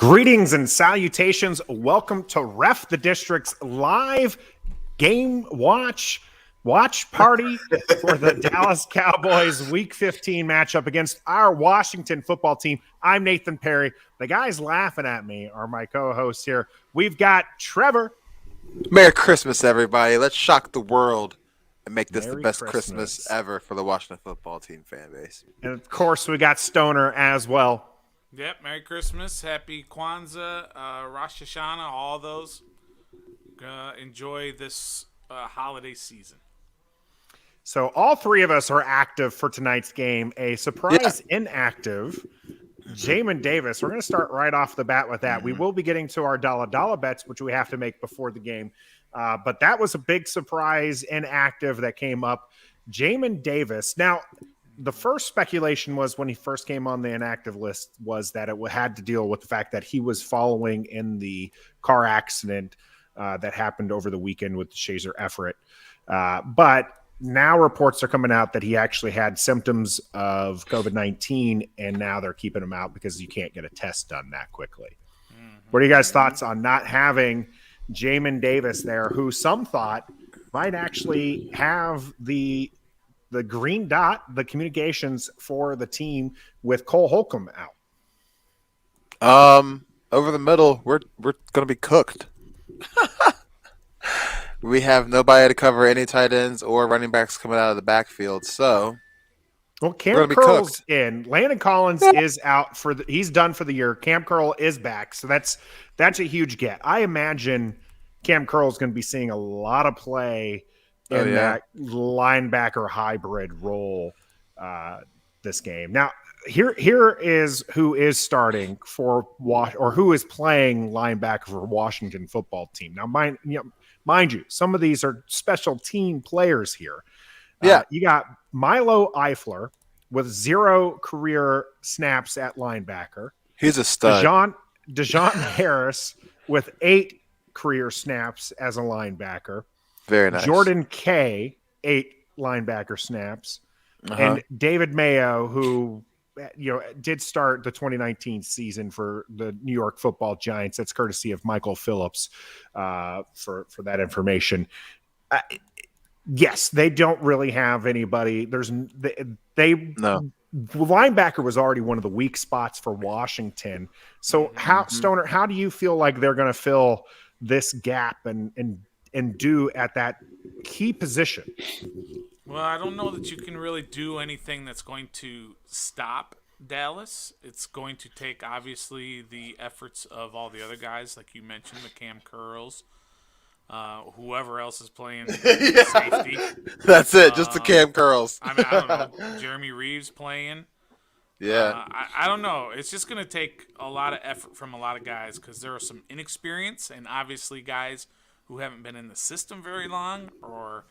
Greetings and salutations. Welcome to Ref the District's live game watch party for the Dallas Cowboys Week 15 matchup against our Washington football team. I'm Nathan Perry. The guys laughing at me are my co-hosts here. We've got Trevor. Merry Christmas, everybody. Let's shock the world and make this Merry the best Christmas ever for the Washington football team fan base. And, of course, we got Stoner as well. Yep, Merry Christmas, Happy Kwanzaa, Rosh Hashanah, all those. Enjoy this holiday season. So all three of us are active for tonight's game. A surprise inactive, Jamin Davis. We're going to start right off the bat with that. We will be getting to our Dolla Dolla bets, which we have to make before the game. But that was a big surprise inactive that came up. Jamin Davis. Now, the first speculation was when he first came on the inactive list was that it had to deal with the fact that he was following in the car accident that happened over the weekend with Shazer Everett. But now reports are coming out that he actually had symptoms of COVID-19, and now they're keeping him out because you can't get a test done that quickly. What are you guys' thoughts on not having Jamin Davis there, who some thought might actually have the green dot, the communications for the team with Cole Holcomb out? Over the middle, we're gonna be cooked. We have nobody to cover any tight ends or running backs coming out of the backfield. So, well, Cam Curl's in. Landon Collins is out he's done for the year. Cam Curl is back, so that's a huge get. I imagine Cam Curl's going to be seeing a lot of play in that linebacker hybrid role this game. Now, here is who is starting for who is playing linebacker for Washington football team. Now, mind you, some of these are special team players here. You got Milo Eifler with 0 career snaps at linebacker. He's a stud. DeJohn Harris with 8 career snaps as a linebacker. Very nice. Jordan Kay, 8 linebacker snaps. And David Mayo, who did start the 2019 season for the New York Football Giants. That's courtesy of Michael Phillips for that information. Yes, they don't really have anybody. Linebacker was already one of the weak spots for Washington. So Stoner, how do you feel like they're going to fill this gap and do at that key position? Well, I don't know that you can really do anything that's going to stop Dallas. It's going to take, obviously, the efforts of all the other guys, like you mentioned, the Cam Curls, whoever else is playing safety. That's it, just the Cam Curls. I don't know. Jeremy Reeves playing. Yeah. I don't know. It's just going to take a lot of effort from a lot of guys because there are some inexperience and obviously guys who haven't been in the system very long or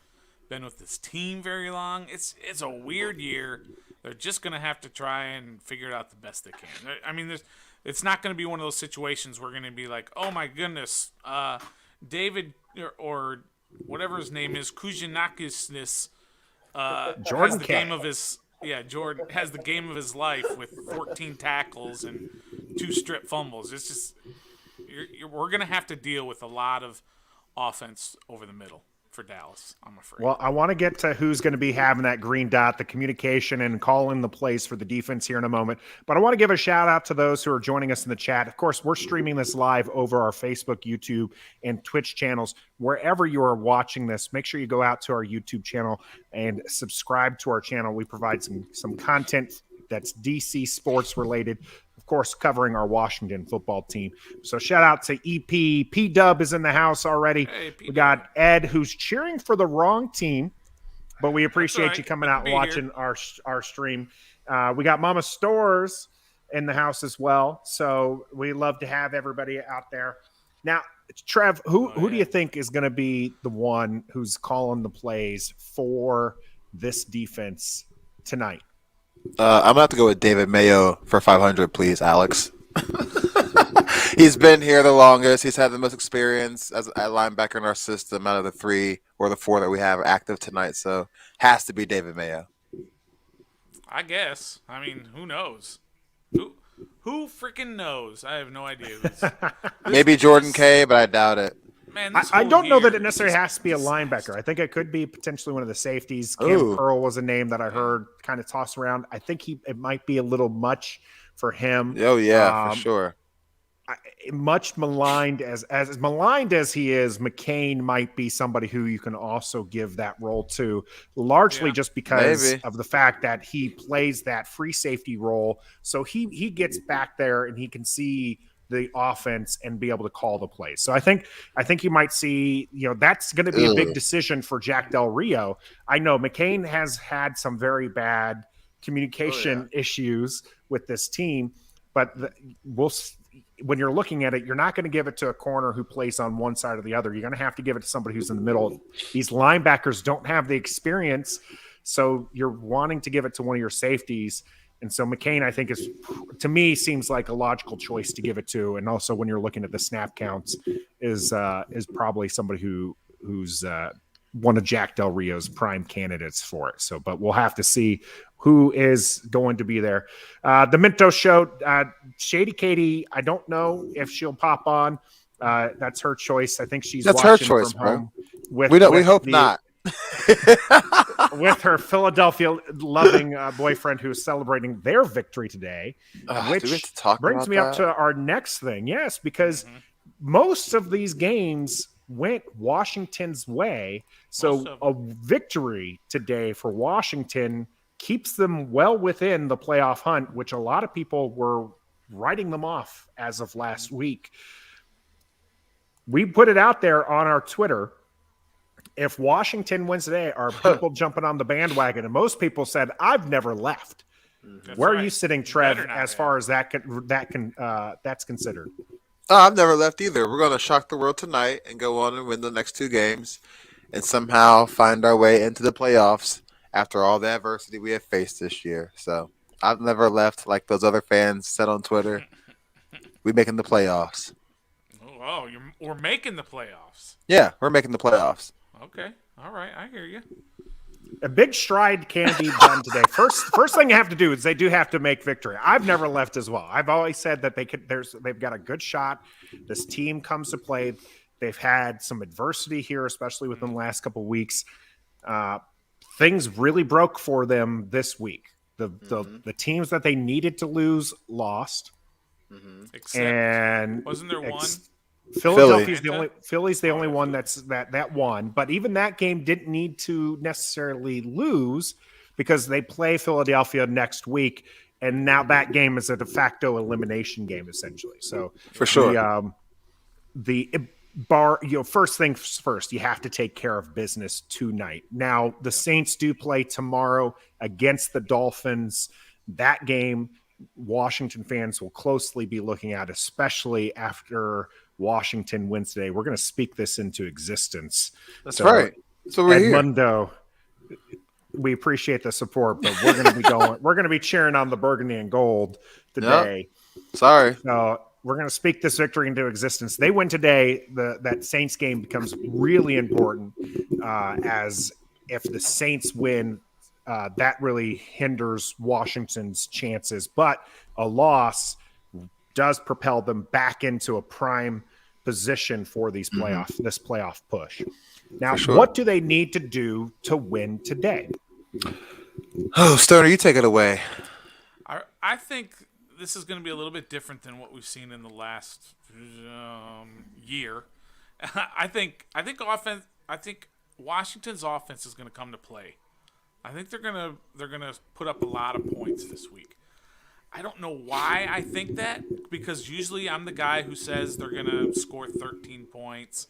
been with this team very long. It's a weird year. They're just going to have to try and figure it out the best they can. I mean, it's not going to be one of those situations where we're going to be like, oh my goodness, David or whatever his name is, Kujanakis, Jordan has the game of his Jordan has the game of his life with 14 tackles and 2 strip fumbles. It's just we're going to have to deal with a lot of offense over the middle for Dallas, I'm afraid. Well, I want to get to who's going to be having that green dot, the communication, and calling the plays for the defense here in a moment. But I want to give a shout out to those who are joining us in the chat. Of course, we're streaming this live over our Facebook, YouTube, and Twitch channels. Wherever you are watching this, make sure you go out to our YouTube channel and subscribe to our channel. We provide some content that's DC sports related, of course, covering our Washington football team. So shout out to EP. P-Dub is in the house already. Hey, we got Ed, who's cheering for the wrong team, but we appreciate you coming out and watching our stream. We got Mama Stores in the house as well. So we love to have everybody out there. Now, Trev, who do you think is going to be the one who's calling the plays for this defense tonight? I'm going to have to go with David Mayo for 500, please, Alex. He's been here the longest. He's had the most experience as a linebacker in our system out of the 3 or the 4 that we have active tonight. So has to be David Mayo. I guess. I mean, who knows? Who freaking knows? I have no idea. Who's, Maybe Jordan K, but I doubt it. man, I don't know that it year necessarily is has to be a disaster. linebacker. I think it could be potentially one of the safeties. Cam Ooh. Pearl was a name that I heard kind of tossed around. I think it might be a little much for him. Oh yeah, for sure. Much maligned as maligned as he is, McCain might be somebody who you can also give that role to, largely just because of the fact that he plays that free safety role. So he gets back there and he can see the offense and be able to call the plays. So I think you might see, that's going to be a big decision for Jack Del Rio. I know McCain has had some very bad communication issues with this team, but when you're looking at it, you're not going to give it to a corner who plays on one side or the other. You're going to have to give it to somebody who's in the middle. These linebackers don't have the experience, so you're wanting to give it to one of your safeties. And so McCain, I think, to me, seems like a logical choice to give it to. And also, when you're looking at the snap counts, is probably somebody who's one of Jack Del Rio's prime candidates for it. So, but we'll have to see who is going to be there. The Minto Show, Shady Katie, I don't know if she'll pop on. That's her choice. I think she's watching her choice, from home. We hope not. With her Philadelphia loving boyfriend who's celebrating their victory today, which brings me up to our next thing. Yes, because most of these games went Washington's way. So a victory today for Washington keeps them well within the playoff hunt, which a lot of people were writing them off as of last week. We put it out there on our Twitter. If Washington wins today, are people jumping on the bandwagon? And most people said, "I've never left." Where are you sitting, Trev, as far as that's considered? I've never left either. We're going to shock the world tonight and go on and win the next two games and somehow find our way into the playoffs after all the adversity we have faced this year. So I've never left like those other fans said on Twitter. We're making the playoffs. Oh, we're making the playoffs. Yeah, we're making the playoffs. Okay. All right. I hear you. A big stride can be done today. First thing you have to do is they do have to make victory. I've never left as well. I've always said that they've got a good shot. This team comes to play. They've had some adversity here, especially within the last couple of weeks. Things really broke for them this week. The teams that they needed to lose lost. Except, wasn't there one? Philly's the only one that won, but even that game didn't need to necessarily lose because they play Philadelphia next week, and now that game is a de facto elimination game essentially. So for sure, first things first, you have to take care of business tonight. Now the Saints do play tomorrow against the Dolphins. That game, Washington fans will closely be looking at, especially after Washington wins today. We're going to speak this into existence. That's right. So we're Edmundo, we appreciate the support, but we're going to be going. We're going to be cheering on the burgundy and gold today. Yep. Sorry. So we're going to speak this victory into existence. They win today. That Saints game becomes really important, as if the Saints win, that really hinders Washington's chances. But a loss does propel them back into a prime position for this playoff push. Now, what do they need to do to win today? Oh, Stoner, you take it away. I think this is going to be a little bit different than what we've seen in the last year. I think Washington's offense is going to come to play. I think they're going to put up a lot of points this week. I don't know why I think that, because usually I'm the guy who says they're going to score 13 points,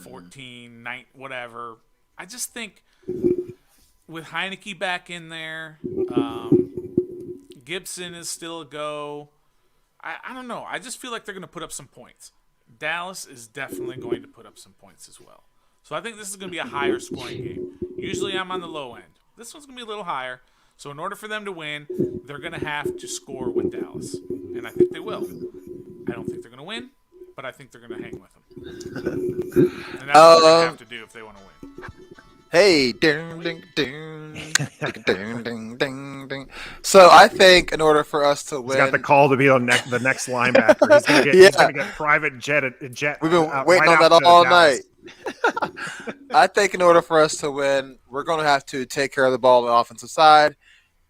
14, 9, whatever. I just think with Heineke back in there, Gibson is still a go. I don't know. I just feel like they're going to put up some points. Dallas is definitely going to put up some points as well. So I think this is going to be a higher scoring game. Usually I'm on the low end. This one's going to be a little higher. So in order for them to win, they're going to have to score with Dallas. And I think they will. I don't think they're going to win, but I think they're going to hang with them. And that's what they have to do if they want to win. Hey, ding, ding, ding, ding, ding, ding, ding. So I think in order for us to He's win, got the call to be the next linebacker. He's gonna get private jet. we've been right waiting on out that to all Dallas. night. I think in order for us to win, we're going to have to take care of the ball on the offensive side,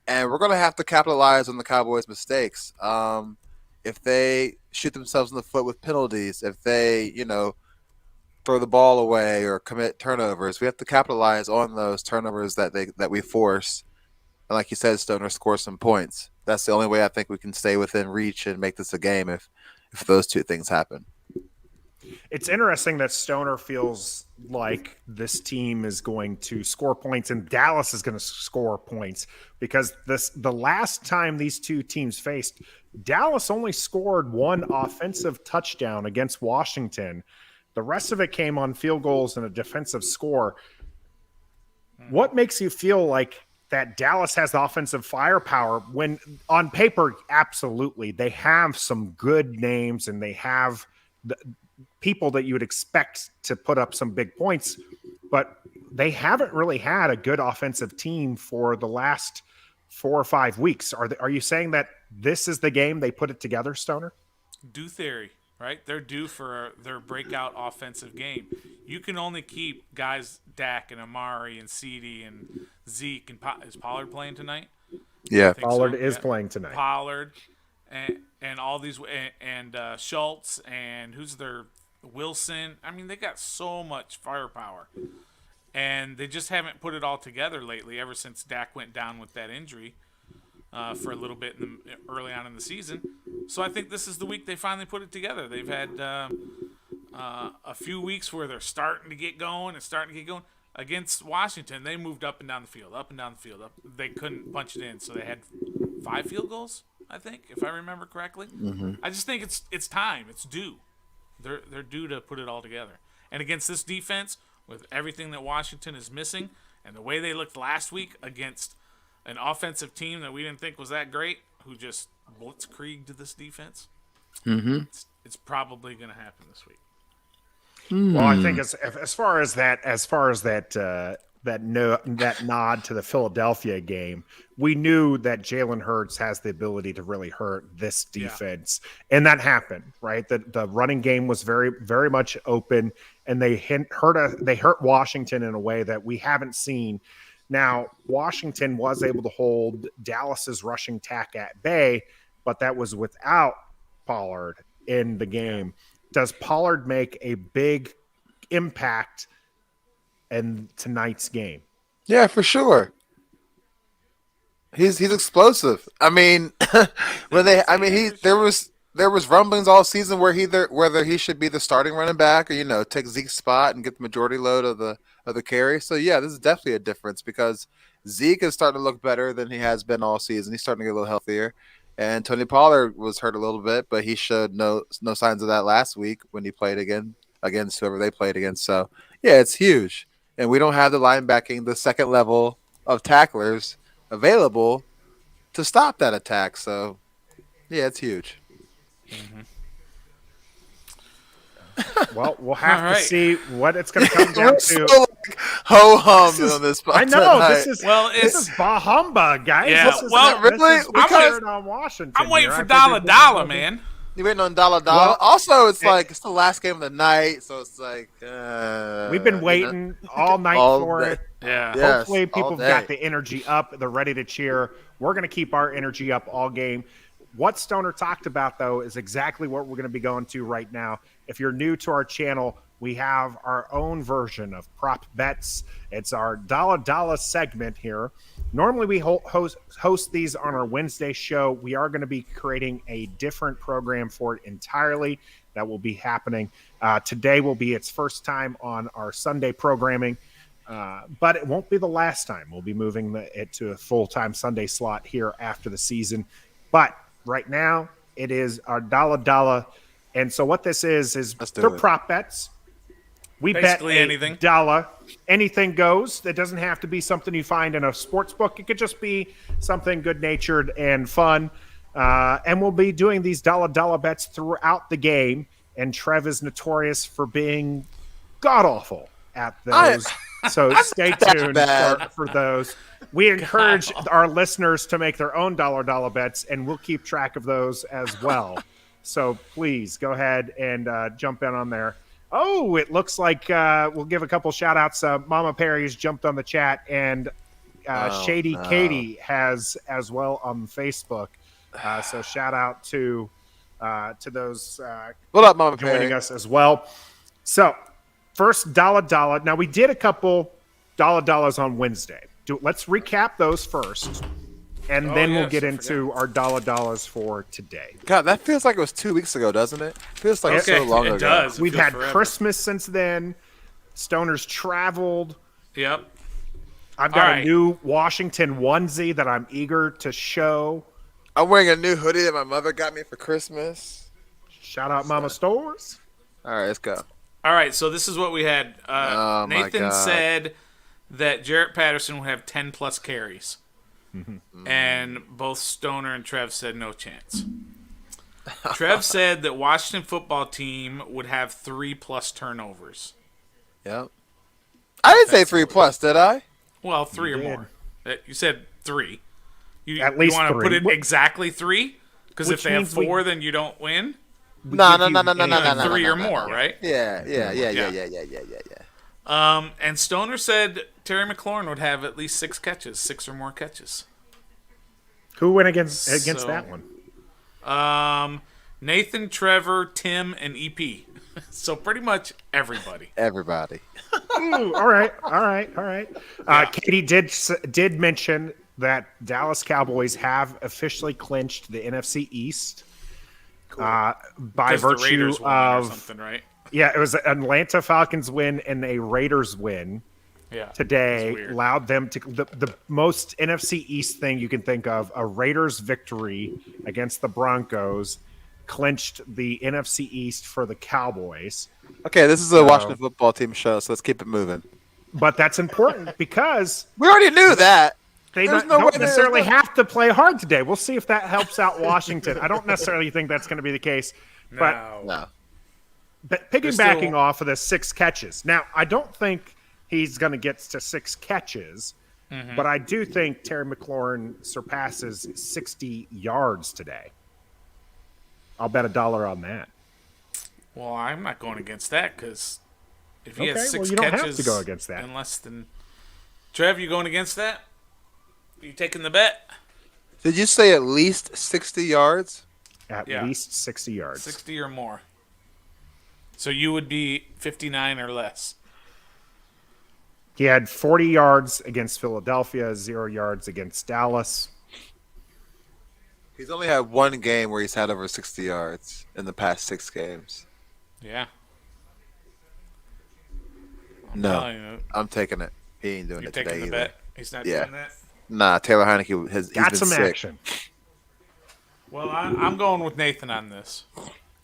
and we're going to have to capitalize on the Cowboys' mistakes. If they shoot themselves in the foot with penalties, if they, throw the ball away or commit turnovers, we have to capitalize on those turnovers that we force. And like you said, Stoner, score some points. That's the only way I think we can stay within reach and make this a game if those two things happen. It's interesting that Stoner feels like this team is going to score points and Dallas is going to score points because the last time these two teams faced, Dallas only scored one offensive touchdown against Washington. The rest of it came on field goals and a defensive score. What makes you feel like that Dallas has the offensive firepower when on paper, absolutely, they have some good names and they have the people that you would expect to put up some big points, but they haven't really had a good offensive team for the last 4 or 5 weeks. Are you saying that this is the game they put it together, Stoner? Due theory, right? They're due for their breakout offensive game. You can only keep guys Dak and Amari and CeeDee and Zeke and is Pollard playing tonight? Yeah, Pollard is playing tonight. Pollard and all these and Schultz and who's their Wilson. I mean, they got so much firepower, and they just haven't put it all together lately. Ever since Dak went down with that injury for a little bit early on in the season, so I think this is the week they finally put it together. They've had a few weeks where they're starting to get going. Against Washington, they moved up and down the field. They couldn't punch it in, so they had 5 field goals, I think, if I remember correctly. Mm-hmm. I just think it's time. It's due. They're due to put it all together. And against this defense, with everything that Washington is missing, and the way they looked last week against an offensive team that we didn't think was that great, who just blitzkrieged this defense, it's probably going to happen this week. Well, I think as far as that nod to the Philadelphia game, we knew that Jalen Hurts has the ability to really hurt this defense, and that happened. Right, the running game was very, very much open, and they hurt Washington in a way that we haven't seen. Now, Washington was able to hold Dallas's rushing attack at bay, but that was without Pollard in the game. Does Pollard make a big impact in tonight's game? Yeah, for sure. He's explosive. I mean, there was rumblings all season whether he should be the starting running back or take Zeke's spot and get the majority load of the carry. So yeah, this is definitely a difference because Zeke is starting to look better than he has been all season. He's starting to get a little healthier. And Tony Pollard was hurt a little bit, but he showed no signs of that last week when he played against whoever they played against. So, yeah, it's huge. And we don't have the second level of tacklers available to stop that attack. So, yeah, it's huge. Mm-hmm. Well, we'll have to see what it's going to come down to. Ho hum on this spot. I know tonight. this is bah humbug, guys. Yeah, I'm on Washington. I'm waiting for Dolla Dolla, man. You waiting on Dolla Dolla? Well, also, it's the last game of the night, so it's like we've been waiting all night for it. Yeah. Hopefully, people have got the energy up. They're ready to cheer. We're going to keep our energy up all game. What Stoner talked about, though, is exactly what we're going to be going to right now. If you're new to our channel, we have our own version of prop bets. It's our Dolla Dolla segment here. Normally, we host these on our Wednesday show. We are going to be creating a different program for it entirely. That will be happening. Today will be its first time on our Sunday programming, but it won't be the last time. We'll be moving it to a full-time Sunday slot here after the season. But right now, it is our Dolla Dolla. And so what this is they're prop bets. We basically bet anything. $1. Anything goes. That doesn't have to be something you find in a sports book. It could just be something good-natured and fun. And we'll be doing these Dolla Dolla bets throughout the game. And Trev is notorious for being god-awful at those So stay tuned bad. for those. We encourage our listeners to make their own dollar bets, and we'll keep track of those as well. So please go ahead and jump in on there. Oh, it looks like we'll give a couple shout outs. Mama Perry's jumped on the chat, and Shady Katie has as well on Facebook. So shout out to those What up, Mama joining Perry? us as well. So first, Dolla Dolla. Now we did a couple Dolla Dollas on Wednesday. Let's recap those first, and then we'll get into our Dolla Dollas for today. God, that feels like it was 2 weeks ago, doesn't it? Feels like so long ago. It does. We've had Christmas since then. Stoner's traveled. Yep. I've got a new Washington onesie that I'm eager to show. I'm wearing a new hoodie that my mother got me for Christmas. Shout out Mama Stores. All right, let's go. All right, so this is what we had. Oh, my Nathan God. said that Jarrett Patterson would have 10-plus carries. And both Stoner and Trev said no chance. Trev said that Washington football team would have 3-plus turnovers. Yep. I didn't say 3+, did I? Well, 3 You or did. more. You said 3. At least you want to 3. put it exactly 3? Because if Which they have means we- 4, then you don't win. No. 3 or more, right? Yeah. And Stoner said Terry McLaurin would have at least 6 catches, 6 or more catches. Who went against So- that one? Nathan, Trevor, Tim, and EP. So pretty much everybody. Everybody. Ooh, all right. Katie did mention that Dallas Cowboys have officially clinched the NFC East by 'Cause the virtue Raiders won or of something, right? yeah, it was an Atlanta Falcons win and a Raiders win Yeah. today. It's weird. Allowed them to the most NFC East thing you can think of, a Raiders victory against the Broncos, clinched the NFC East for the Cowboys. Okay, this is a Washington football team show, so let's keep it moving. But that's important because We already knew that. they There's don't no way necessarily there's no- have to play hard today. We'll see if that helps out Washington. I don't necessarily think that's going to be the case. But, No. but piggybacking still- off of the 6 catches. Now, I don't think he's going to get to 6 catches, but I do think Terry McLaurin surpasses 60 yards today. I'll bet $1 on that. Well, I'm not going against that because if he Okay, has 6 well, you don't have catches to go against that. in less than... Trev, you going against that? You taking the bet? Did you say at least 60 yards? At Yeah. least 60 yards. 60 or more. So you would be 59 or less. He had 40 yards against Philadelphia, 0 yards against Dallas. He's only had one game where he's had over 60 yards in the past 6 games. Yeah. No, Telling you, I'm taking it. He ain't doing you're it taking today the either. bet. He's not Yeah. doing that. Nah, Taylor Heineke he's Got been some sick. action. Well, I'm going with Nathan on this.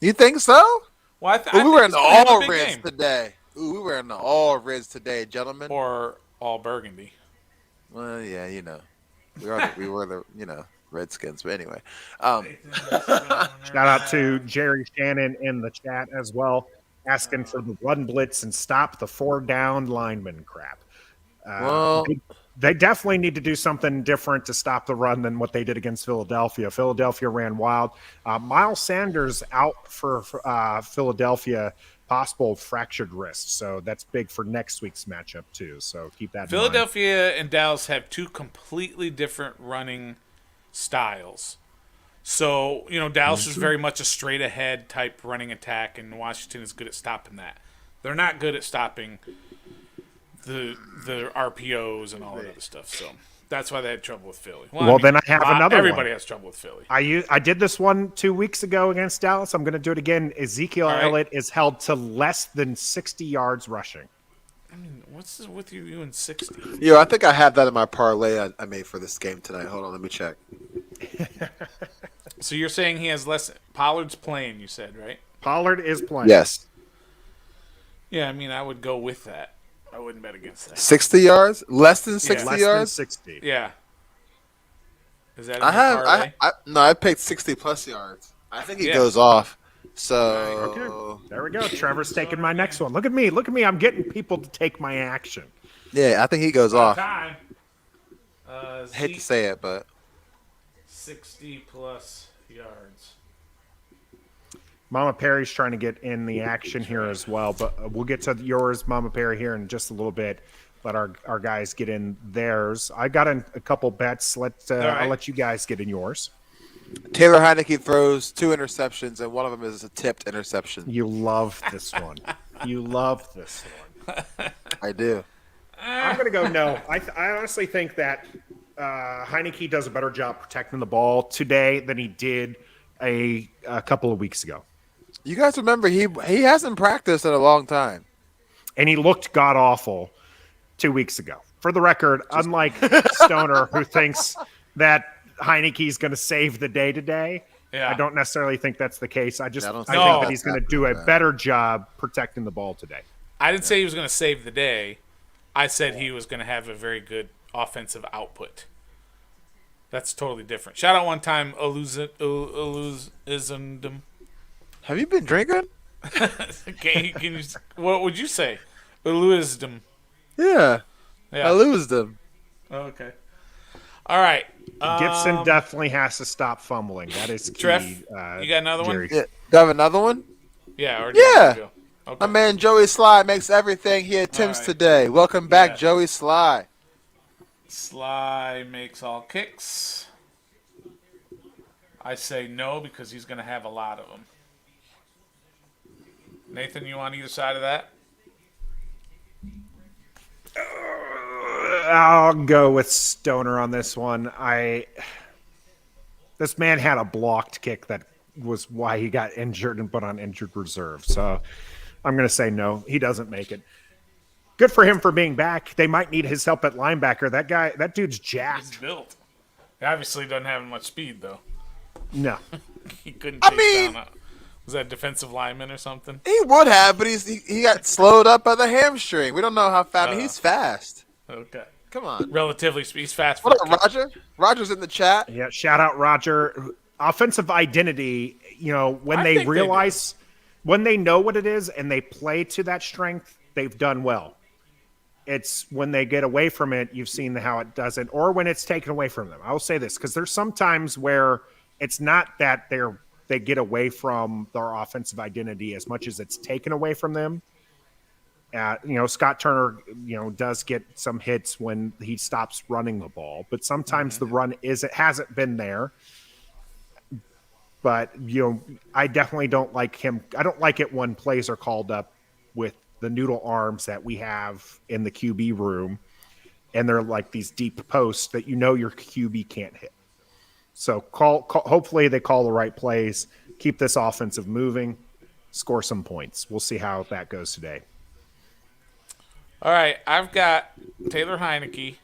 You think so? Well, I Ooh, we think were in it's the gonna be a all big reds game. today. Ooh, we were in the all reds today, gentlemen. Or all burgundy. Well, yeah, you know, we were the Redskins. But anyway, Shout out to Jerry Shannon in the chat as well, asking for the run blitz and stop the 4-down lineman crap. well, They definitely need to do something different to stop the run than what they did against Philadelphia. Philadelphia ran wild. Miles Sanders out for Philadelphia, possible fractured wrist. So that's big for next week's matchup too. So keep that in mind. Philadelphia and Dallas have 2 completely different running styles. So, Dallas is very much a straight ahead type running attack, and Washington is good at stopping that. They're not good at stopping the RPOs and all that other stuff. So that's why they had trouble with Philly. Well, then I have another Everybody one. has trouble with Philly. I did this one 2 weeks ago against Dallas. I'm going to do it again. Ezekiel All right. Elliott is held to less than 60 yards rushing. I mean, what's this with you and 60? I think I have that in my parlay I made for this game tonight. Hold on, let me check. So you're saying he has less. Pollard's playing, you said, right? Pollard is playing. Yes, Yeah, I mean, I would go with that. I wouldn't bet against that. 60 yards, less than 60 Less than yards. 60. Yeah. Is that in I your have. parlay? I picked 60 plus yards. I think he Yeah. goes off. So Okay. There we go. Trevor's taking my next one. Look at me. I'm getting people to take my action. Yeah, I think he goes About off. time. I hate to Zeke, say it, but 60 plus yards. Mama Perry's trying to get in the action here as well, but we'll get to yours, Mama Perry, here in just a little bit. Let our guys get in theirs. I got in a couple bets. right. I'll let you guys get in yours. Taylor Heineke throws 2 interceptions, and one of them is a tipped interception. You love this one. You love this one. I do. I'm going to go no. I honestly think that Heineke does a better job protecting the ball today than he did a couple of weeks ago. You guys remember he hasn't practiced in a long time. And he looked god-awful 2 weeks ago. For the record, unlike Stoner, who thinks that Heineke's going to save the day today, Yeah. I don't necessarily think that's the case. I think think that he's that's going to do a better job protecting the ball today. I didn't say he was going to save the day. I said he was going to have a very good offensive output. That's totally different. Shout out one time, Illusionism. Have you been drinking? Can you, what would you say? Illusionism. Yeah. Yeah. I lose them. Okay. All right. Gibson definitely has to stop fumbling. That is key. Trev, you got another one? Yeah. Do I have another one? Yeah. Or Yeah. Go? Okay. My man Joey Sly makes everything he attempts right. today. Welcome back, Yeah. Joey Sly. Sly makes all kicks. I say no because he's going to have a lot of them. Nathan, you on either side of that? I'll go with Stoner on this one. This man had a blocked kick that was why he got injured and put on injured reserve. So I'm going to say no. He doesn't make it. Good for him for being back. They might need his help at linebacker. That dude's He's jacked. built. He obviously doesn't have much speed, though. No. He couldn't chase down was that a defensive lineman or something? He would have, but he got slowed up by the hamstring. We don't know how fast. He's fast. Okay. Come on. Relatively, he's fast. For What up, Roger? Roger's in the chat. Yeah, shout out Roger. Offensive identity, when I they think they realize, when they know what it is and they play to that strength, they've done well. It's when they get away from it, you've seen how it doesn't, or when it's taken away from them. I will say this, because there's some times where it's not that they get away from their offensive identity as much as it's taken away from them. Scott Turner, does get some hits when he stops running the ball, but sometimes the run hasn't been there. But, I definitely don't like him. I don't like it when plays are called up with the noodle arms that we have in the QB room, and they're like these deep posts that your QB can't hit. So hopefully they call the right plays, keep this offensive moving, score some points. We'll see how that goes today. All right, I've got Taylor Heineke,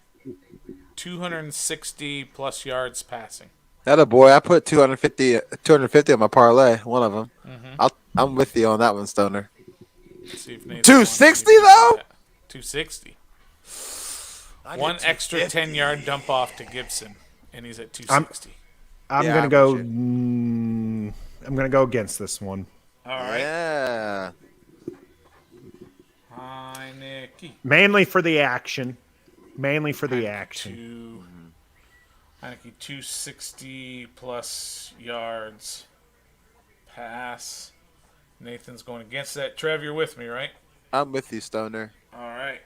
260 plus yards passing. That a boy. I put 250 on my parlay. One of them. I'm with you on that one, Stoner. Let's see if Nathan 260 wants me to though? do that. 260. One extra 10-yard dump off to Gibson, and he's at 260. I'm gonna go. I'm gonna go against this one. All right. Yeah. Heineke. Mainly for the action. Heineke 260 plus yards. Pass. Nathan's going against that. Trev, you're with me, right? I'm with you, Stoner. All right.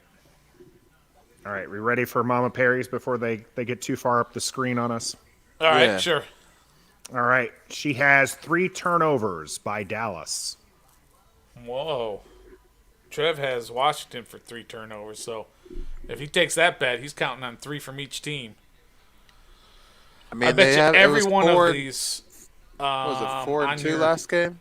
All right, we ready for Mama Perry's before they get too far up the screen on us? All right, Yeah. sure. All right, she has 3 turnovers by Dallas. Whoa. Trev has Washington for 3 turnovers, so if he takes that bet, he's counting on 3 from each team. I mean, I bet you every one four, of these. What was it 4-2 your, last game?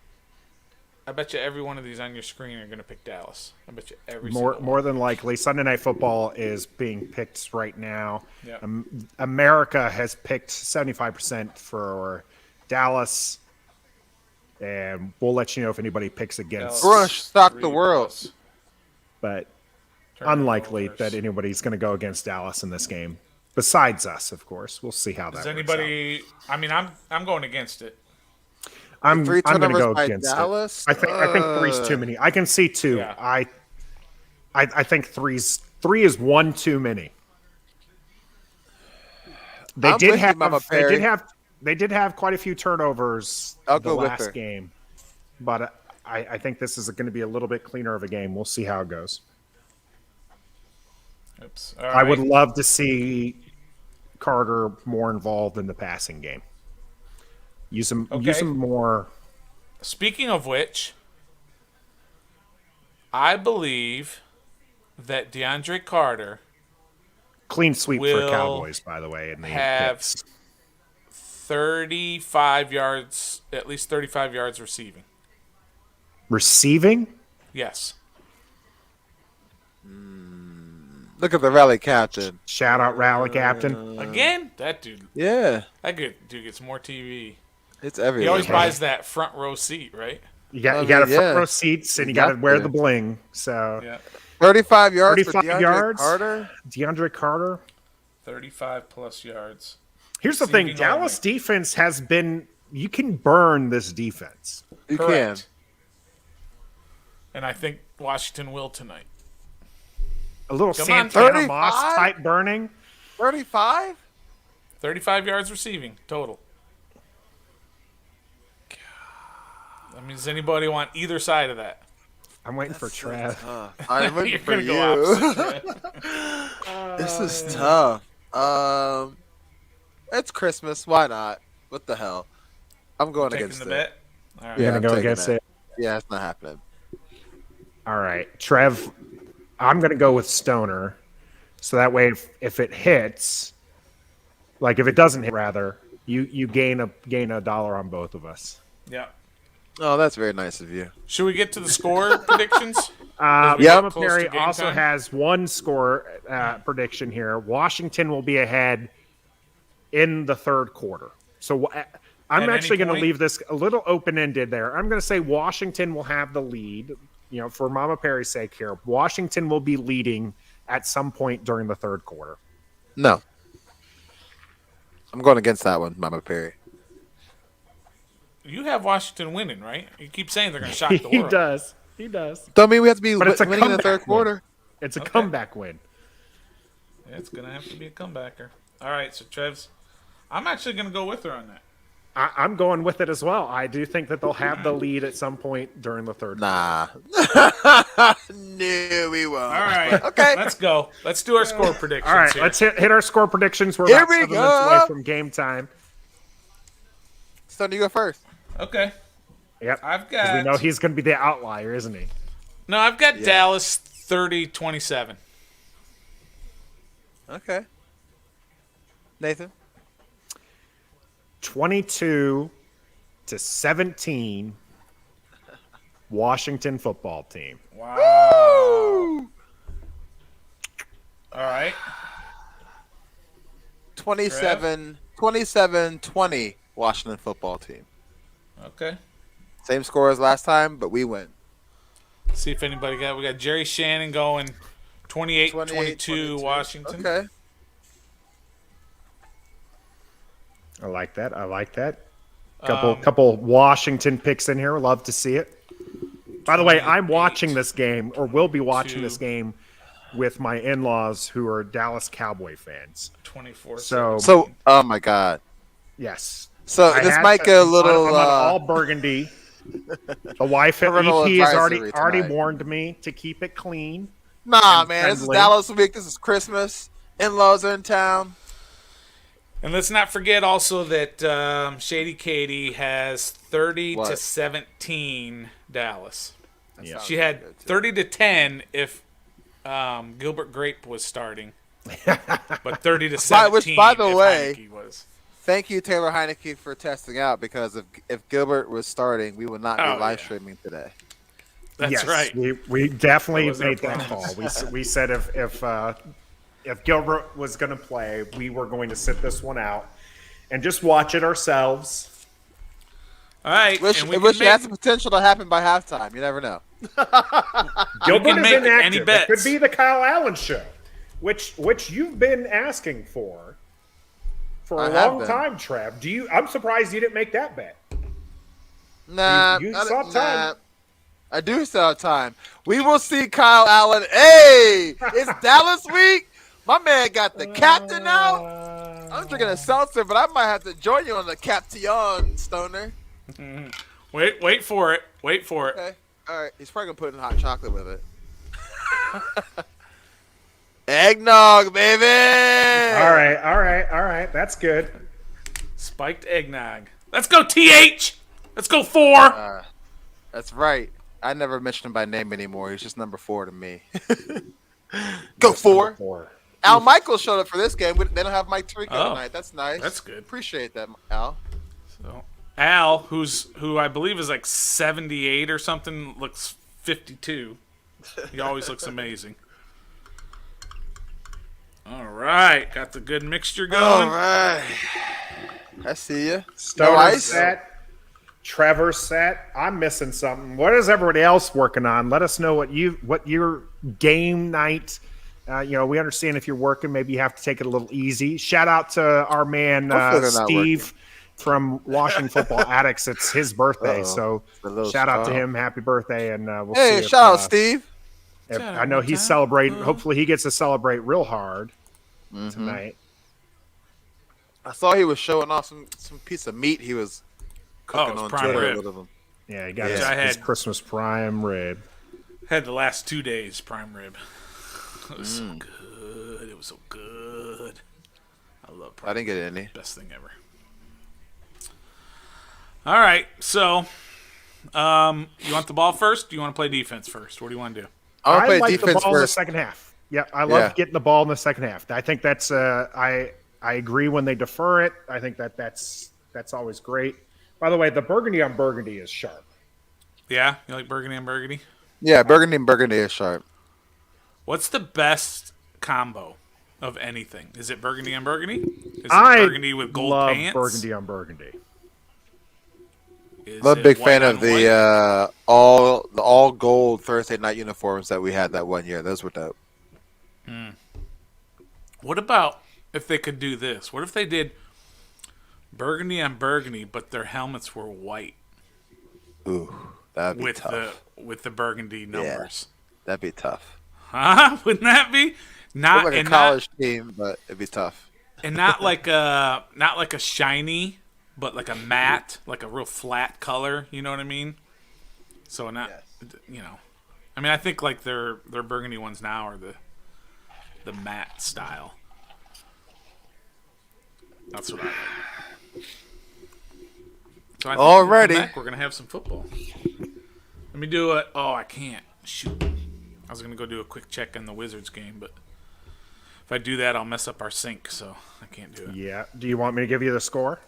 I bet you every one of these on your screen are going to pick Dallas. I bet you every single one. More than likely, Sunday Night Football is being picked right now. Yep. America has picked 75% for Dallas, and we'll let you know if anybody picks against. Rush stock the 3 world. plus But turnovers. unlikely that anybody's going to go against Dallas in this game. Besides us, of course. We'll see how that Does works anybody? I mean, I'm going against it. out. I'm going to turnovers go by against Dallas? it. I think 3's too many. I can see 2. Yeah. I think 3's 3 is one too many. They I'm did with you, have Mama they Perry. did have quite a few turnovers I'll the go with last her. game, but I think this is going to be a little bit cleaner of a game. We'll see how it goes. Oops. All I would right. love to see Carter more involved in the passing game. Use him more. Speaking of which, I believe that DeAndre Carter Clean sweep for will Cowboys, by the way. In the have picks. 35 yards, at least 35 yards receiving. Receiving? Yes. Look at the rally captain. Shout out rally captain. Again, that dude gets more TV. It's everywhere. He always buys that front row seat, right? You got I you got to mean, front yeah. row seats and You you got to got wear to. the bling. So Yeah. 35 yards for 35 DeAndre yards. Carter. DeAndre Carter. 35 plus yards. Here's the thing: Receiving Dallas only. defense has been. You can burn this defense. You Correct. And I think Washington will tonight. A little Come on, Santana 35? Moss type burning. can. 35? 35 yards receiving total. I mean, does anybody want either side of that? I'm waiting for Trav. I'm waiting You're for gonna you. go opposite. This is tough. It's Christmas. Why not? What the hell? I'm going Taking against the it. bet. All right. You're Yeah, gonna I'm go taking against it. it. Yeah, it's not happening. All right, Trev. I'm gonna go with Stoner, so that way if it hits, like if it doesn't hit, rather you gain a dollar on both of us. Yeah. Oh, that's very nice of you. Should we get to the score predictions? Yeah, get close Perry to game also time? has one score prediction here. Washington will be ahead in the third quarter. So I'm At actually any going to point? leave this a little open-ended there. I'm going to say Washington will have the lead. You know, for Mama Perry's sake here, Washington will be leading at some point during the third quarter. No. I'm going against that one, Mama Perry. You have Washington winning, right? You keep saying they're going to shock the He world. does. He does. Don't mean we have to be But it's a winning in the third comeback quarter. win. It's a Okay. comeback win. Yeah, it's going to have to be a comebacker. All right, so Trev's. I'm actually going to go with her on that. I'm going with it as well. I do think that they'll have the lead at some point during the third. Nah. No, we won't. All right. Okay. Let's go. Let's do our score predictions All right, here. let's hit our score predictions. We're Here about we 7 minutes away go. from game time. Stoney, you go first. Okay. Yep. I've 'Cause we got. know he's going to be the outlier, isn't he? No, I've got Dallas 30-27. Okay. Nathan? 22-17, Washington football team. Wow. All right. 27-20 Washington football team. Okay. Same score as last time, but we win. See if anybody got. We got Jerry Shannon going 28-22 28-22. Washington. Okay. I like that. I like that. Couple Washington picks in here. Love to see it. By the way, I'm watching this game, or will be watching this game, with my in-laws who are Dallas Cowboy fans. 24. So, oh my God. Yes. So I this had might to- get a little. I'm on all burgundy. The wife at Parental EP has advisory already tonight. warned me to keep it clean. Nah, and man. This is friendly. Dallas week. This is Christmas. In-laws are in town. And let's not forget also that Shady Katie has 30-17 Dallas. Yeah. She had 30-10 if Gilbert Grape was starting, but 30-17 Which, by the if way, Heineke was. Thank you, Taylor Heineke, for testing out, because if Gilbert was starting, we would not be Oh, live yeah. streaming today. That's Yes, right. We definitely That was our made that promise. call. We said if Gilbert was going to play, we were going to sit this one out and just watch it ourselves. All right, Which and we it can has the make, potential to happen by halftime. You never know. Gilbert can is make any inactive. It bets. could be the Kyle Allen show, which you've been asking for a I have long been. time, Trev. I'm surprised you didn't make that bet. Nah, You I saw don't- time. I do still have time. We will see Kyle Allen. Hey, it's Dallas week. My man got the captain out. I'm drinking a seltzer, but I might have to join you on the Caption, Stoner. Wait for it. Wait for it. Okay. All right. He's probably going to put in hot chocolate with it. Eggnog, baby. All right. That's good. Spiked eggnog. Let's go, TH. Let's go 4. That's right. I never mention him by name anymore. He's just number 4 to me. Go 4. Al Michaels showed up for this game. They don't have Mike Tirico tonight. That's nice. That's good. Appreciate that, Al. So Al, who I believe is like 78 or something, looks 52. He always looks amazing. All right, got the good mixture going. All right. I see you. Stoner no ice? set. Trevor set. I'm missing something. What is everybody else working on? Let us know what your game night. We understand if you're working, maybe you have to take it a little easy. Shout out to our man Steve from Washington Football Addicts. It's his birthday, so shout out to him. Happy birthday, and we'll see. Hey, shout out Steve. I know he's celebrating. Hopefully, he gets to celebrate real hard tonight. I saw he was showing off some piece of meat he was cooking on prime Twitter. rib. Yeah, he got his Christmas prime rib. Had the last 2 days prime rib. It was so good. It was so good. I love prime I didn't get any. Best thing ever. All right, so you want the ball first? Or do you want to play defense first? What do you want to do? I want to play like defense the ball in the first. second half. Yeah, I love getting the ball in the second half. I think that's I agree when they defer it. I think that's always great. By the way, the burgundy on burgundy is sharp. Yeah, you like burgundy on burgundy? Yeah, burgundy and burgundy is sharp. What's the best combo of anything? Is it burgundy on burgundy? Is it burgundy with gold love pants? Burgundy on burgundy. Is I'm a it big white fan on of the all gold Thursday night uniforms that we had that one year. Those were dope. What about if they could do this? What if they did burgundy on burgundy, but their helmets were white? Ooh, that'd be tough. With the burgundy numbers. Yeah, that'd be tough. Huh? Wouldn't that be? Not like a college team, but it'd be tough. And not like a shiny, but like a matte, like a real flat color. You know what I mean? So I mean, I think like their burgundy ones now are the matte style. That's what I like. So I think Alrighty, we're gonna have some football. Let me do it. Oh, I can't. Shoot. I was gonna go do a quick check on the Wizards game, but if I do that, I'll mess up our sync, so I can't do it. Yeah. Do you want me to give you the score?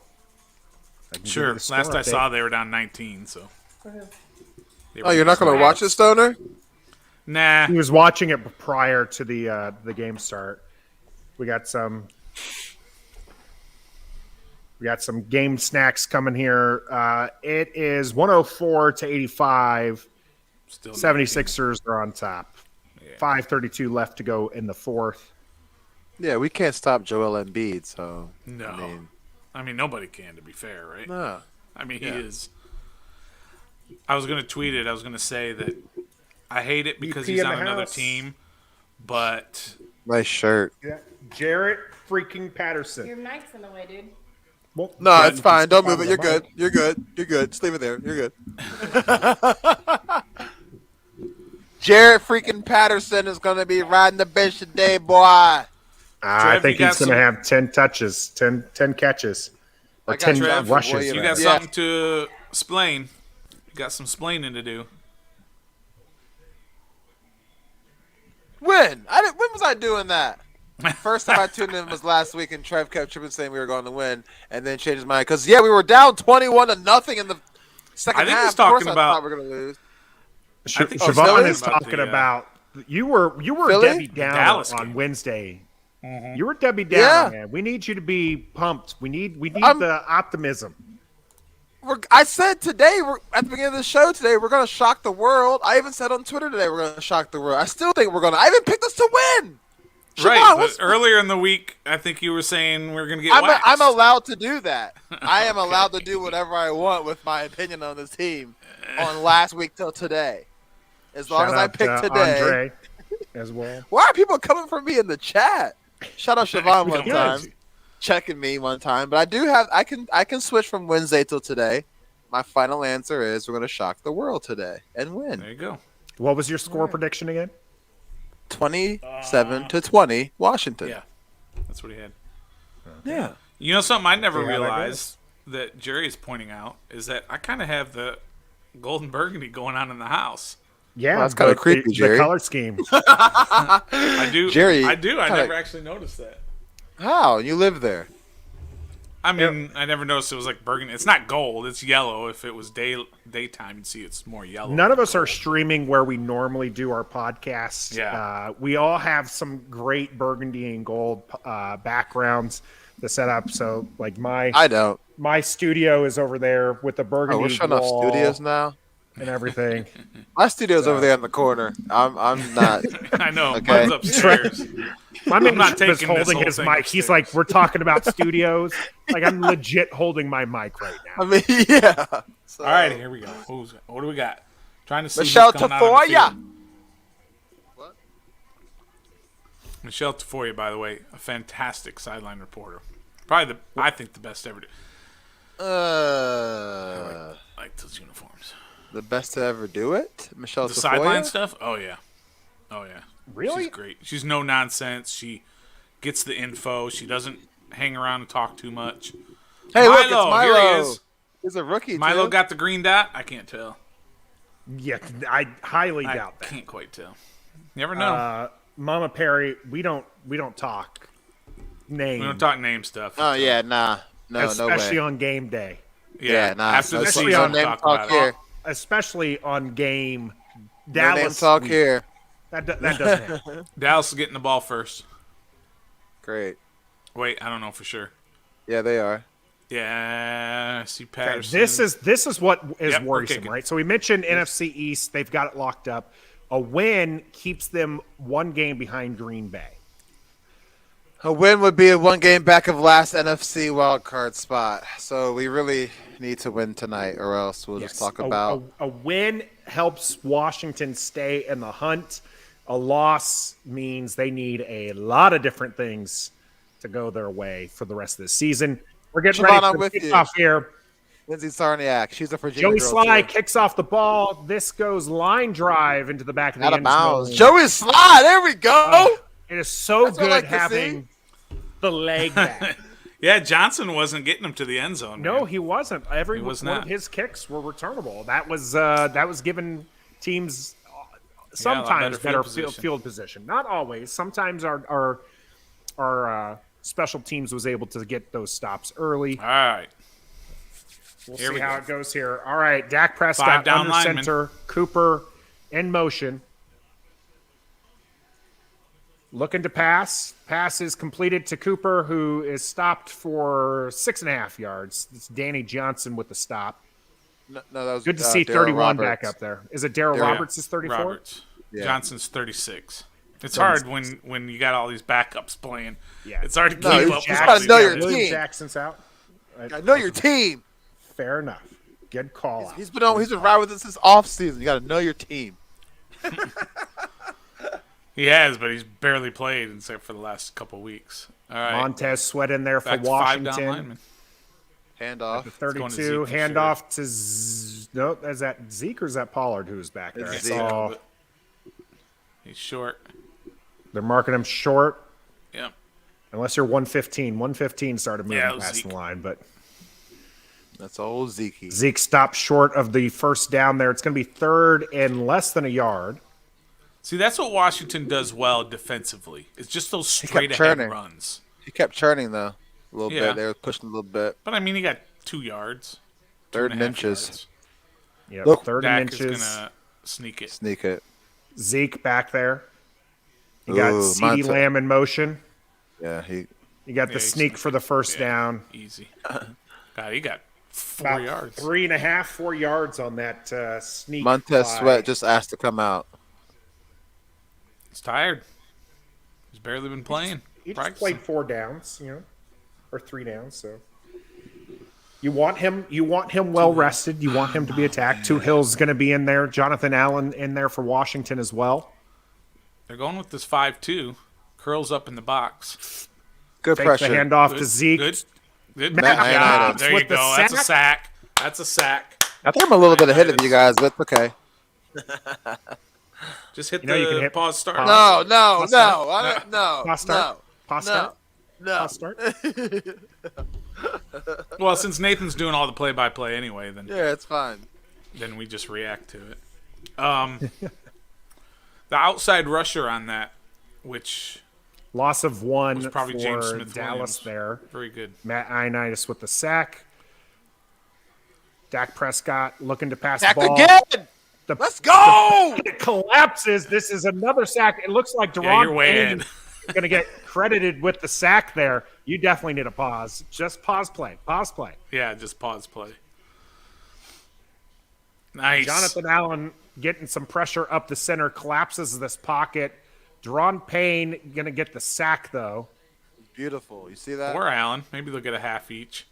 Sure. Last I saw, they were down 19. So. Oh, you're not gonna watch it, Stoner? Nah. He was watching it prior to the game start. We got some game snacks coming here. It is 104-85. Still 76ers are on top. Yeah. 5:32 left to go in the fourth. Yeah, we can't stop Joel Embiid, so No. I mean, nobody can, to be fair, right? No. I mean, he is. I was going to tweet it. I was going to say that I hate it because he's on another team, but... Nice shirt. Yeah. Jarrett freaking Patterson. Your mic's in the way, dude. Well, No, it's fine. Don't move it. You're good. You're good. You're good. Just leave it there. You're good. Jarrett freaking Patterson is going to be riding the bench today, boy. I Trev, think he's going to have 10 touches, 10 catches, or 10 Trev, rushes. You got something to explain. You got some splaining to do. When? When was I doing that? First time I tuned in was last week, and Trev kept tripping saying we were going to win, and then changed his mind because we were down 21-0 in the second I think half. he's talking I about thought we were going to lose. Siobhan is talking about you were Philly? Debbie Down Dallas on game. Wednesday. Mm-hmm. You were Debbie Down, man. We need you to be pumped. We need the optimism. I said today, at the beginning of the show today, we're going to shock the world. I even said on Twitter today we're going to shock the world. I still think we're going to. I even picked us to win. Right, but earlier in the week, I think you were saying we're going to get waxed. I'm allowed to do that. I am allowed to do whatever I want with my opinion on this team on last week till today. As long Shout as I out pick to today. Andre as well. Why are people coming for me in the chat? Shout out Siobhan one Good. time, checking me one time. But I do have I can switch from Wednesday till today. My final answer is we're gonna shock the world today and win. There you go. What was your score prediction again? 27-20, Washington. Yeah, that's what he had. Yeah. You know something I never See how that realized that Jerry is pointing out is that I kind of have the golden burgundy going on in the house. Yeah, Well, that's kinda creepy, the Jerry. color scheme. I do. Jerry, I do. I kinda- never actually noticed that. How? You live there? I mean, I never noticed it was like burgundy. It's not gold. It's yellow. If it was daytime, you'd see it's more yellow. None of us are streaming where we normally do our podcasts. Yeah. We all have some great burgundy and gold backgrounds to set up. So, like I don't. my studio is over there with the burgundy Oh, we're shutting off wall studios now. and everything. My studio's over there in the corner. I'm not. I know. Okay. Mine's upstairs. My man not was taking this holding whole his thing mic. He's upstairs. like, "We're talking about studios." Like I'm legit holding my mic right now. I mean, yeah. So, All right, here we go. What do we got? Trying to see Michelle who's coming out on the Tafoya. field. Michelle Tafoya, by the way, a fantastic sideline reporter. Probably I think the best ever. I like those uniforms. The best to ever do it, Michelle The Tafoya? sideline stuff? Oh yeah. Really? She's great. She's no nonsense. She gets the info. She doesn't hang around and talk too much. Hey, look, it's Milo, here Milo. he is. He's a rookie, Milo too. got the green dot? I can't tell. Yeah, I highly I doubt that. can't quite tell. You never know. Mama Perry, we don't talk names, We don't talk name stuff. Oh, yeah, nah. No especially way. on game day, Yeah, nah. After the especially season, on we'll name talk talk about here. it. especially on game No Dallas. name talk week. here. That doesn't happen. Dallas is getting the ball first. Great. Wait, I don't know for sure. Yeah, they are. Yeah, I see Okay, Patterson. this is what is Yep, we're worrisome, kicking. right? So we mentioned NFC East; they've got it locked up. A win keeps them one game behind Green Bay. A win would be a one game back of last NFC wildcard spot. So we really need to win tonight, or else we'll just talk about. A win helps Washington stay in the hunt. A loss means they need a lot of different things to go their way for the rest of the season. We're getting Siobhan, ready I'm for with the you. kickoff here. Lindsay Sarniak, she's a Virginia Joey girl, Sly too. kicks off the ball. This goes line drive into the back of the Out of end bounds. zone. Joey Sly, there we go. It is so That's what I good like to having the leg back. Yeah, Johnson wasn't getting him to the end zone. No, man. he wasn't. Every He was one not. of his kicks were returnable. That was given teams sometimes better better field position. field position. Not always. Sometimes our special teams was able to get those stops early. All right. We'll Here see we how go. it goes here. All right, Dak 5 Prescott down under linemen. center. Cooper in motion. Looking to pass. Pass is completed to Cooper, who is stopped for 6.5 yards. It's Danny Johnson with the stop. No, that was Good to see Darryl 31 Roberts. back up there. Is it Daryl Yeah. Roberts is 34? Roberts. Yeah. Johnson's 36. It's hard when you got all these backups playing. Yeah. It's hard to keep No, you up. just with gotta all these know your guys. William team. Jackson's out. I know your team. Fair enough. Good call out. He's been riding with us this offseason. You got to know your team. He has, but he's barely played except for the last couple weeks. All right. Montez Sweat in there for Back to 5 down Washington. linemen. Handoff. The going to 32, Zeke for handoff to no, is that Zeke or is that Pollard who's back there? I It's Zeke. saw But he's short. they're marking him short. Yep. Unless you're 115. 115 started moving Yeah, it was past Zeke. the line, but That's old Zeke. Zeke stopped short of the first down there. It's going to be third and less than a yard. See, that's what Washington does well defensively. It's just those kept straight ahead churning. runs. He kept churning, though, a little Yeah. bit. They were pushing a little bit. But I mean, he got 2 yards. Third 2.5 and inches. yards. Yep, Look, third and Dak is inches. gonna sneak it. Sneak it. Zeke back there. You got Ooh, CeeDee Monte- Lamb in motion. Yeah, he. You got the Yeah, he sneak for the first Yeah, down. Easy. God, he got 4 About yards. 3.5, 4 yards on that sneak. Montez fly. Sweat just asked to come out. He's tired. He's barely been playing. He just Practicing. played 4 downs, or 3 downs. So You want him well rested. You want him to be attacked. Two Hill's going to be in there. Jonathan Allen in there for Washington as well. They're going with this 5-2. Curls up in the box. Good Take pressure. the handoff to Zeke. Good Matt job. Ioannidis There you with the go. That's a sack. sack. That's a sack. I think I'm a little bit ahead of you guys, but it's okay. Just hit You know you can the hit pause start. No. Pause No. start. Pause start. Well, since Nathan's doing all the play-by-play anyway, then Yeah, it's fine. then we just react to it. The outside rusher on that, which Loss of one was probably for James Smith Dallas there. very good. Matt Ioannidis with the sack. Dak Prescott looking to pass Back the ball. again. The, Let's go. it collapses. This is another sack. It looks like Yeah, Deron you're way Payne in. is going to get credited with the sack there. You definitely need a pause. Just pause play. Pause play. Yeah, just pause play. Nice. Jonathan Allen getting some pressure up the center, collapses this pocket. Deron Payne going to get the sack, though. Beautiful. You see that? Or Allen. Maybe they'll get a half each.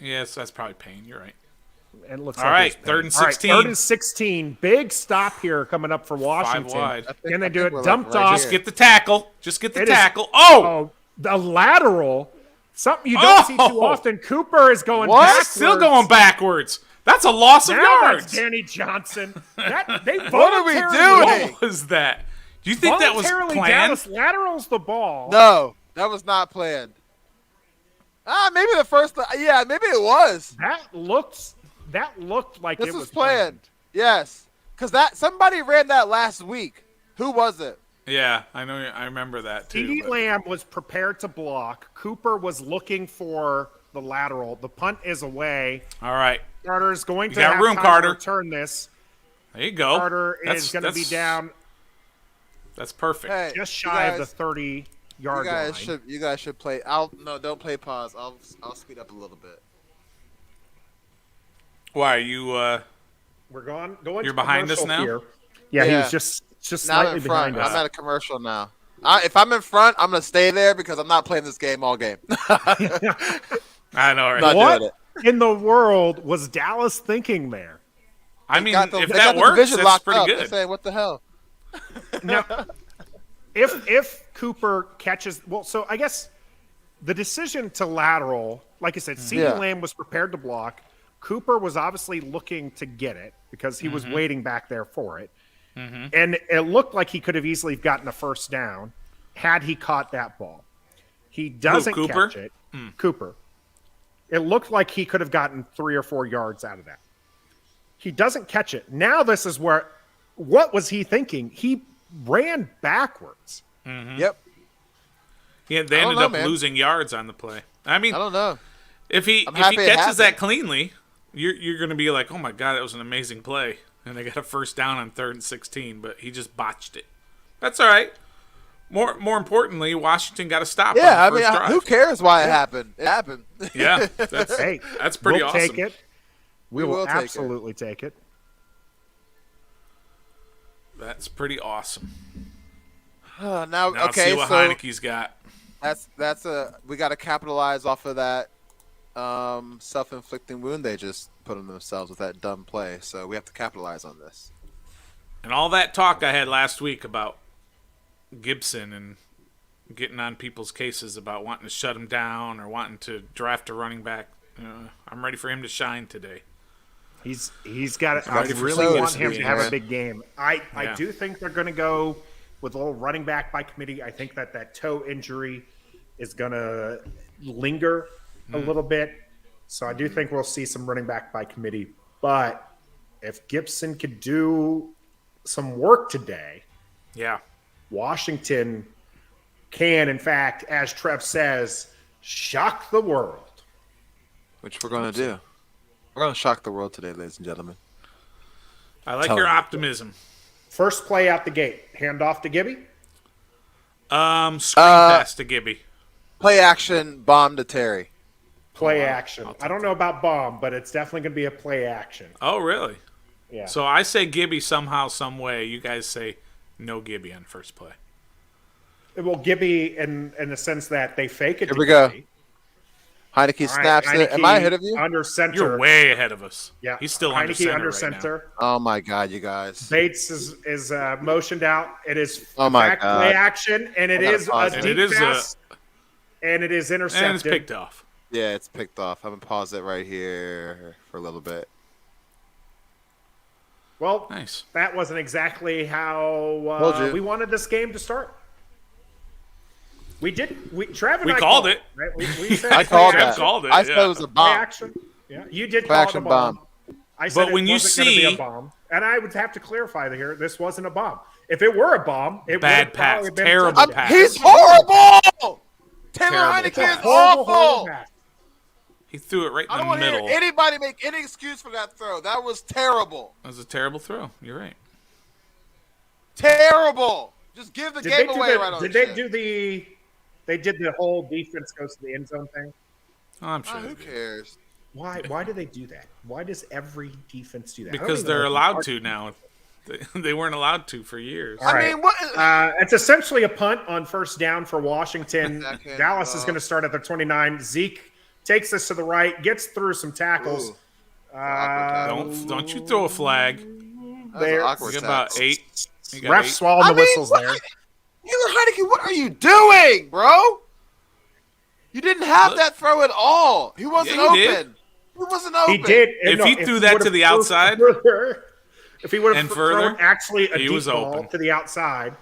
Yes, that's probably Payne. You're right. And it looks All like right, it's Payne. third and All right, 16. third and 16. Big stop here coming up for Washington. 5 wide. Can they do it? we're Dumped right off. Just get the tackle. Just get the It is- tackle. Oh! Oh, the lateral. Something you don't see too Oh! often. Cooper is going What? backwards. Still going backwards. That's a loss of Now yards. that's Danny Johnson. They What are we voluntarily- doing? What was that? Do you think that was voluntarily planned? Dallas laterals the ball. No, that was not planned. Maybe the first. Yeah, maybe it was. That looked like This it was planned. planned. Yes, because somebody ran that last week. Who was it? Yeah, I know. I remember that too. CeeDee but- Lamb was prepared to block. Cooper was looking for the lateral. The punt is away. All right, Carter's going to got have room, time Carter. to return this. there you go. Carter is going to be down That's perfect. Hey, just you shy of guys- the 30-yard line. You guys should play. Don't play pause. I'll speed up a little bit. Why are you? We're going. You're to behind us commercial now? Here. Yeah, he Yeah. was just Now I'm slightly in front. behind us. I'm at a commercial now. If I'm in front, I'm gonna stay there because I'm not playing this game all game. I know, right? Not What doing it. in the world was Dallas thinking there? I mean, Got if they that got the works, division that's locked pretty up. They're good. saying, what the hell? Now, if Cooper catches, well, so I guess the decision to lateral, like I said, CeeDee Yeah. Lamb was prepared to block. Cooper was obviously looking to get it because he was waiting back there for it. And it looked like he could have easily gotten a first down had he caught that ball. He doesn't Cooper? catch it. Cooper. It looked like he could have gotten 3 or 4 yards out of that. He doesn't catch it. Now this is where, what was he thinking? He ran backwards. Yep. Yeah, they I don't ended know, up man. losing yards on the play. I mean, I don't know. if he happy it catches that happened. cleanly, you're going to be like, oh my god, that was an amazing play, and they got a first down on 3rd and 16, but he just botched it. That's all right. More importantly, Washington got a stop. Yeah, I on the mean, first drive. who cares why it happened? It happened. Yeah, that's Hey, that's pretty we'll awesome. take it. We will will take it. absolutely take it. That's pretty awesome. Now, Now let's okay, see what so Heineke's got. we got to capitalize off of that self-inflicting wound they just put on themselves with that dumb play. So we have to capitalize on this. And all that talk I had last week about Gibson and getting on people's cases about wanting to shut him down or wanting to draft a running back, I'm ready for him to shine today. He's got it. I ready for really so want to him be, to have a man. big game. I Yeah. do think they're going to go with a little running back by committee. I think that toe injury is going to linger a little bit. So I do think we'll see some running back by committee. But if Gibson could do some work today, Yeah. Washington can, in fact, as Trev says, shock the world. Which we're going to do. We're going to shock the world today, ladies and gentlemen. I like Tell your me. optimism. First play out the gate. Hand off to Gibby. Screen pass to Gibby. Play action, bomb to Terry. Play action. I don't know about bomb, but it's definitely going to be a play action. Oh, really? Yeah. So I say Gibby somehow, some way. You guys say no Gibby on first play. Well, Gibby in the sense that they fake it. Here to we go. Gibby. Heineke All right, snaps it. Am I ahead of you? Under center. You're way ahead of us. Yeah, He's still Heineke under center. Oh my God, you guys. Bates is motioned out. It is Oh my back God. play action, and it I gotta is pause a it. deep And it is pass, and it is intercepted. And it's picked off. Yeah, it's picked off. I'm gonna pause it right here for a little bit. Well, Nice. that wasn't exactly how Told you. we wanted this game to start. We did. Trav and We I called it. Right? We said I play called action, that. Called it, I said yeah. it was a Play bomb. action. Yeah, you did Play call it a action bomb. I said But when it you wasn't going to be see- a bomb, and I would have to clarify here. This wasn't a bomb. If it were a bomb, it Bad would pass. probably been a Terrible touchdown. pass. He's horrible. Taylor Terrible Heineke It's a is horrible awful. pass. He threw it right I in don't the want to middle. hear anybody make any excuse for that throw. That was terrible. That was a terrible throw. You're right. Terrible. Just give the Did game they do away the, right on Did the they shit. do the? They did the whole defense goes to the end zone thing. Oh, I'm sure. Who they did. cares? Why do they do that? Why does every defense do that? I don't Because even they're know. allowed to now. They weren't allowed to for years. All I right. mean, what? It's essentially a punt on first down for Washington. Second, Dallas is going to start at the 29. Zeke takes this to the right, gets through some tackles. Ooh. Awkward Don't you throw a flag. That was There- an awkward You got about tackle. 8. You got Ref 8. swallowing the whistles what- there. Taylor Heineke, what are you doing, bro? You didn't have Look. that throw at all. He wasn't Yeah, he open. He wasn't open. He did. If he threw that to the outside if he would have and further, thrown actually a he deep was ball open. to the outside,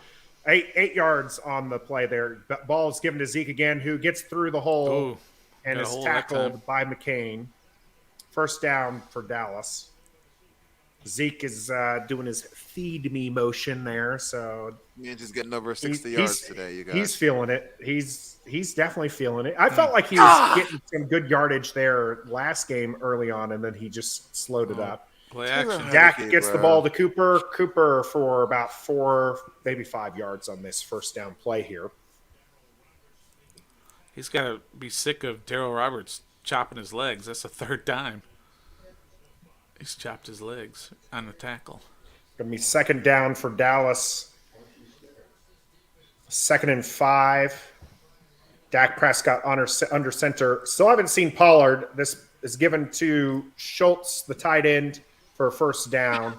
8 yards on the play there. Ball's given to Zeke again, who gets through the hole Ooh, and got a is hole that time. tackled by McCain. First down for Dallas. Zeke is doing his feed me motion there, so Man, just getting over 60 he's- yards today, you guys. he's feeling it. He's definitely feeling it. I felt like he was getting some good yardage there last game early on, and then he just slowed it up. Play action. Dak Heineke, gets the bro. ball to Cooper. Cooper for about 4, maybe 5 yards on this first down play here. He's got to be sick of Darryl Roberts chopping his legs. That's the third time he's chopped his legs on the tackle. Going to be second down for Dallas. 2nd and 5. Dak Prescott under center. Still haven't seen Pollard. This is given to Schultz, the tight end, for a first down.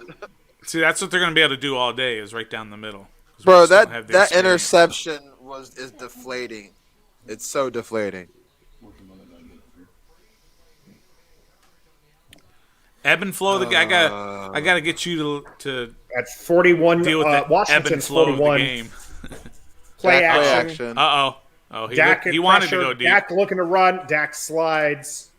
See, that's what they're going to be able to do all day is right down the middle. 'Cause we Bro, just don't have that the experience. interception is deflating. It's so deflating. Ebb and flow. I got to get you to At 41, deal with the ebb and Washington's flow of the 41. game. Play Dak action. Uh-oh. Oh, Dak he wanted to pressure. go deep. Dak looking to run. Dak slides.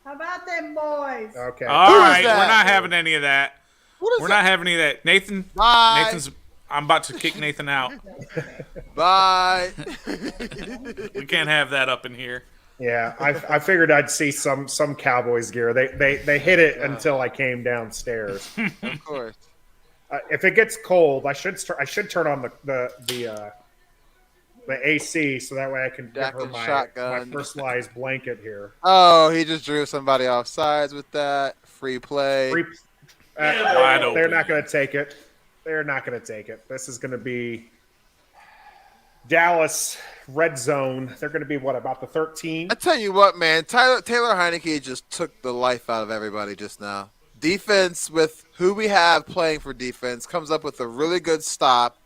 How about them boys? Okay. All Who is right, that? we're not having any of that. What is We're that? not having any of that. Nathan, Bye. I'm about to kick Nathan out. Bye. We can't have that up in here. Yeah, I figured I'd see some Cowboys gear. They hit it until I came downstairs. Of course. If it gets cold, I should turn on the AC so that way I can give Dak her and my shotgun. personalized blanket here. Oh, he just drew somebody off sides with that. Free play. Wide open. They're not going to take it. They're not going to take it. This is going to be Dallas red zone. They're going to be about the 13? I tell you what, man. Taylor Heineke just took the life out of everybody just now. Defense with who we have playing for defense comes up with a really good stop,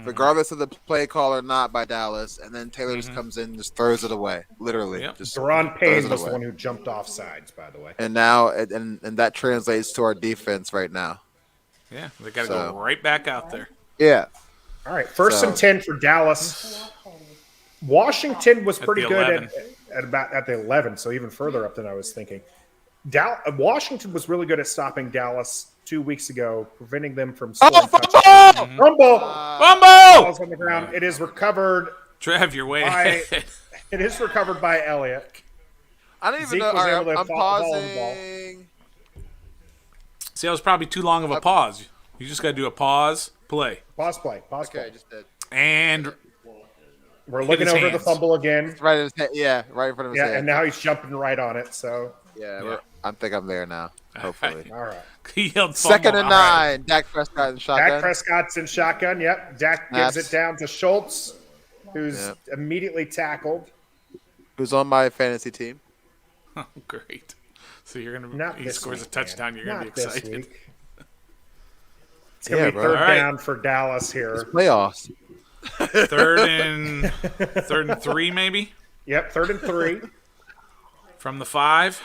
regardless of the play call or not by Dallas, and then Taylor just comes in and just throws it away. Literally. Yep. Just Deron throws Payne it was the away. one who jumped off sides, by the way. And now and that translates to our defense right now. Yeah, they got to So- go right back out there. Yeah. All right, first and 10 for Dallas. Washington was pretty the good 11. at the 11, so even further up than I was thinking. Washington was really good at stopping Dallas 2 weeks ago, preventing them from scoring touchdowns. Rumble! Bumbo! Ball's on the ground. It is recovered. Trev, you're way By- ahead. It is recovered by Elliott. I don't even Zeke know. was All right, able to I'm follow the ball. pausing. See, that was probably too long of a pause. You just got to do a pause, play, Pause play. Pause Okay, I play. just did. and We're looking his over the hands. fumble again. Right in his head. Yeah, right in front of his Yeah, head. and now he's jumping right on it. So, Yeah, I think I'm there now. Hopefully. all right. he yelled Second fumble. and All right. 9. Dak Prescott and Dak shotgun. Prescott's in shotgun. Yep. Dak gives Snaps. it down to Schultz, who's Yep. immediately tackled. Who's on my fantasy team? Oh, great. So you're gonna. Not He this scores a week, touchdown. man. You're gonna Not be this excited. week. It's gonna be bro. third All right. down for Dallas here. Playoffs. Third and 3, maybe Yep, 3rd and 3. from the 5.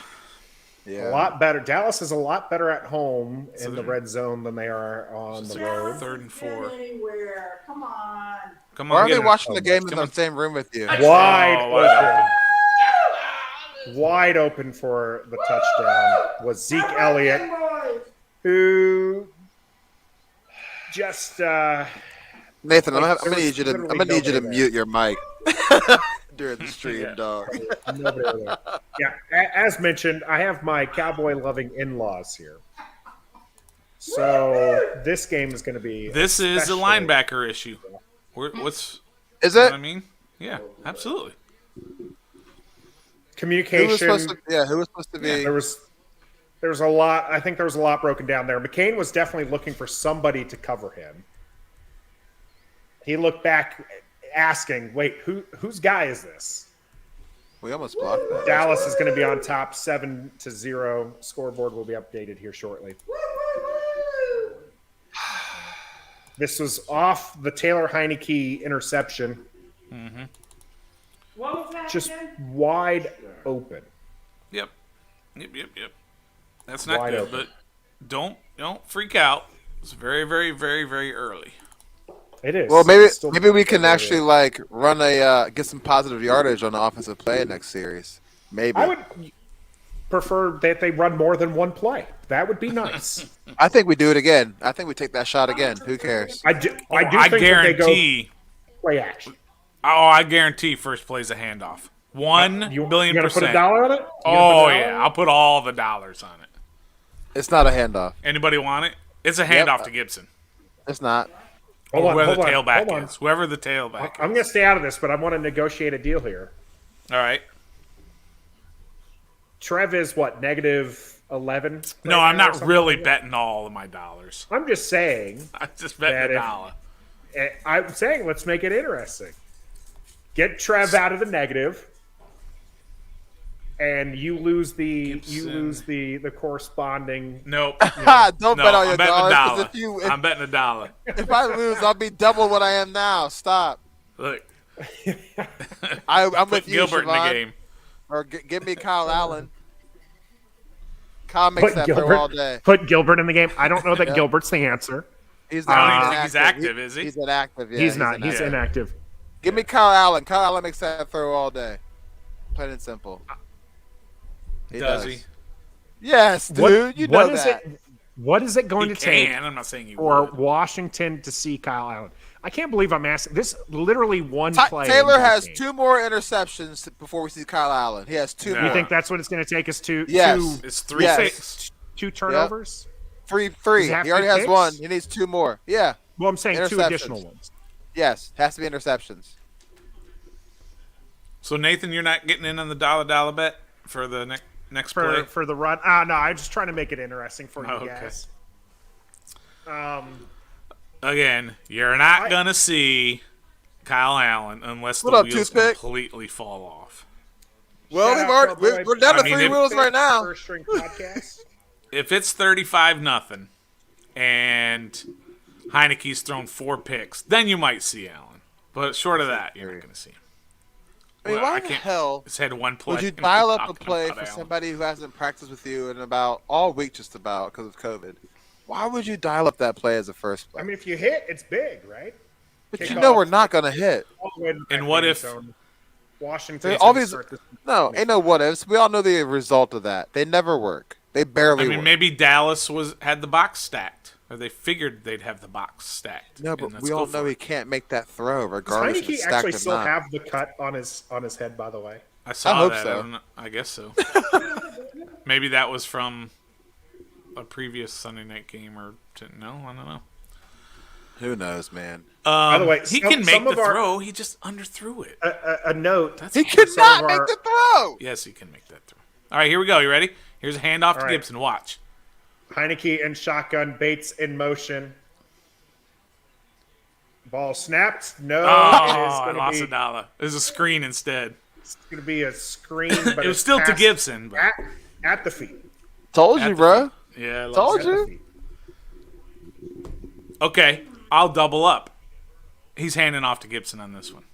Yeah. A lot better. Dallas is a lot better at home So in the they're- red zone than they are on the road. 3rd and 4. Anywhere. Come on. Come Why on, are get they it. watching the game in Come the on. same room with you? Wide Oh, wide open. Wide open for the touchdown was Zeke Elliott, Boys. who just Nathan, Like, I'm there gonna was need you to literally nobody mute your mic during the stream, Yeah. dog. nobody there. Yeah, as mentioned, I have my cowboy-loving in-laws here. So this game is going to be. This is a especially- linebacker issue. What's Is you know it? what I mean? Yeah, absolutely. communication. Who was supposed to be? There was a lot. I think there was a lot broken down there. McCain was definitely looking for somebody to cover him. He looked back, asking, "Wait, whose guy is this?" We almost blocked that. Dallas is going to be on top, 7-0. Scoreboard will be updated here shortly. This was off the Taylor Heineke interception, What was that just again? wide open. Yep. That's not Wide good, open. but don't freak out. It's very, very, very, very early. It is. Well, maybe It's still we can very actually early. like run a get some positive yardage on the offensive play next series. Maybe. I would prefer that they run more than one play. That would be nice. I think we do it again. I think we take that shot again. Who cares? I do I think that they guarantee. go play action. Oh, I guarantee first play's a handoff. 1 You billion gonna put a percent. dollar on it? You gonna put Oh a dollar yeah, on it? I'll put all the dollars on it. It's not a handoff. Anybody want it? It's a handoff to Gibson. It's not. Hold Or on, whoever hold the on, tailback hold on. is. Whoever the tailback I'm is. going to stay out of this, but I want to negotiate a deal here. All right. Trev is what, -11? No, right I'm now or not something really like that? betting all of my dollars. I'm just saying. I'm just betting That a if- dollar. I'm saying let's make it interesting. Get Trev out of the negative, and you lose the Gibson. corresponding. Nope. Don't No, bet all I'm your betting a dollars. 'Cause dollar. if I'm betting a dollar. if I lose, I'll be double what I am now. Stop. Look, I'm put with you, Gilbert in the Siobhan. game. Or give me Kyle Allen. Kyle makes Put that throw all day. Gilbert in the game. I don't know that Gilbert's the answer. He's I don't not. even think he's active, is he? He's inactive. Yeah, he's not. He's inactive. inactive. Give me Kyle Allen. Kyle Allen makes that throw all day. Plain and simple. He Does he? Yes, dude. You know what is that. it? What is it going He to take can. I'm not saying he for would. Washington to see Kyle Allen? I can't believe I'm asking this. Literally one play. Taylor in that has game. 2 more interceptions before we see Kyle Allen. He has 2 No. more. You think that's what it's going to take? Is two? Yes. It's 3 Yes. picks. Two turnovers? Free. Does He he have already three has picks? 1. He needs 2 more. Yeah. Well, I'm saying 2 Interceptions. additional ones. Yes. Has to be interceptions. So Nathan, you're not getting in on the dollar bet for the next play. For the run. No, I'm just trying to make it interesting for you Oh, okay. guys. Again, you're not gonna see Kyle Allen unless the What up, wheels Toothpick? completely fall off. Well, Shout they've out already, to our boys. we're down to I mean, 3 if- wheels right now. First string podcast. If it's 35-0 and Heineke's thrown 4 picks, then you might see Allen. But short of that, you're not gonna see him. I mean, Well, why I the can't- hell It's had 1 play. would you and dial we're up a talking play about for Allen. somebody who hasn't practiced with you in about all week just about because of COVID? Why would you dial up that play as a first play? I mean, if you hit, it's big, right? but kick you know off. we're not going to hit. All the way to the And back what end if- zone. Washington? All these, no, ain't no what ifs. We all know the result of that. They never work. They barely I mean, work. maybe Dallas had the box stacked, or they figured they'd have the box stacked. No, and but let's we go all for know it. he can't make that throw Does regardless if Heineke it's stacked actually or still not. have the cut on his head? By the way, I saw hope that. so. I don't know. I guess so. Maybe that was from a previous Sunday night game, or no, I don't know. Who knows, man? by the way, he some- can make some the of our- throw. He just underthrew it. a note. That's He all. could not of make our- the throw. Yes, he can make that throw. All right, here we go. You ready? Here's a handoff to right. Gibson. Watch. Heineke and shotgun. Bates in motion. Ball snapped. No, Oh, it is I going lost to a be dollar. There's a screen instead. It's going to be a screen, but It was still to passed Gibson. But at the feet. Told At you, the bro. yeah, Told At the you. feet. Okay, I'll double up. He's handing off to Gibson on this one.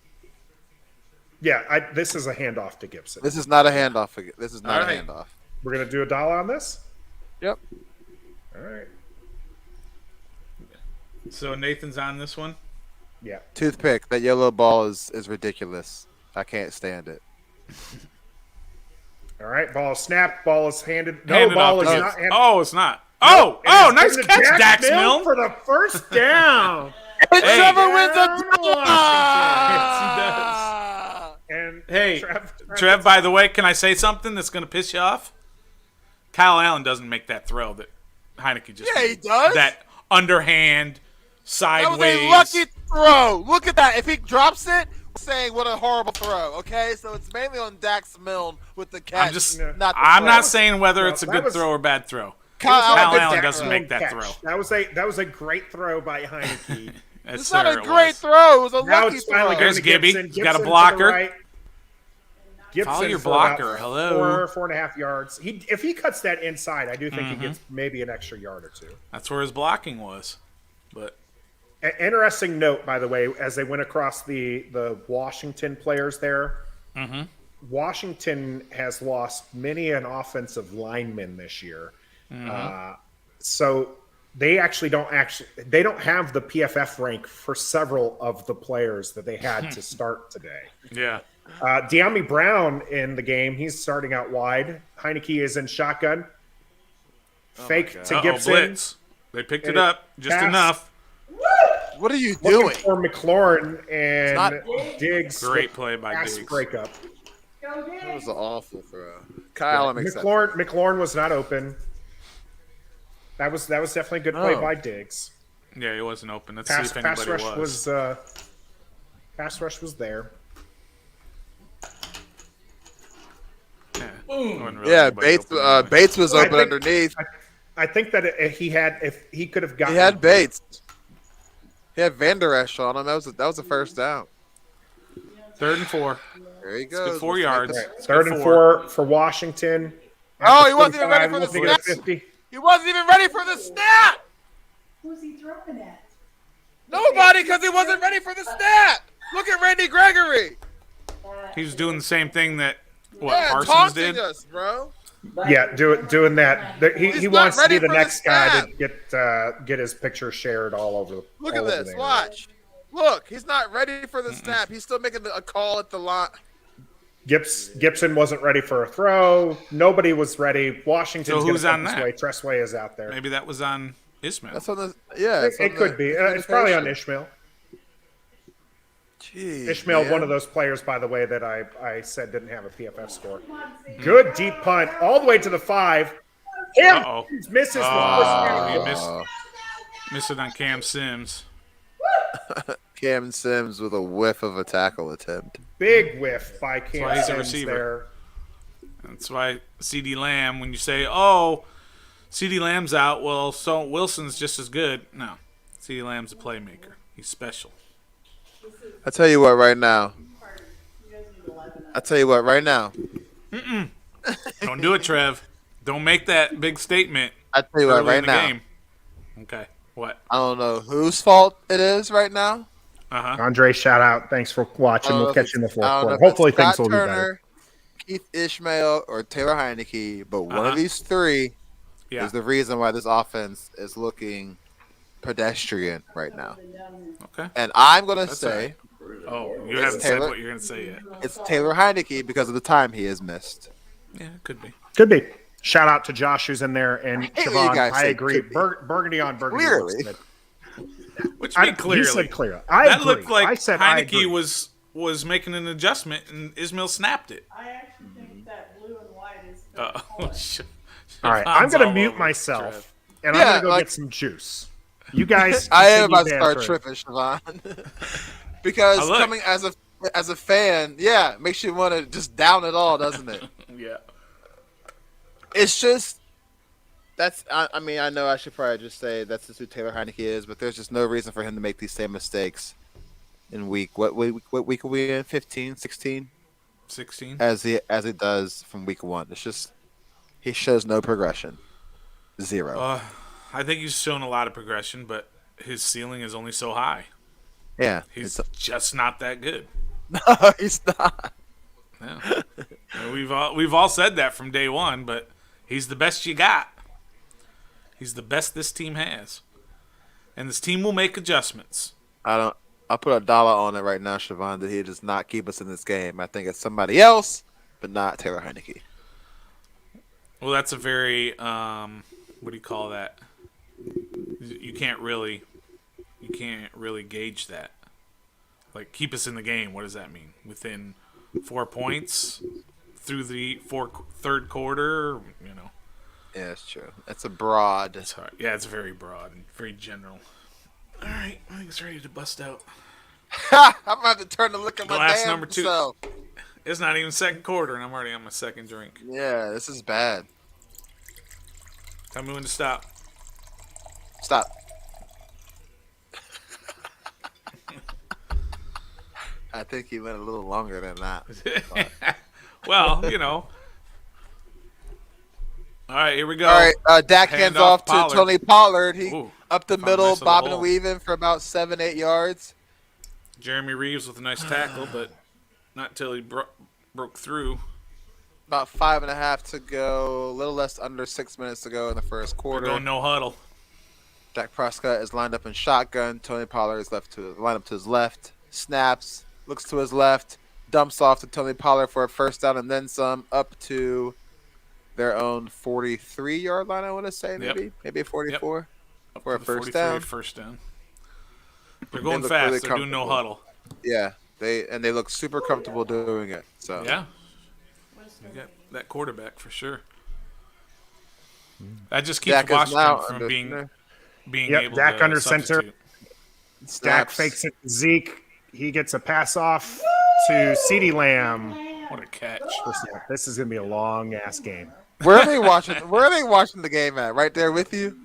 Yeah, this is a handoff to Gibson. This is not a handoff. This is not All a right. handoff. We're going to do a dollar on this? Yep. All right. So Nathan's on this one. Yeah. Toothpick. That yellow ball is ridiculous. I can't stand it. All right, ball is snapped. Ball is handed. No, Handed ball off is to not Gibson. handed. Oh, it's not. Oh, And nice it's given catch, to Dax Milne. for the first down. And Hey. Trevor wins the And Hey, Trev, Trev, by the way, can I say something that's going to piss you off? Kyle Allen doesn't make that throw that Heineke just Yeah, he made. does. That underhand, That was sideways. a lucky throw. Look at that. If he drops it, we're saying what a horrible throw. Okay, so it's mainly on Dax Milne with the catch. Not the I'm throw. not saying whether No, it's a that good was- throw or bad throw. Kyle Kyle Allen Allen did doesn't that make that catch. throw. That was a great throw by Heineke. That's It's not a Sarah, it great was. throw. It was a Now lucky it's finally throw. going There's to Gibby. Gibson. He's got a Gibson to the blocker. right. Gibson Follow your for about blocker. Hello. 4.5 yards. If he cuts that inside, I do think he gets maybe an extra yard or two. That's where his blocking was. But Interesting note, by the way, as they went across the Washington players there, Washington has lost many an offensive lineman this year. So they don't have the PFF rank for several of the players that they had to start today. yeah. De'Ami Brown in the game, he's starting out wide. Heineke is in shotgun. Fake to Uh-oh, Gibson. blitz. They picked it And up just pass. enough. What are you Looking doing? for McLaurin and not- Diggs. Great play by Pass Diggs. breakup. Go That Diggs. was an awful throw. Kyle Allen makes that. McLaurin was not open. That was definitely a good play Oh. by Diggs. Yeah, he wasn't open. Let's Pass see if anybody rush was. pass rush was there. Yeah, wasn't really Yeah, anybody Bates. open anyway. Bates was I open think- underneath. I think that if he could have gotten He had Bates. He had Van Der Esch on him. That was a first down. 3rd and 4. There he It's goes. good 4 yards. Right, It's third good and 4 for Washington. Oh, he wasn't even ready for the Looking at snap. 50. He wasn't even ready for the snap. Who's he throwing at? Nobody, because he wasn't ready for the snap. Look at Randy Gregory. He was doing the same thing that Yeah, Parsons taunting did. us, bro. Yeah, doing that. He He's not wants to be ready the for next the guy snap. to get his picture shared all over. Look all at over this. the Watch. Look, he's not ready for the snap. He's still making a call at the line. Gibson wasn't ready for a throw. Nobody was ready. Washington's So who's going on to that? way. Tressway is out there. Maybe that was on Ismail. That's on the it's on It could the be. It's probably on communication. Ishmael. Jeez, Ishmael, man. one of those players, by the way, that I said didn't have a PFF score. Good deep punt all the way to the 5. Him Uh-oh. misses the Oh, first he down. missed it on Cam Sims. Cam Sims with a whiff of a tackle attempt. Big whiff by why Cam he's a Sims receiver. there. That's why CD Lamb, when you say, oh, CD Lamb's out, well, so Wilson's just as good. No, CD Lamb's a playmaker. He's special. I tell you what, right now. Don't do it, Trev. Don't make that big statement I tell you what, early right in the now. game. Okay, what? I don't know whose fault it is right now. Uh-huh. Andre, shout out. Thanks for watching. I don't We'll know if catch you in the it's- fourth I don't know quarter. if it's Hopefully things Scott will be better. Turner, Keith Ishmael, or Taylor Heineke, but one Uh-huh. of these three Yeah. is the reason why this offense is looking pedestrian right now. Okay. And I'm going to That's say Oh, you haven't said Taylor. what you're going to say yet. it's Taylor Heineke because of the time he has missed. Yeah, it could be. Could be. Shout out to Josh who's in there and hate when you Siobhan. guys I say agree. could be. Burgundy on Burgundy. Clearly. looks good. What you mean clearly? He said clear. I That agree. looked like I said I agree. Heineke was making an adjustment, and Ismail snapped it. I actually think that blue and white is. Oh, shit. All right, I'm Siobhan's going to all mute over myself, and Yeah, I'm going to go like- get some juice. You guys, I am continue about to start bantering. tripping, Siobhan. Because Oh, look. coming as a fan, yeah, makes you want to just down it all, doesn't it? Yeah. It's just I mean, I know I should probably just say that's just who Taylor Heineke is, but there's just no reason for him to make these same mistakes in week. What week are we in? 15, 16? 16. as he does from week 1. It's just he shows no progression. 0. I think he's shown a lot of progression, but his ceiling is only so high. Yeah, He's just not that good. no, he's not. Yeah. We've all said that from day one, but he's the best you got. He's the best this team has, and this team will make adjustments. I'll put a dollar on it right now, Siobhan, that he does not keep us in this game. I think it's somebody else, but not Taylor Heineke. Well, that's a very what do you call that? You can't really gauge that. Like, keep us in the game. What does that mean? Within 4 points through the third quarter, you know. Yeah, that's true. That's a broad. It's hard. Yeah, it's very broad and very general. All right, I think it's ready to bust out. I'm about to turn to look at my Glass damn number 2. self. It's not even second quarter, and I'm already on my second drink. Yeah, this is bad. Tell me when to stop. Stop. I think he went a little longer than that. Well, you know. All right, here we go. All right, Dak hands off to Pollard. Tony Pollard. He Ooh, up the found middle, nice little bobbing hole. and weaving for about 7-8 yards. Jeremy Reeves with a nice tackle, but not till he broke through. About 5.5 to go. A little less under 6 minutes to go in the first We're quarter. going no huddle. Dak Prescott is lined up in shotgun. Tony Pollard is lined up to his left. Snaps, looks to his left, dumps off to Tony Pollard for a first down and then some, up to their own 43-yard line, I want to say, maybe 44 for a The first 43 down. First down. They're going look fast. really They're doing no comfortable. huddle. Yeah, they look super comfortable doing it. So Yeah. You got that quarterback for sure. That just keeps Dak is now Washington from under being center. able Dak to under center. substitute. Dak Snaps. fakes it to Zeke. He gets a pass off to CeeDee Lamb. What a catch. This is going to be a long-ass game. Where are they watching? Where are they watching the game at? Right there with you?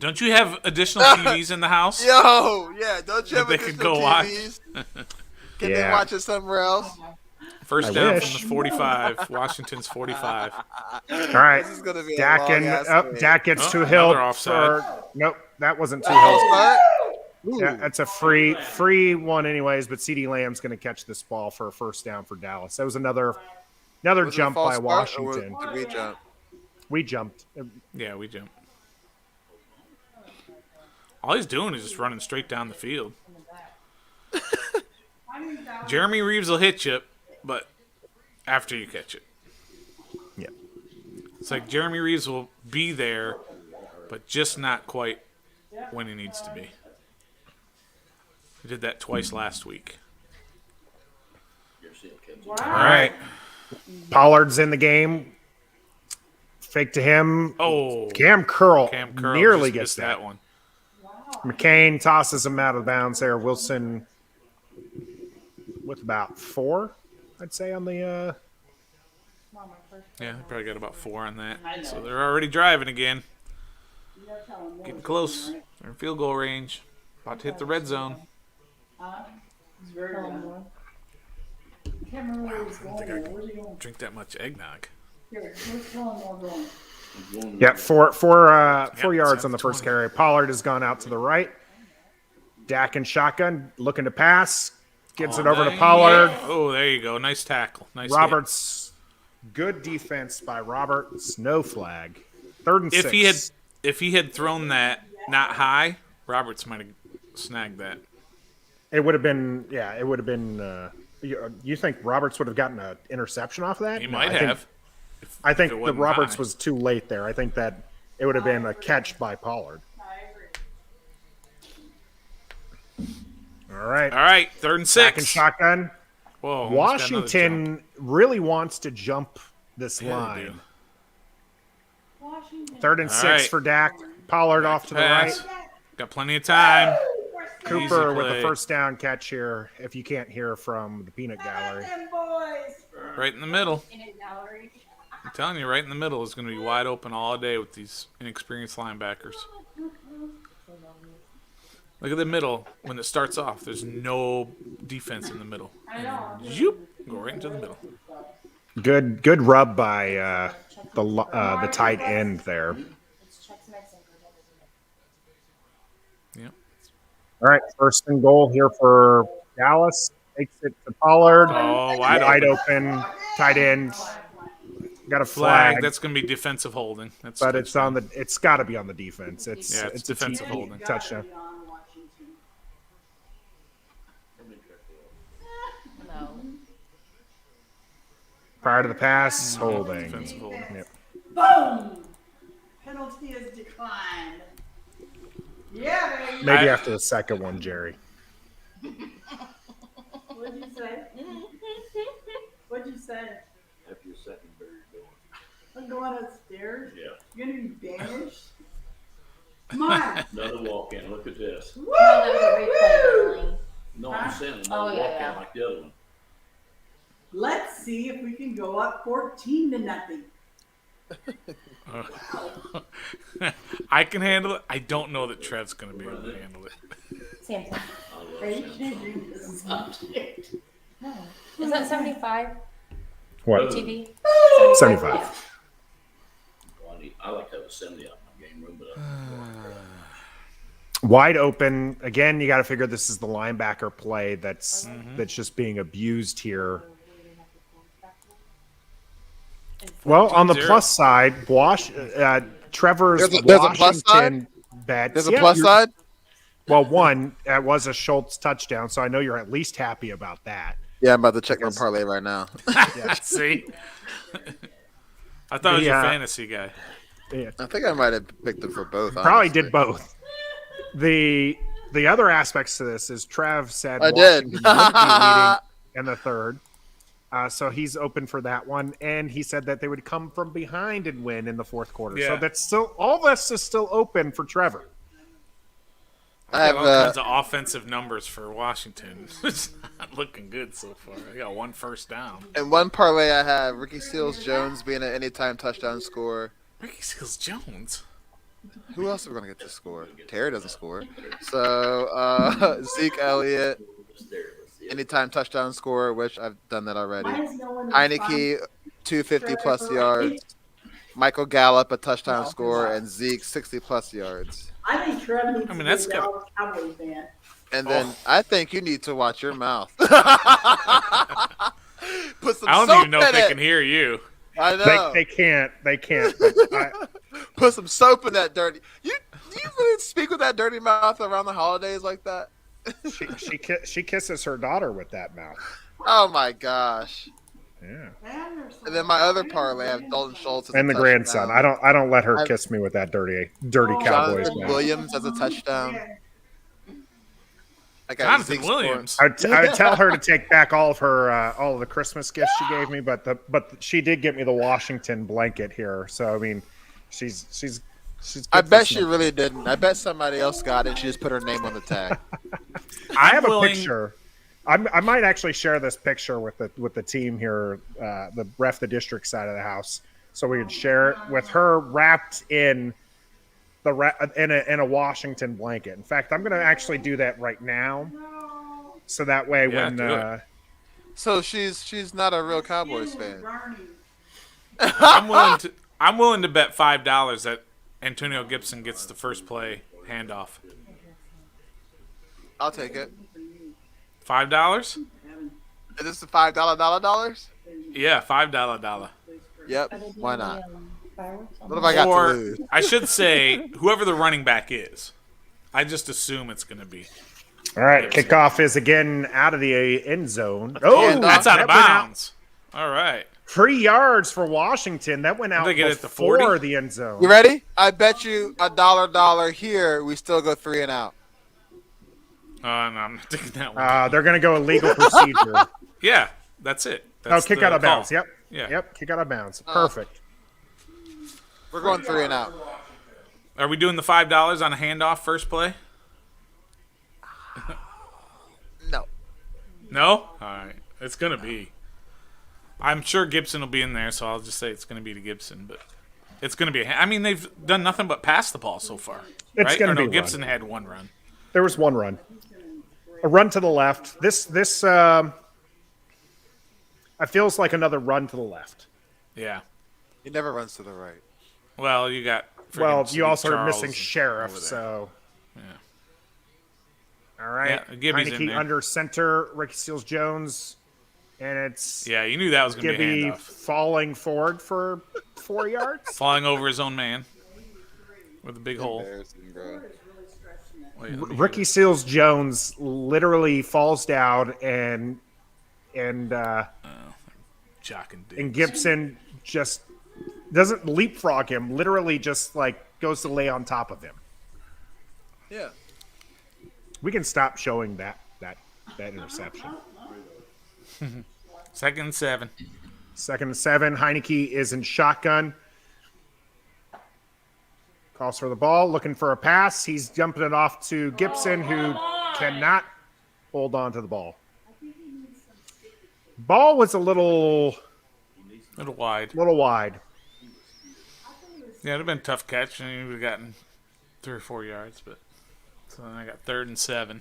Don't you have additional TVs in the house? Yo, yeah. Don't you have They could additional go watch. TVs? Can they Yeah. watch it somewhere else? First I down wish. from the 45. Washington's 45. All right. This is gonna be Dak a long ass game. Dak gets Oh, Too Hill another offside. for nope, that wasn't Too Hill. Start? Ooh. Yeah, that's a free one anyways, but CeeDee Lamb's going to catch this ball for a first down for Dallas. That was another Was it a jump false by start, or Washington. did we jump? We jumped. Yeah, we jump. All he's doing is just running straight down the field. Jeremy Reeves will hit you, but after you catch it. Yeah. It's like Jeremy Reeves will be there, but just not quite when he needs to be. He did that twice last week. All right. Pollard's in the game. Fake to him. Oh, Cam Curl nearly just gets missed that. one. McCain tosses him out of bounds there. Wilson with about 4, I'd say, on the Yeah, they probably got about 4 on that. So they're already driving again. Getting close. They're in field goal range. About to hit the red zone. Can't remember where he's going. Where's he going? Drink that much eggnog. Here, where's Colin Moore going? Yeah, four yards it's on the first 20. carry. Pollard has gone out to the right. Dak in shotgun, looking to pass. Gets it over to Pollard. Oh, there you go. Nice tackle. Nice hit. Roberts, good defense by Roberts. No flag. 3rd and 6. If he had thrown that not high, Roberts might have snagged that. It would have been, it would have been. You think Roberts would have gotten an interception off of that? He No, might I think- have. I think it the wasn't Roberts high. was too late there. I think that it would have been a catch by Pollard. I agree. All right. All right, 3rd and 6. Back in shotgun. Whoa, almost got another jump. Washington really wants to jump this Yeah, they line. do. Washington. 3rd and All 6 right. for Dak. Pollard off to the right. Pass. Got plenty of time. Cooper Easy with play. the first down catch here. If you can't hear from the peanut gallery. Them boys. Right in the middle. In it, Valerie. I'm telling you, right in the middle is going to be wide open all day with these inexperienced linebackers. Look at the middle. When it starts off, there's no defense in the middle. I know. Zoop, go right into the middle. Good rub by the tight end there. Yeah. All right, first and goal here for Dallas. Takes it to Pollard. Oh, Wide open. Tight end. Got a Flag. flag. That's going to be defensive holding. That's But it's on the. It's got to be on the defense. It's it's defensive holding. Touchdown. No. Prior to the pass, holding. Defensive holding. Yep. Boom! Penalty is declined. Yeah, baby. Maybe after the second one, Jerry. What'd you say? What'd you say? After your second beer, you're going. I'm going upstairs. Yeah. You're gonna be banished. Come on. Another walk in. Look at this. Woo! No, that was a replay, darling. No, I'm saying another Oh, walk yeah. in like the other one. Let's see if we can go up 14-0. I can handle it. I don't know that Trev's going to be able to handle it. Samson. I love Are you Samson. changing the subject? No. Is that 75 What? TV? 75. Yeah. Well, I like to have a 70 out in my game room, but Wide open. Again, you got to figure this is the linebacker play that's just being abused here. Well, on the 14-0. plus side, Trevor's There's a plus Washington bet. There's a plus side. Well, one, it was a Schultz touchdown, so I know you're at least happy about that. Yeah, I'm about to check my parlay right now. See? I thought it was your Yeah. fantasy guy. Yeah. I think I might have picked them for both. Probably honestly. did both. The other aspects to this is Trev said I did. Washington would be leading in the third. So he's open for that one. And he said that they would come from behind and win in the fourth quarter. So Yeah. that's still all this is still open for Trevor. I have All kinds of offensive numbers for Washington. It's not looking good so far. I got one first down. in one parlay I have Ricky Seals-Jones being an anytime touchdown scorer. Ricky Seals-Jones. Who else are we gonna get to score? Terry doesn't score. So Zeke Elliott, anytime touchdown scorer, which I've done that already. Why is no one Heineke, 250 plus yards. Michael Gallup, a touchdown score, and Zeke 60 plus yards. I think Trev needs I mean, to that's be a Dallas Cowboys fan. And then I think you need to watch your mouth. Put some I don't soap even know if in they it. can hear you. I know. They can't. But Put some soap in that dirty. You really speak with that dirty mouth around the holidays like that? she kisses her daughter with that mouth. Oh my gosh! Yeah. And then my other parlay, I have Dalton Schultz as And a the grandson. touchdown. I don't let her I've- kiss me with that dirty Cowboys Jonathan mouth. Williams as a touchdown. I got Jonathan Zeke Williams. scoring. I would tell her to take back all of her all of the Christmas gifts she gave me, but she did get me the Washington blanket here. So I mean, she's. I good for bet she some- really didn't. I bet somebody else got it. She just put her name on the tag. I have a willing- picture. I might actually share this picture with the team here, the the district side of the house, so we can share it with her wrapped in in a Washington blanket. In fact, I'm going to actually do that right now, so that way Yeah, when do it. So she's not a real Cowboys fan. I'm willing to bet $5 that Antonio Gibson gets the first play handoff. I'll take it. $5? Is this the $5 Yeah, $5. Yep. Why not? What have I got to Or lose? I should say, whoever the running back is. I just assume it's going to be. All right, kickoff is again out of the end zone. Oh, Handoff. That's out of that went bounds. All right. 3 yards for Washington. That went out They get it to before 40? the end zone. You ready? I bet you $1 here. We still go 3 and out. No, I'm not taking that one. They're going to go illegal procedure. Yeah, that's it. Oh, That's kick the out of bounds. call. Yep. Yeah. Yep. Kick out of bounds. Perfect. We're going 3 and out. Are we doing the $5 on a handoff first play? No. No? All right. It's going to be. I'm sure Gibson will be in there, so I'll just say it's going to be to Gibson. But it's going to be. I mean, they've done nothing but pass the ball so far. It's right? gonna Or no, be Gibson had one run. There was one run. A run to the left. This it feels like another run to the left. Yeah. He never runs to the right. Well, you got. Well, friggin' you also are Charles missing over Sheriff, there. so. Yeah. All right. Yeah, Gibby's in Heineke there. under center, Ricky Seals-Jones, and it's Yeah, you knew that was going to be a Gibby handoff. falling forward for 4 yards. Flying over his own man with a big hole. Embarrassing, bro. Wait, let me Ricky Seals-Jones literally falls down and Jock and and Diggs. Gibson just doesn't leapfrog him, literally just like goes to lay on top of him. Yeah. We can stop showing that interception. 2nd and 7. 2nd and 7. Heineke is in shotgun. Calls for the ball, looking for a pass. He's jumping it off to Gibson, who cannot hold on to the ball. Ball was a little wide. wide. Yeah, it'd have been a tough catch, and you would have gotten 3 or 4 yards. But so then I got 3rd and 7.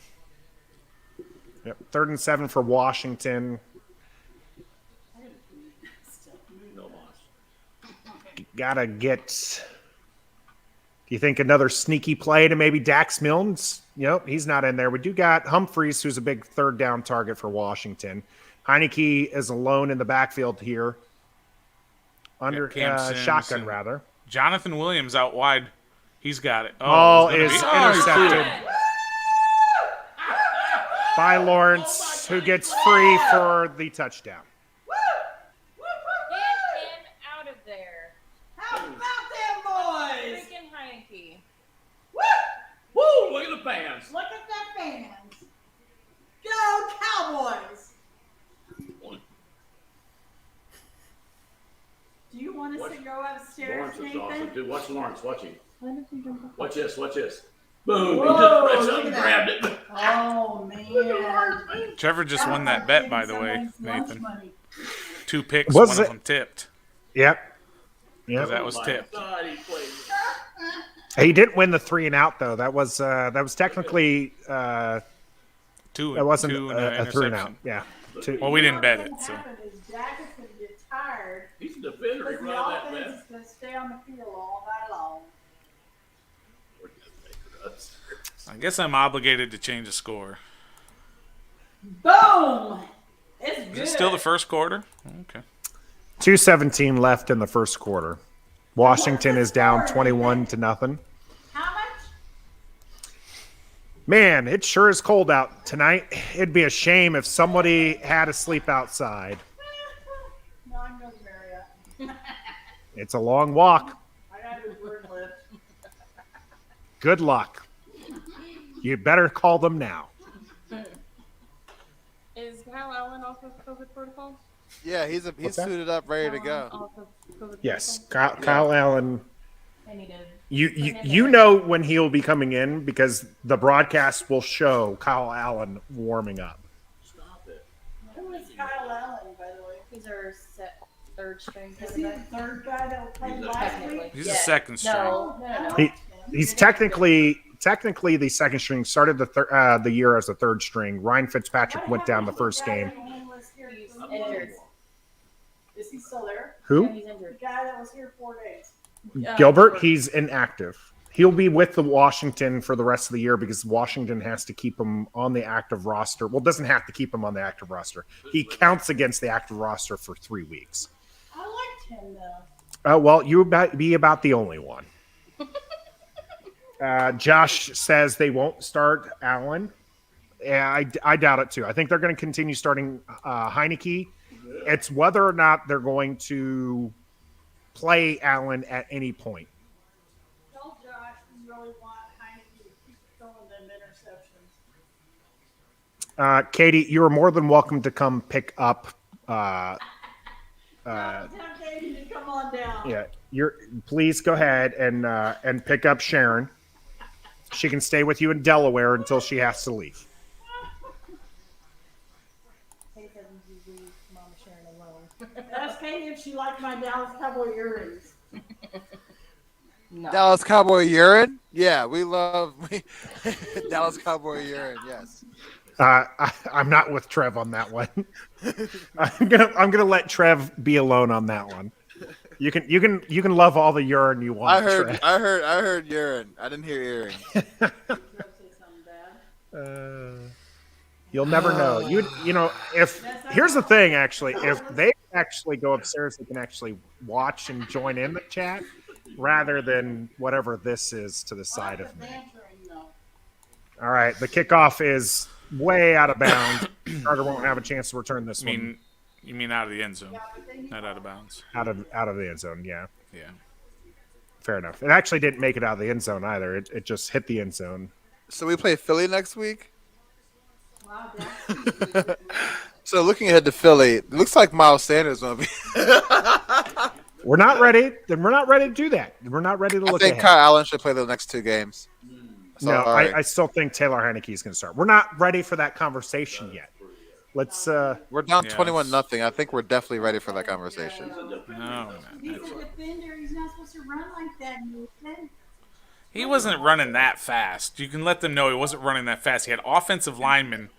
Yep. 3rd and 7 for Washington. No loss. Gotta get. Do you think another sneaky play to maybe Dax Milne's? Nope, he's not in there. We do got Humphreys, who's a big 3rd down target for Washington. Heineke is alone in the backfield here. Under Cam Sims shotgun, and- rather. Jonathan Williams out wide. He's got it. Ball it's is gonna be- intercepted by Lawrence, who gets free for the touchdown. Get him out of there. How about them boys? Freaking Heineke. Woo! Look at the fans. Look at that fans. Go Cowboys. Do you want us to go upstairs, Lawrence is Nathan? awesome. Dude, watch Lawrence. Watch him. Why did you jump off? Watch this. Watch this. Boom. Whoa, he just reached look up and at grabbed it. Oh, man. Trevor just won that bet, by the way, Nathan. Money. 2 picks, Was one it- of them tipped. Yep. Because Yep. that was My tipped. God, he played. He didn't win the 3 and out though. That was technically Two. that wasn't two and an a 3 and out. interception. Yeah. 2. Well, we didn't bet it, What's so. gonna happen is Dak is going to get tired He's a defender. He because the run that offense man. is going to stay on the field all night long. I guess I'm obligated to change the score. Boom! It's good. Is it still the first quarter? Okay. 2:17 left in the first quarter. Washington is down 21 to nothing. How much? Man, it sure is cold out tonight. It'd be a shame if somebody had to sleep outside. No, I'm going to Marriott. It's a long walk. I got to do word lift. Good luck. You better call them now. Is Kyle Allen off of COVID protocol? Yeah, he's What's that? suited up, ready to Kyle Allen go. off of COVID Yes, protocol? Kyle Allen. I need to. You know when he'll be coming in because the broadcast will show Kyle Allen warming up. Stop it. Who is Kyle Allen, by the way? He's our 3rd string Is he the quarterback. third guy that will play last Technically. week? He's a second string. No. He's technically the second string. Started the year as the 3rd string. Ryan Fitzpatrick went down the first game. He's injured. Is he still there? Yeah, Who? he's The injured. guy that was here 4 days. Gilbert. He's inactive. He'll be with the Washington for the rest of the year because Washington has to keep him on the active roster. Well, doesn't have to keep him on the active roster. He counts against the active roster for 3 weeks. I liked him though. Well, you be about the only one. Josh says they won't start Allen. Yeah, I doubt it too. I think they're going to continue starting Heineke. It's whether or not they're going to play Allen at any point. Tell Josh we really want Heineke to keep throwing them interceptions. Katie, you are more than welcome to come pick up. Tell Katie to come on down. Yeah, please go ahead and pick up Sharon. She can stay with you in Delaware until she has to leave. Kate doesn't leave Mama Sharon alone. Ask Katie if she liked my Dallas Cowboy earrings. No. Dallas Cowboy urine? Yeah, we love Dallas Cowboy urine. Yes. I'm not with Trev on that one. I'm gonna let Trev be alone on that one. You can love all the urine you want. I heard Trev. urine. I didn't hear earring. You'll never know. You know if here's the thing. Actually, if they actually go upstairs, they can actually watch and join in the chat rather than whatever this is to the side of me. All right, the kickoff is way out of bounds. Carter won't have a chance to return this one. You mean out of the end zone, not out of bounds? Out of the end zone, yeah. Yeah. Fair enough. It actually didn't make it out of the end zone either. It just hit the end zone. So we play Philly next week? So looking ahead to Philly, it looks like Miles Sanders will be. We're not ready. We're not ready to do that. We're not ready to I look think ahead. Kyle Allen should play the next 2 games. No, Sorry. I still think Taylor Heineke is going to start. We're not ready for that conversation yet. Let's. We're down Yeah, 21-0. I think we're definitely ready for that conversation. No, man. He's a defender. He's not supposed to run like that, Nathan. He wasn't running that fast. You can let them know he wasn't running that fast. He had offensive linemen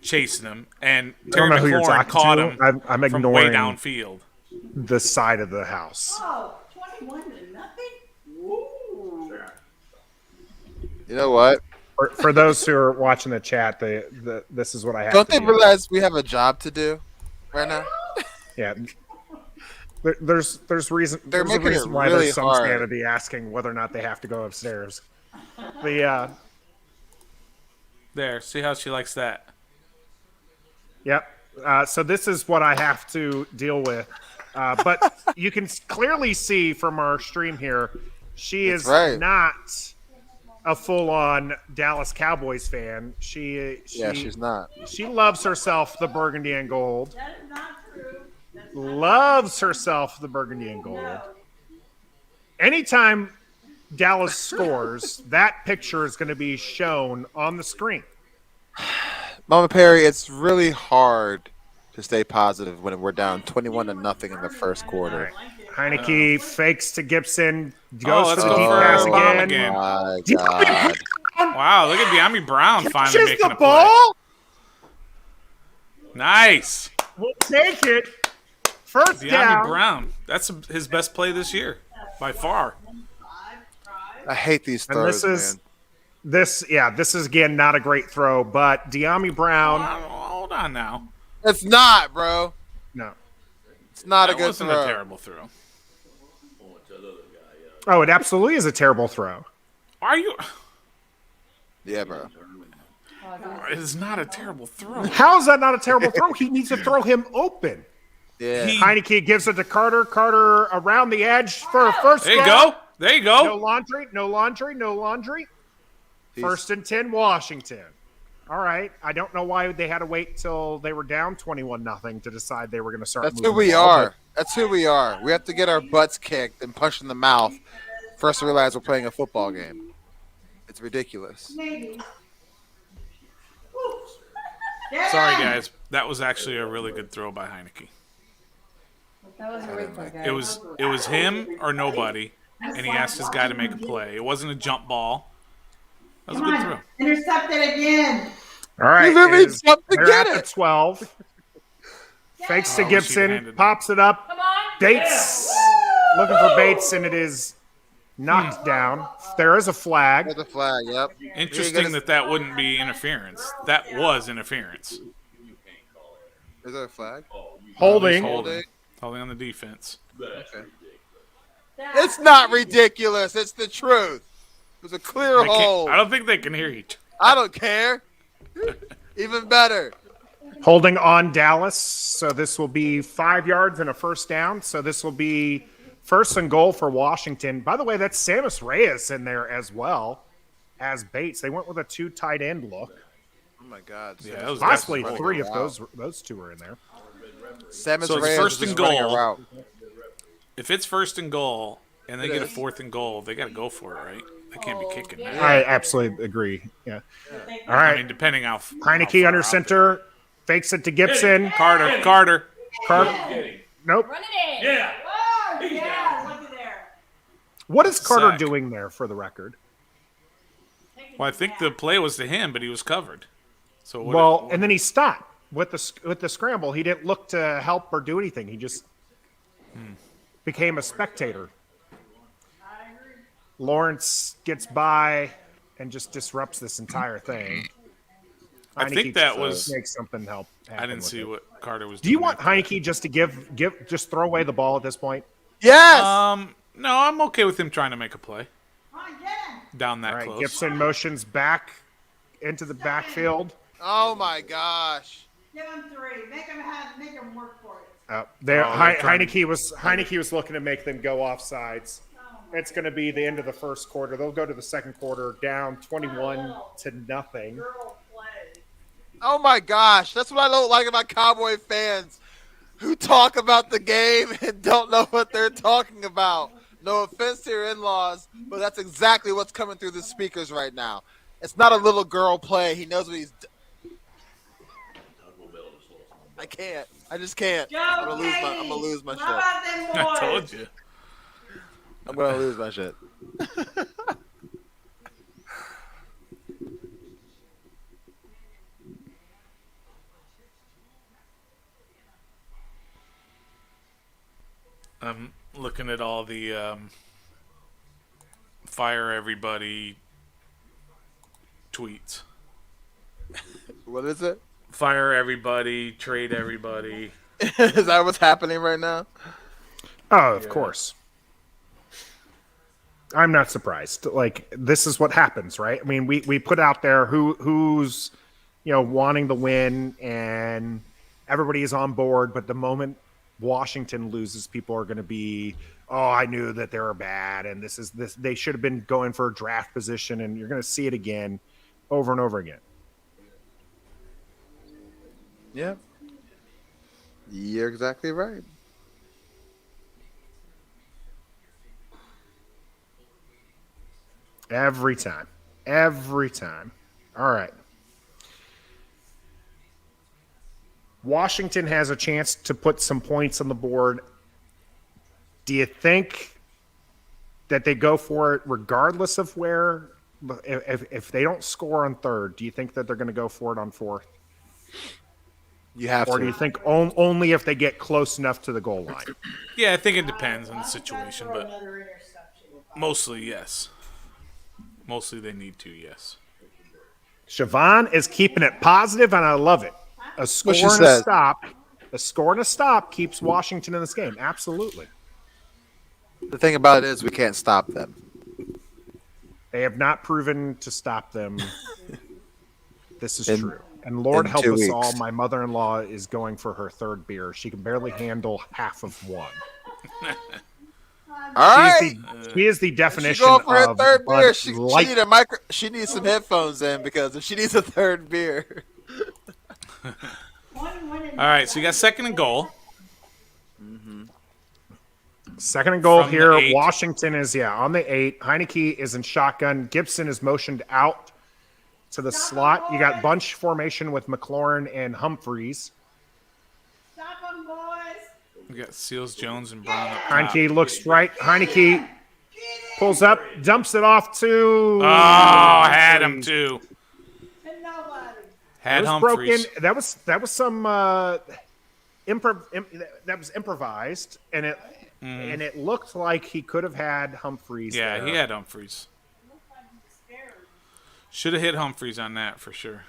chasing him, and I don't Terry know who you're McLaurin talking caught to. him I'm from way ignoring downfield. the side of the house. Oh, 21 to nothing? Woo. You know what? For those who are watching the chat, this is what I have. Don't to they do. realize we have a job to do right now? Yeah. There's reason. They're There's a making it reason why really there's some hard. sanity asking whether or not they have to go upstairs. There, see how she likes that. Yep. So this is what I have to deal with. But you can clearly see from our stream here, she That's is right. not a full-on Dallas Cowboys fan. She's not. She loves herself the burgundy and gold. That is not true. That's not Loves herself the burgundy and gold. No. Anytime Dallas scores, that picture is going to be shown on the screen. Mama Perry, it's really hard to stay positive when we're down 21-0 in the first quarter. Heineke fakes to Gibson, goes let's for the go deep for pass Obama again. again. My God. Wow, look at De'Ami Brown finally Catches making the a play. ball. Nice. We'll take it. First De'Ami down. Brown. That's his best play this year, by far. I hate these And throws, this is man. this is again not a great throw, but De'Ami Brown. Hold on now. It's not, bro. No. It's not a That good wasn't throw. a terrible throw. Oh, it absolutely is a terrible throw. Are you? Yeah, bro. It is not a terrible throw. How is that not a terrible throw? He needs to throw him open. Yeah. Heineke gives it to Carter. Carter around the edge for a first There you down. go. There you No go. laundry. No laundry. No laundry. He's- First and 10, Washington. All right. I don't know why they had to wait till they were down 21-0 to decide they were going to start. That's moving who we the ball, are. That's who we are. We have to get our butts kicked and punched in the mouth for us to realize we're playing a football game. It's ridiculous. Maybe. Sorry, guys. That was actually a really good throw by Heineke. That was a great play, guys. It was him or nobody, and he asked his guy to make a play. It wasn't a jump ball. That was a Come good on. throw. Intercept it again. All right. You literally it is- jumped to they're get at the it. 12. Fakes to Oh, Gibson. she-handed. Pops it up. Come on. Bates. Looking for Bates, and it is knocked down. There is a flag. There's a flag, yep. Interesting that wouldn't be interference. That was interference. Is there a flag? Holding. Holding on the defense. Okay. It's not ridiculous. It's the truth. There's a clear They can't- hole. I don't think they can hear you. I don't care. Even better. Holding on Dallas. So this will be 5 yards and a first down. So this will be first and goal for Washington. By the way, that's Samus Reyes in there as well as Bates. They went with a 2 tight end look. Oh my God. Yeah, that was Possibly that's 3 if Wow. those 2 are in there. Samus So it's Reyes first is and just running a goal. route. If it's first and goal and they It get a is. fourth and goal, they got to go for it, right? They can't be kicking that. I absolutely agree. Yeah. All I right. mean, depending how Heineke how under far out center. Fakes it to Gibson. Carter. Nope. Run it in. Oh, yeah. Look at there. What is Carter Sack. doing there, for the record? Well, I think the play was to him, but he was covered. So And then he stopped with the scramble. He didn't look to help or do anything. He just became a spectator. Lawrence gets by and just disrupts this entire thing. I think that was make something help. I didn't see what Carter was. Do you want Heineke just to just throw away the ball at this point? Yes. No, I'm okay with him trying to make a play down that All right, close. Gibson motions back into the backfield. Oh my gosh. Give him 3. Make him work for it. Heineke was looking to make them go offsides. It's going to be the end of the first quarter. They'll go to the second quarter down 21-0. Girl play. Oh my gosh. That's what I don't like about Cowboy fans who talk about the game and don't know what they're talking about. No offense to your in-laws, but that's exactly what's coming through the speakers right now. It's not a little girl play. He knows what he's I can't. I just can't. I'm gonna lose my shit. How about them boys? I told you. I'm gonna lose my shit. I'm looking at all the fire everybody tweets. What is it? Fire everybody, trade everybody. Is that what's happening right now? Oh, of course. I'm not surprised. Like, this is what happens, right? I mean, we put out there who's wanting the win, and everybody is on board. But the moment Washington loses, people are going to be, oh, I knew that they were bad, and this. They should have been going for a draft position, and you're going to see it again, over and over again. Yeah. You're exactly right. Every time. Every time. All right. Washington has a chance to put some points on the board. Do you think that they go for it regardless of where? If they don't score on third, do you think that they're going to go for it on fourth? You have to. Or do you think only if they get close enough to the goal line? Yeah, I think it depends on the situation, but Another interception. mostly yes. Mostly they need to, yes. Siobhan is keeping it positive, and I love it. A score and a stop. A score and a stop keeps Washington in this game. Absolutely. The thing about it is we can't stop them. They have not proven to stop them. This is true. And Lord help us weeks. all, my mother-in-law is going for her third beer. She can barely handle half of one. All right. She is the definition She go for her of third Bud beer. She Light. need she needs some headphones in because if she needs a third beer. All right, so you got second and goal. Second and goal From the here. 8. Washington is, on the 8. Heineke is in shotgun. Gibson is motioned out to the slot. You got bunch formation with McLaurin and Humphreys. Stop them, boys. We got Seals, Jones, and Brown up top. Heineke looks right. Heineke pulls up, dumps it off to. Oh, had him too. And nobody. Had It was Humphreys. broken. That was some that was improvised, and it looked like he could have had Humphreys. Yeah, there. he had Humphreys. Should have hit Humphreys on that for sure.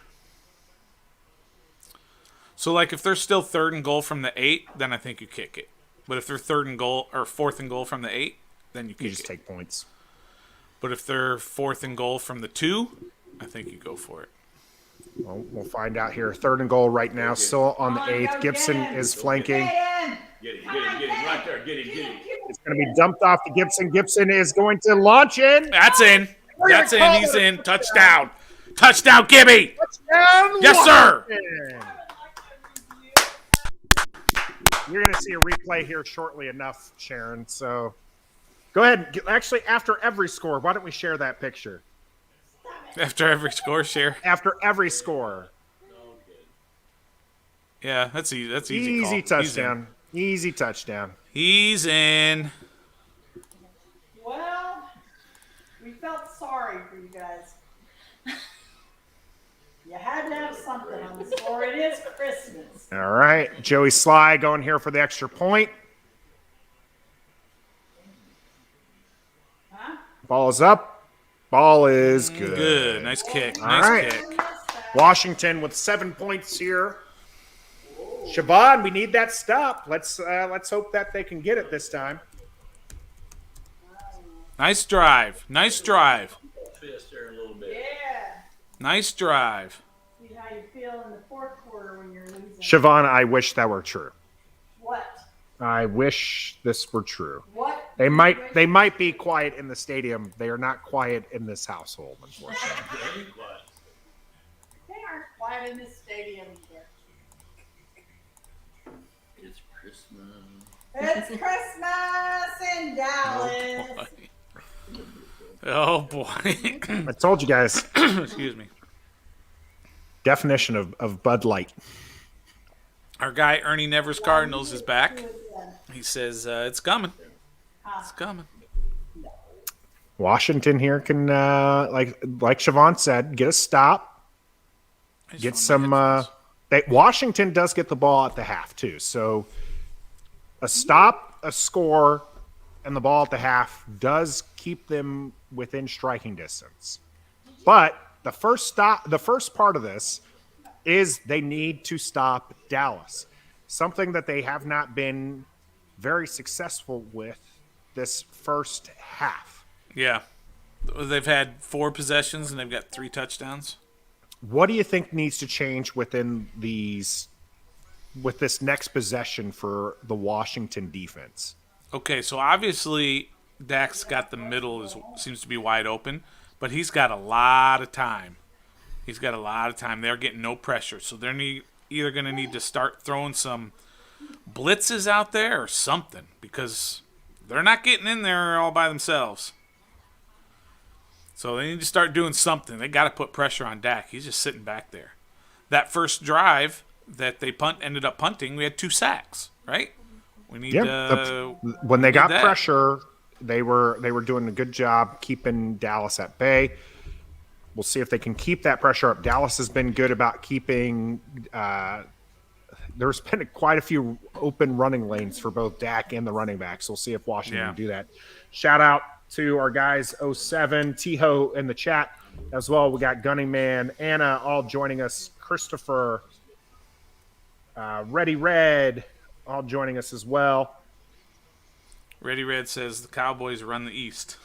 So, like, if they're still third and goal from the 8, then I think you kick it. But if they're third and goal or fourth and goal from the 8, then you kick You just it. take points. But if they're fourth and goal from the 2, I think you go for it. Well, we'll find out here. Third and goal right now, still on the 8th. Gibson is flanking. Get him right there. Get him. It's going to be dumped off to Gibson. Gibson is going to launch in. That's in. That's in. He's in. Touchdown. Touchdown, Gibby. Touchdown, Yes, sir. Washington. You're going to see a replay here shortly enough, Sharon. So go ahead. Actually, after every score, why don't we share that picture? After every score, share. After every score. Yeah, that's easy. That's easy. Easy call. touchdown. Easy touchdown. He's in. Well guys. You had to have something on the score. It is Christmas. All right. Joey Sly going here for the extra point. Huh? Ball is up. Ball is good. Good. Nice kick. All Nice right. kick. Washington with 7 points here. Siobhan, we need that stop. Let's hope that they can get it this time. Nice drive. Nice drive. Fist there a little bit. Yeah. Nice drive. See how you feel in the fourth quarter when you're losing. Siobhan, I wish that were true. What? I wish this were true. What? They might be quiet in the stadium. They are not quiet in this household, unfortunately. Very quiet. They aren't quiet in this stadium either. It's Christmas. It's Christmas in Dallas. Oh, boy. I told you guys. Excuse me. Definition of Bud Light. Our guy, Ernie Nevers Cardinals, is back. He says, it's coming. It's coming. Washington here can, like Siobhan said, get a stop. I just Get found some. my headphones. Washington does get the ball at the half too, so a stop, a score, and the ball at the half does keep them within striking distance. But the first part of this is they need to stop Dallas, something that they have not been very successful with this first half. Yeah. They've had 4 possessions and they've got 3 touchdowns. What do you think needs to change with this next possession for the Washington defense? Okay, so obviously Dak's got the middle seems to be wide open, but he's got a lot of time. They're getting no pressure, so they're either going to need to start throwing some blitzes out there or something because they're not getting in there all by themselves. So they need to start doing something. They got to put pressure on Dak. He's just sitting back there. That first drive that they ended up punting, we had 2 sacks, right? We need when they got that. pressure, they were doing a good job keeping Dallas at bay. We'll see if they can keep that pressure up. Dallas has been good about keeping. There's been quite a few open running lanes for both Dak and the running backs. We'll see if Washington can do that. Shout out to our guys 07 Tiho in the chat as well. We got Gunning Man, Anna, all joining us. Christopher, Ready Red, all joining us as well. Ready Red says the Cowboys run the East.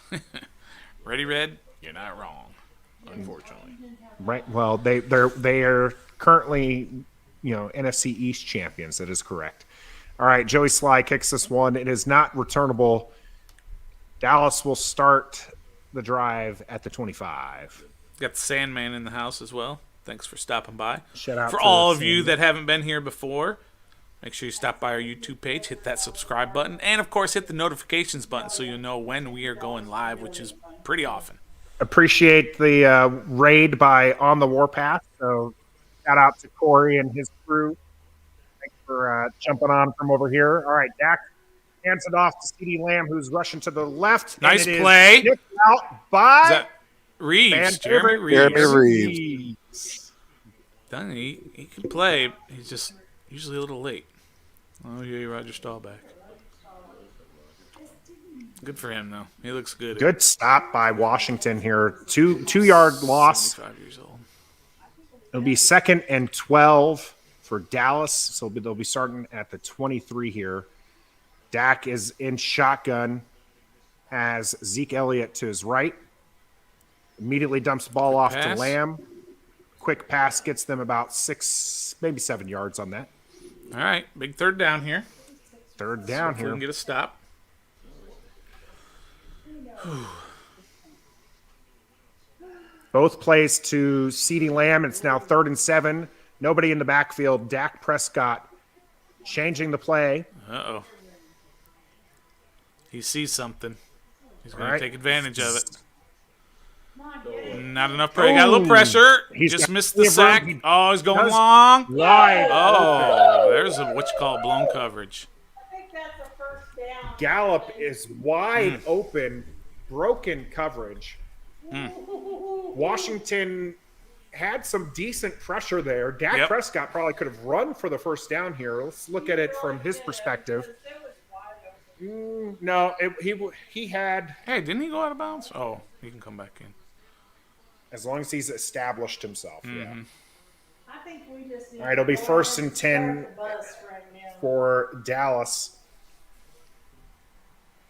Ready Red, you're not wrong, unfortunately. Right. Well, they are currently, NFC East champions. That is correct. All right. Joey Sly kicks this one. It is not returnable. Dallas will start the drive at the 25. Got the Sandman in the house as well. Thanks for stopping by. Shout out for to all the of you Sandman. that haven't been here before. Make sure you stop by our YouTube page, hit that subscribe button, and of course hit the notifications button so you'll know when we are going live, which is pretty often. Appreciate the raid by On the Warpath. So shout out to Corey and his crew. Thanks for jumping on from over here. All right, Dak hands it off to CeeDee Lamb, who's rushing to the left. Nice and it is play. kicked out by Is that Reeves? Jeremy Reeves. Reeves. He can play. He's just usually a little late. Oh, yeah, Roger Staubach. Good for him, though. He looks good. Good stop by Washington here. Two-yard loss. 75 years old. It'll be 2nd and 12 for Dallas. So they'll be starting at the 23 here. Dak is in shotgun, has Zeke Elliott to his right. Immediately dumps the ball off to Lamb. Quick pass gets them about 6, maybe 7 yards on that. All right, big third down here. Third down Hopefully we can here. get a stop. Both plays to CeeDee Lamb. It's now 3rd and 7. Nobody in the backfield. Dak Prescott changing the play. Uh-oh. He sees something. He's going All to right. take advantage of it. Not enough pressure. Got a little pressure. He's Just got missed the the sack. room. Oh, he's going does- long. Wide. Oh, there's what you call blown coverage. I think that's a first down. Gallup is wide open, broken coverage. Washington had some decent pressure there. Dak Prescott probably could have run for the first down here. Let's look at it from his perspective. No, he had. Hey, didn't he go out of bounds? Oh, he can come back in. As long as he's established himself, yeah. I think we just need All right, it'll be to go 1st ahead and 10 start the bus right now. for Dallas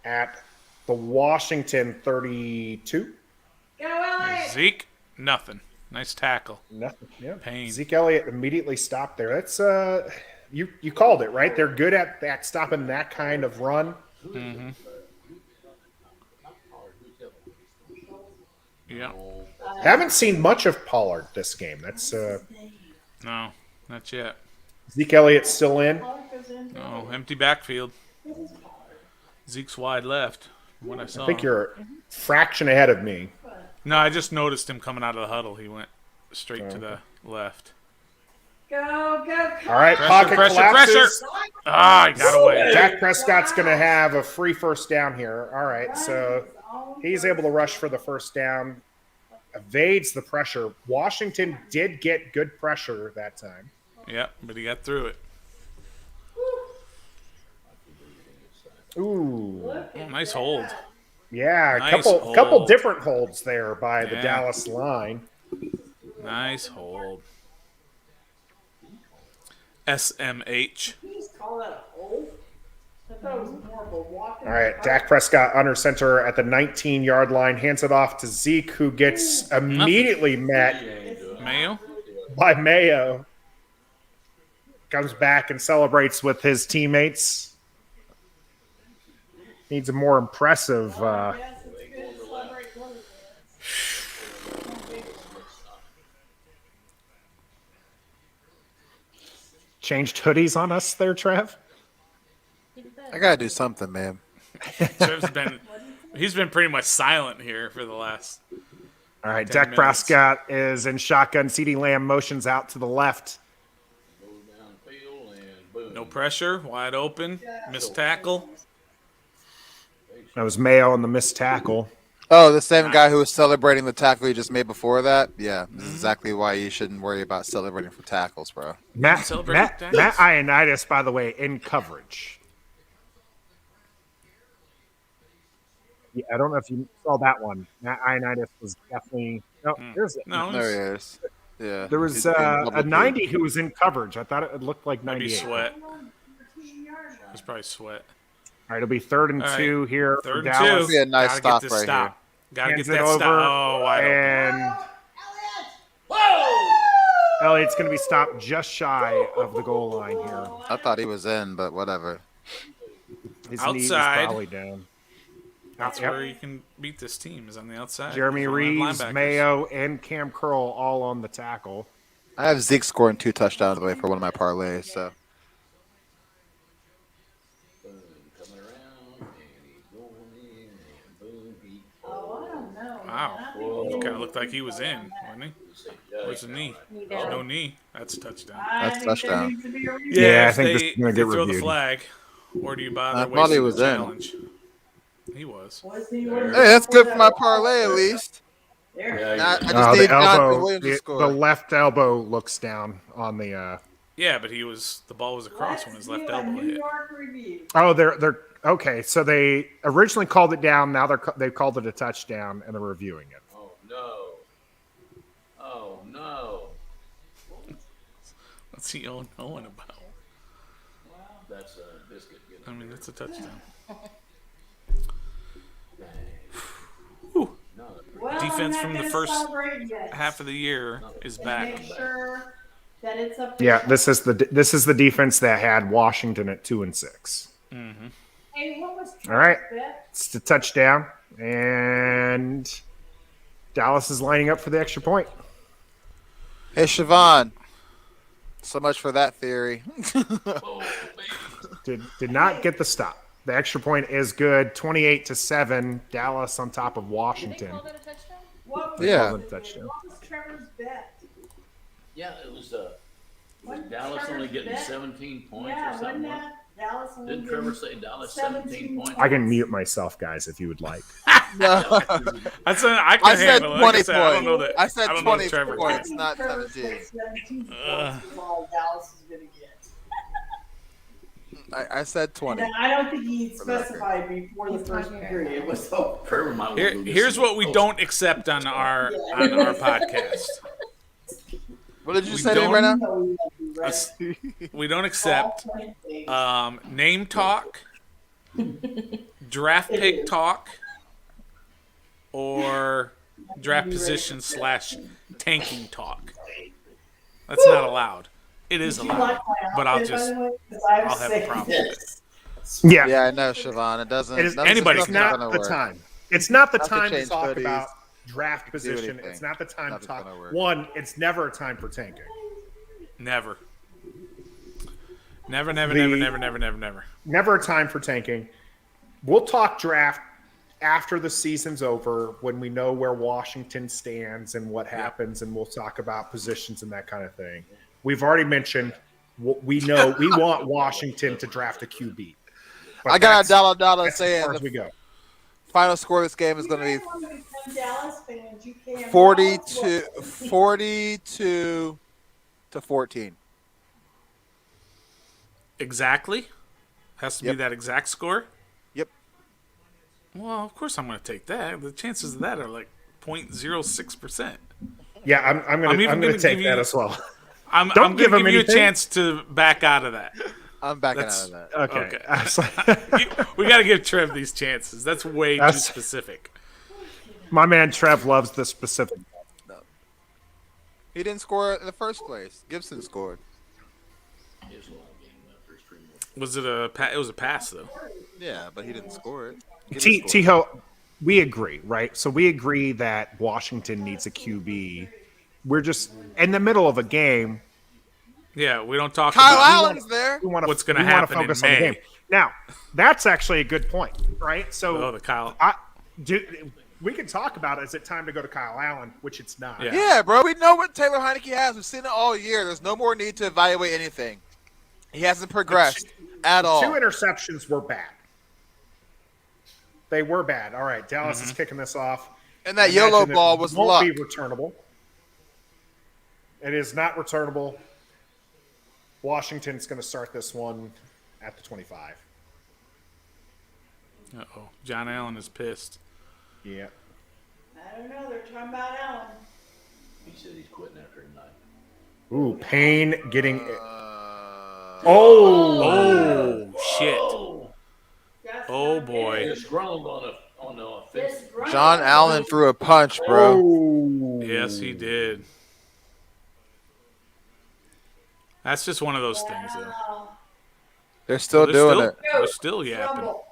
at the Washington 32. Go, Elliott! Zeke, nothing. Nice tackle. Nothing. Yeah. Pain. Zeke Elliott immediately stopped there. That's you called it, right? They're good at that, stopping that kind of run. Mm-hmm. Yeah. Haven't seen much of Pollard this game. That's No, not yet. Zeke Elliott still in. No, empty backfield. Zeke's wide left. From what I saw. I think you're a fraction ahead of me. No, I just noticed him coming out of the huddle. He went straight to the left. Go, go, go. All right, Pressure, pocket pressure, collapses. Ah, he got away. Dak Prescott's going to have a free first down here. All right, so he's able to rush for the first down, evades the pressure. Washington did get good pressure that time. Yep, but he got through it. Ooh, Oh, nice hold. yeah, Nice couple hold. different holds there by the Yeah. Dallas line. Nice hold. SMH. Can you just call that a hole? I thought it was more of a walk. All right, Dak Prescott under center at the 19-yard line, hands it off to Zeke, who gets immediately met Mayo? by Mayo. Comes back and celebrates with his teammates. Needs a more impressive. Yes, it's good to celebrate quarterbacks. Changed hoodies on us there, Trev. I gotta do something, man. He's been pretty much silent here for the last. All right, 10 Dak minutes. Prescott is in shotgun. CeeDee Lamb motions out to the left. Goes downfield and boom. No pressure, wide open, missed tackle. That was Mayo on the missed tackle. Oh, the same guy who was celebrating the tackle he just made before that? Yeah, this is exactly why you shouldn't worry about celebrating for tackles, bro. Matt Celebrating Ioannidis, by the way, in coverage. Yeah, I don't know if you saw that one. Matt Ioannidis was definitely. No, there's it. No, There he is. Yeah. There was he's getting a double 90 who was in coverage. I thought it looked like maybe 98. sweat. It's probably sweat. All right, it'll be 3rd and All right, 2 here for 3rd and Dallas. 2. Be a nice Gotta stop get this right stop. Gotta Hands get it that over, stop. Oh, wide open. and Elliott's going to be stopped just shy of the goal line here. I thought he was in, but whatever. His knee is Outside. probably down. That's Yep. where you can beat this team is on the outside. Jeremy You don't have Reeves, linebackers. Mayo, and Cam Curl all on the tackle. I have Zeke scoring 2 touchdowns away for one of my parlays, so. Boom, coming around, and he's going in, and boom, he. Oh, I don't know. Wow. I think He kind of looked like he was in, wasn't he? Where's the knee? Knee There's down. no knee. That's a touchdown. I That's think there touchdown. needs to be a review. Yeah, I if think this they, is gonna if get they throw the reviewed. flag, or do you bother I thought wasting he was the in. challenge? He was. Was he- Hey, that's good for my parlay at least. There. Yeah, Nah, I yeah. just The need Jonathan elbow, Williams to the score. left elbow looks down on the. Yeah, but the ball was across when his left elbow New hit. York review. Oh, they're okay. So they originally called it down. Now they've called it a touchdown, and they're reviewing it. Oh no. Oh no. What's he all knowing about? That's a biscuit. I mean, that's a touchdown. Well, Defense I'm from not the gonna first celebrate yet. Half of the year is And back. make sure that it's up to Yeah, this is the defense that had Washington at 2-6. Hey, what was All right. Trump's bet? It's the touchdown, and Dallas is lining up for the extra point. Hey, Siobhan. So much for that theory. Did not get the stop. The extra point is good. 28-7. Dallas on top of Did they Washington. call that a touchdown? What was, Yeah. Called it a touchdown. what was Trevor's bet? Yeah, it was Wasn't Dallas Trevor's only getting bet? 17 points or Yeah, something. wasn't that Dallas only Didn't getting Trevor say Dallas 17 17 points? I can mute myself, guys, if you would like. I said I can I said handle it. 20 Like I said, I don't points. know that. I said I don't know 20 that Trevor points, can. not Trevor 17. said 17 points is all Dallas is going to get. I said 20. And I don't think he For the record. specified before the He's first not here. period was over. Trevor might want to go get Here's some what we toast. don't accept on our podcast. What did you We say to me don't- right now? No, we won't be ready. We don't accept All 20 days. name talk, draft pick talk, or draft position / tanking talk. That's not allowed. It is Did you allowed, like my but I'll outfit, by just the way? 'Cause I was I'll have a saying problem with this. Yeah. Yeah, I know, Siobhan. It doesn't. It is, nothing's anybody it's can not not gonna the work. time. It's not the Have to time to change talk hoodies. about draft Do position. anything. It's not the time to Nothing's talk. gonna work. One, it's never a time for tanking. never. Never. Never a time for tanking. We'll talk draft after the season's over when we know where Washington stands and what happens, and we'll talk about positions and that kind of thing. We've already mentioned we know we want Washington to draft a QB. But I got a that's- Dolla Dolla that's as saying far as we the go. final score of this game is going to You be guys want to become Dallas fans, you can. 42 to 14. Exactly. Has to be Yep. that exact score. Yep. Well, of course I'm going to take that. The chances of that are like 0.06%. Yeah, I'm I'm gonna even gonna take give that you- as well. I'm Don't give going to him give you a anything. chance to back out of that. I'm backing That's- out of that. Okay. Okay. We got to give Trev these chances. That's way too That's- specific. My man Trev loves the specific. He didn't score in the first place. Gibson scored. It's a long game, that first stream. Was it a? It was a pass though. Yeah, but he didn't score it. Gibson scored. T-Ho, we agree, right? So we agree that Washington needs a QB. We're just in the middle of a game. Yeah, we don't talk Kyle about Allen's there. We want What's gonna happen in focus on the May. game. Now, that's actually a good point, right? So oh, the Kyle. we can talk about is it time to go to Kyle Allen, which it's not. Yeah. Yeah, bro. We know what Taylor Heineke has. We've seen it all year. There's no more need to evaluate anything. He hasn't progressed at all. 2 interceptions were bad. They were bad. All right, Dallas is kicking this off. And that I yellow imagine it ball was won't luck. be returnable. It is not returnable. Washington's going to start this one at the 25. Uh-oh. John Allen is pissed. Yeah. I don't know, they're talking about Allen. He said he's quitting after tonight. Ooh, Payne getting. Uh, Oh shit! That's Oh, not boy. good. Disgruntled on the offense. Disgruntled. John Allen threw a punch, bro. Oh. Yes, he did. That's just one of those things, though. Wow. They're still They're doing still, it. They're still yapping. Trouble.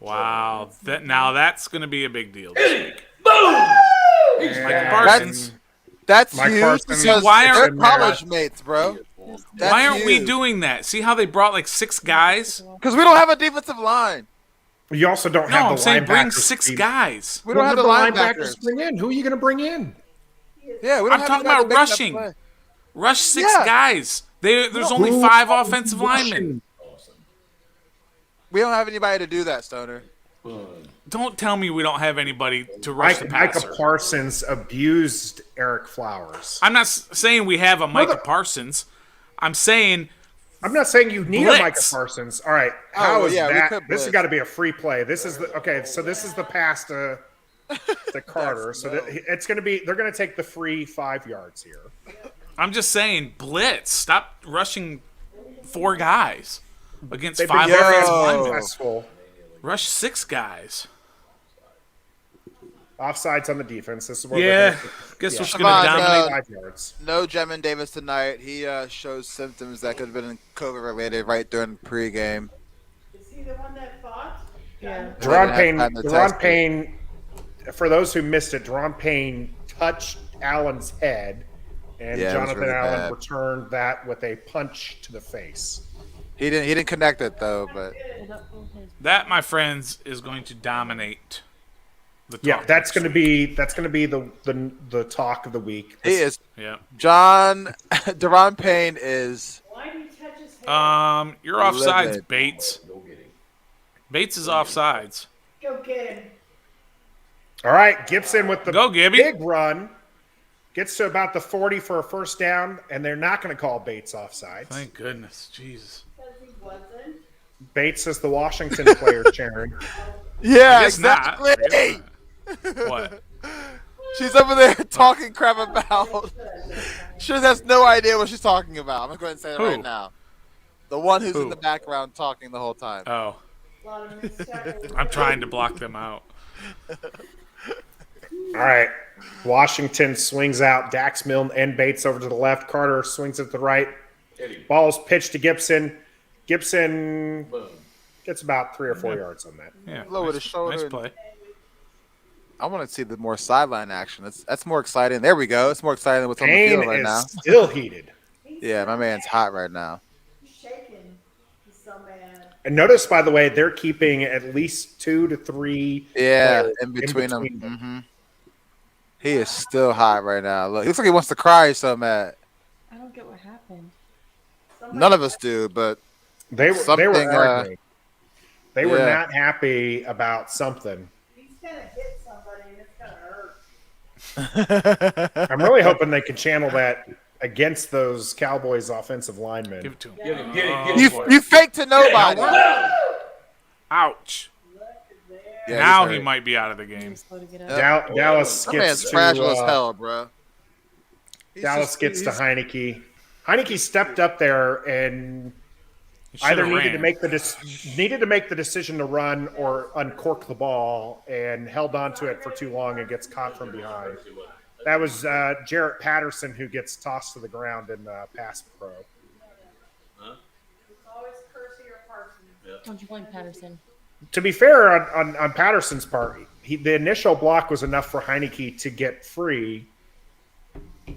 Wow. That's going to be a big deal this week. Mike And Parsons. That's Mike huge Parsons- because Why they're aren't- college mates, bro. That's Why aren't we huge. doing that? See how they brought like 6 guys? Because we don't have a defensive line. You also don't No, have I'm the saying bring linebackers 6 to be- guys. We don't have the linebackers. to bring in. Who are you going to bring in? Yeah, we don't I'm have talking anybody to about make that rushing. play. Rush 6 Yeah. guys. There's only Who 5 are offensive rushing? linemen. We don't have anybody to do that, Stoner. Don't tell me we don't have anybody to rush the Micah passer. Parsons abused Eric Flowers. I'm not saying we have a Micah the- Parsons. I'm saying I'm not saying you need Blitz. a Micah Parsons. All right, how is yeah, we that? could This has blitz. got to be a free play. This is the okay. So this is the pass to Carter. So it's going to be. They're going to take the free 5 yards here. I'm just saying blitz. Stop rushing 4 guys against They've 5 been very offensive linemen. successful. Rush 6 guys. Offsides on the defense. This is where Yeah. they're Guess Yeah. we're just Come gonna on, dominate. 5 yards. No Jamin Davis tonight. He shows symptoms that could have been COVID related right during pregame. Is he the one that fought? Yeah. Deron They Payne. didn't have time to Deron test it. Payne. For those who missed it, Deron Payne touched Allen's head, and Yeah, it was Jonathan really Allen bad. returned that with a punch to the face. He didn't connect it though, but That, my friends, is going to dominate the Yeah, talk that's next going to be the talk of the week. he is week. Yeah. Deron Payne is Why do you touch his head? You're offsides, Livid. Bates. Go get him. Bates is offsides. Go get him. All right, Gibson with the Go, Gibby. big run. Gets to about the 40 for a first down, and they're not going to call Bates offsides. Thank goodness. Jesus. Because he wasn't. Bates is the Washington player, Sharon. Yeah, I guess not. exactly. I guess not. What? She's over there talking crap about. She has no idea what she's talking about. I'm going to go ahead and say it Who? right now. The one who's in Who? the background talking the whole time. Oh, A lot of missteps. I'm trying to block them out. All right. Washington swings out. Dax Milne and Bates over to the left. Carter swings it to the right. Eddie. Ball's pitched to Gibson. Gibson Boom. gets about 3 or 4 yards on that. Yeah. Lower the Nice, shoulder nice and- play. I want to see the more sideline action. That's more exciting. There we go. It's more exciting than what's on the Payne field right is now. still heated. Yeah, my man's hot right now. He's shaking. He's so mad. And notice, by the way, they're keeping at least 2 to 3 Yeah, players in between them. Mm-hmm. He is still hot right now. Look, he looks like he wants to cry. He's so mad. I don't get what happened. None of us do, but They were Something, arguing. They were yeah. not happy about something. He's going to hit somebody and it's going to hurt. I'm really hoping they can channel that against those Cowboys offensive linemen. Give it to him. Get him, get him, get you him. you fake to nobody. Ouch. Yeah, Now he's he hurt. might be out of the game. Slow to get up. Dallas My man's gets fragile as to hell, bro. Dallas gets to Heineke. Heineke stepped up there and He either should've needed to ran. make the decision to run or uncork the ball, and held on to it for too long and gets caught from behind. That was Jarrett Patterson who gets tossed to the ground in pass pro. It's always Kersey or Parsons. Don't you blame Patterson? To be fair on Patterson's part, the initial block was enough for Heineke to get free. He's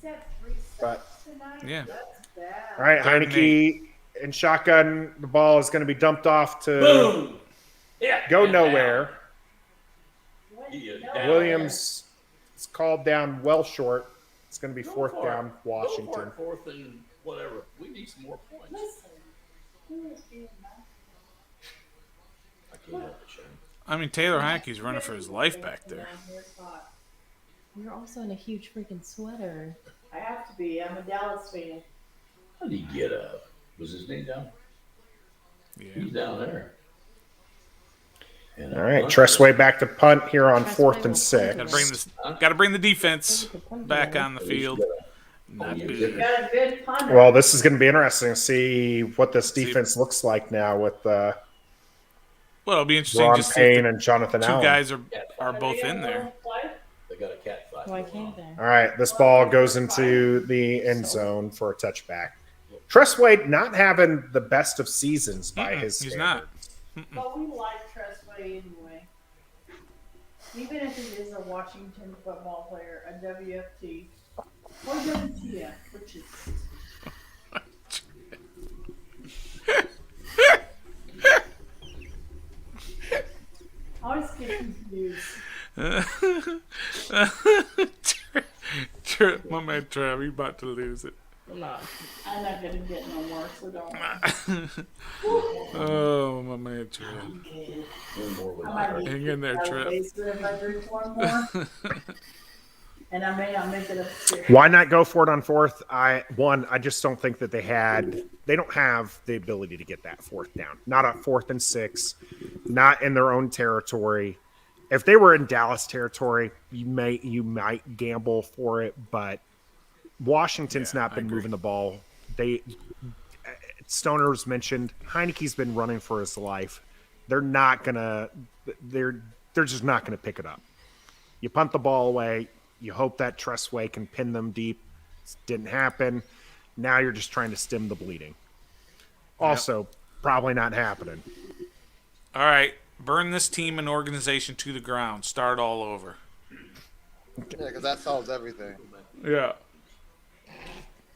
had 3 But- steps tonight. Yeah. That's bad. All right, Third and Heineke in shotgun. The ball is going to be dumped off to Boom. Yeah. go and nowhere. When Yeah, you know down. Williams is called down well short. It's going to be Go fourth for it. down, Washington. Go for it, fourth and whatever. We need some more points. Listen. Who is being nice? I can't help it, Sharon. I mean, Taylor Heineke's running for his life back there. Down here's hot. You're also in a huge freaking sweater. I have to be. I'm a Dallas fan. How did he get up? Was his name down? Yeah. He's down there. And All right, Tressway back to punt here on Tressway fourth will and six. Gotta bring this. Gotta bring the defense back on the field. Not You good. got a good punter. Well, this is going to be interesting to see what this defense looks like now with Well, it'll be interesting Ron just see if Payne the and Jonathan two Allen. guys are both in there. They got a cat fight. Why can't there? All right, this ball goes into the end zone for a touchback. Tressway not having the best of seasons by his He's standards. not. But we like Tressway anyway. Even if he is a Washington football player, a WFT, or WTF, which is always get confused. My man Trav, he about to lose it. No. I'm not gonna get no more, so don't. Oh, my man Trav. One more with I might need Hang in there, to Trev. if I drink one more, and I may not make it up. Why not go for it on fourth? I just don't think that they don't have the ability to get that fourth down. Not on 4th and 6, not in their own territory. If they were in Dallas territory, you might gamble for it, but Washington's Yeah, not I been agree. moving the ball. Stoner's mentioned Heineke's been running for his life. They're just not gonna pick it up. You punt the ball away. You hope that Tressway can pin them deep. Didn't happen. Now you're just trying to stem the bleeding. Also, probably not happening. All right, burn this team and organization to the ground. Start all over. Yeah, because that solves everything. Yeah.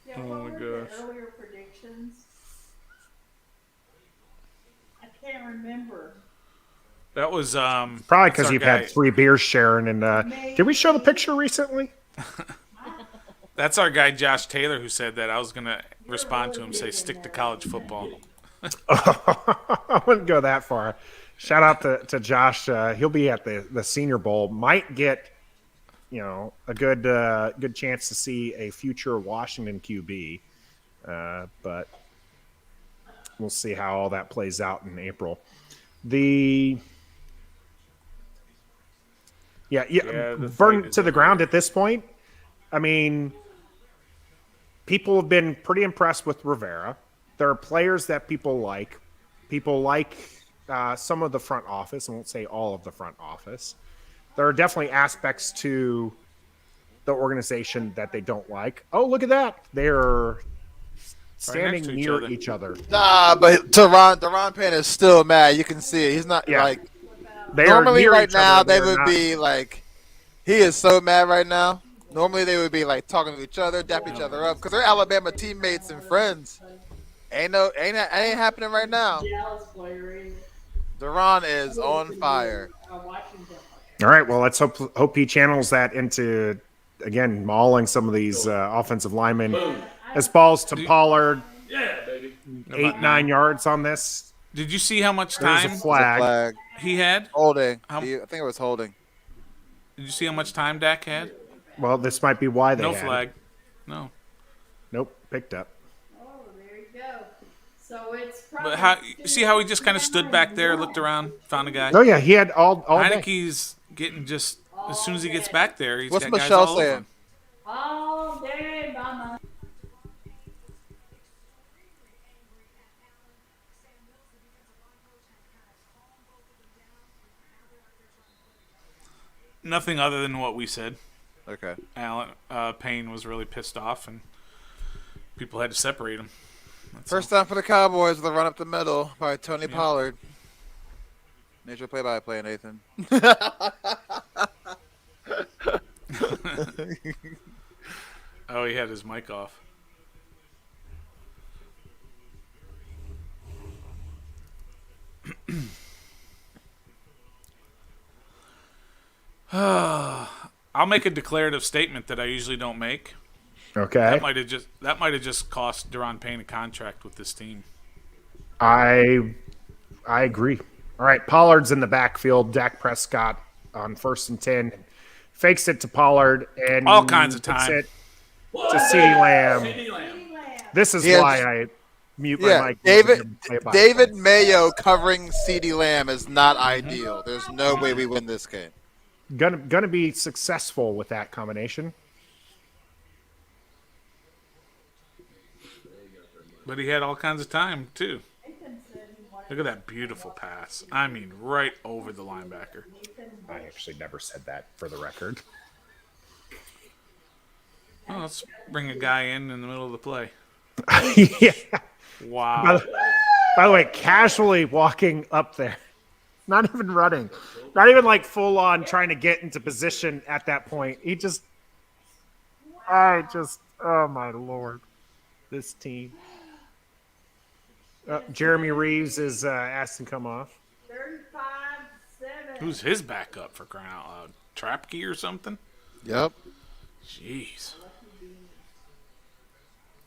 Yeah, Oh what my were the gosh. earlier predictions? I can't remember. That was Probably that's because our you've guy. had 3 beers, Sharon. And did we show the picture recently? That's our guy Josh Taylor who said that. I was gonna respond to him, say stick to college football. I wouldn't go that far. Shout out to Josh. He'll be at the Senior Bowl. Might get, a good chance to see a future Washington QB. But we'll see how all that plays out in April. the Burn fight is to the ground at this point. I mean, people have been pretty impressed with Rivera. There are players that people like. People like some of the front office. I won't say all of the front office. There are definitely aspects to the organization that they don't like. Oh, look at that. They're standing next to near each other. each other. Nah, but Deron Payne is still mad. You can see it. He's not like They are normally near right each now. other. They are would not- be like, he is so mad right now. Normally they would be like talking to each other, dapping each other up because they're Alabama teammates and friends. Ain't happening right now. Dallas player either. Deron is on fire. Washington player. All right. Well, let's hope he channels that into, again, mauling some of these offensive linemen. As balls to Pollard, Yeah, baby. 8-9 yards on this. Did you see how much There's a time flag. Flag. he had? Holding. How- I think it was holding. Did you see how much time Dak had? Well, this might be why they No had it. flag. No. Nope, picked up. Oh, there you go. So it's probably But how? See how he just kind of stood back there, looked around, found a guy. Oh yeah, he had all day. Heineke's getting just as soon as he gets back there, he's What's got guys Michelle all over saying? him. all day, mama. Nothing other than what we said. Okay. Payne was really pissed off, and people had to separate him. First down for the Cowboys with a run up the middle by Tony Pollard. Major play-by-play, Nathan. Oh, he had his mic off. I'll make a declarative statement that I usually don't make. Okay, That might have just cost Deron Payne a contract with this team. I agree. All right, Pollard's in the backfield. Dak Prescott on 1st and 10 fakes it to Pollard and All kinds of fakes time. it to CeeDee Lamb. CeeDee Lamb. This is He has- why I mute my Yeah, mic. David Mayo covering CeeDee Lamb is not ideal. There's no way we win this game. Gonna be successful with that combination. But he had all kinds of time, too. Look at that beautiful pass. I mean, right over the linebacker. I actually never said that for the record. Oh, let's bring a guy in the middle of the play. Yeah. Wow. By the way, casually walking up there, not even running, not even like full on trying to get into position at that point. Oh my Lord, this team. Jeremy Reeves is asked to come off. 35-7. Who's his backup for crying out loud? Trapke or something? Yep. Jeez.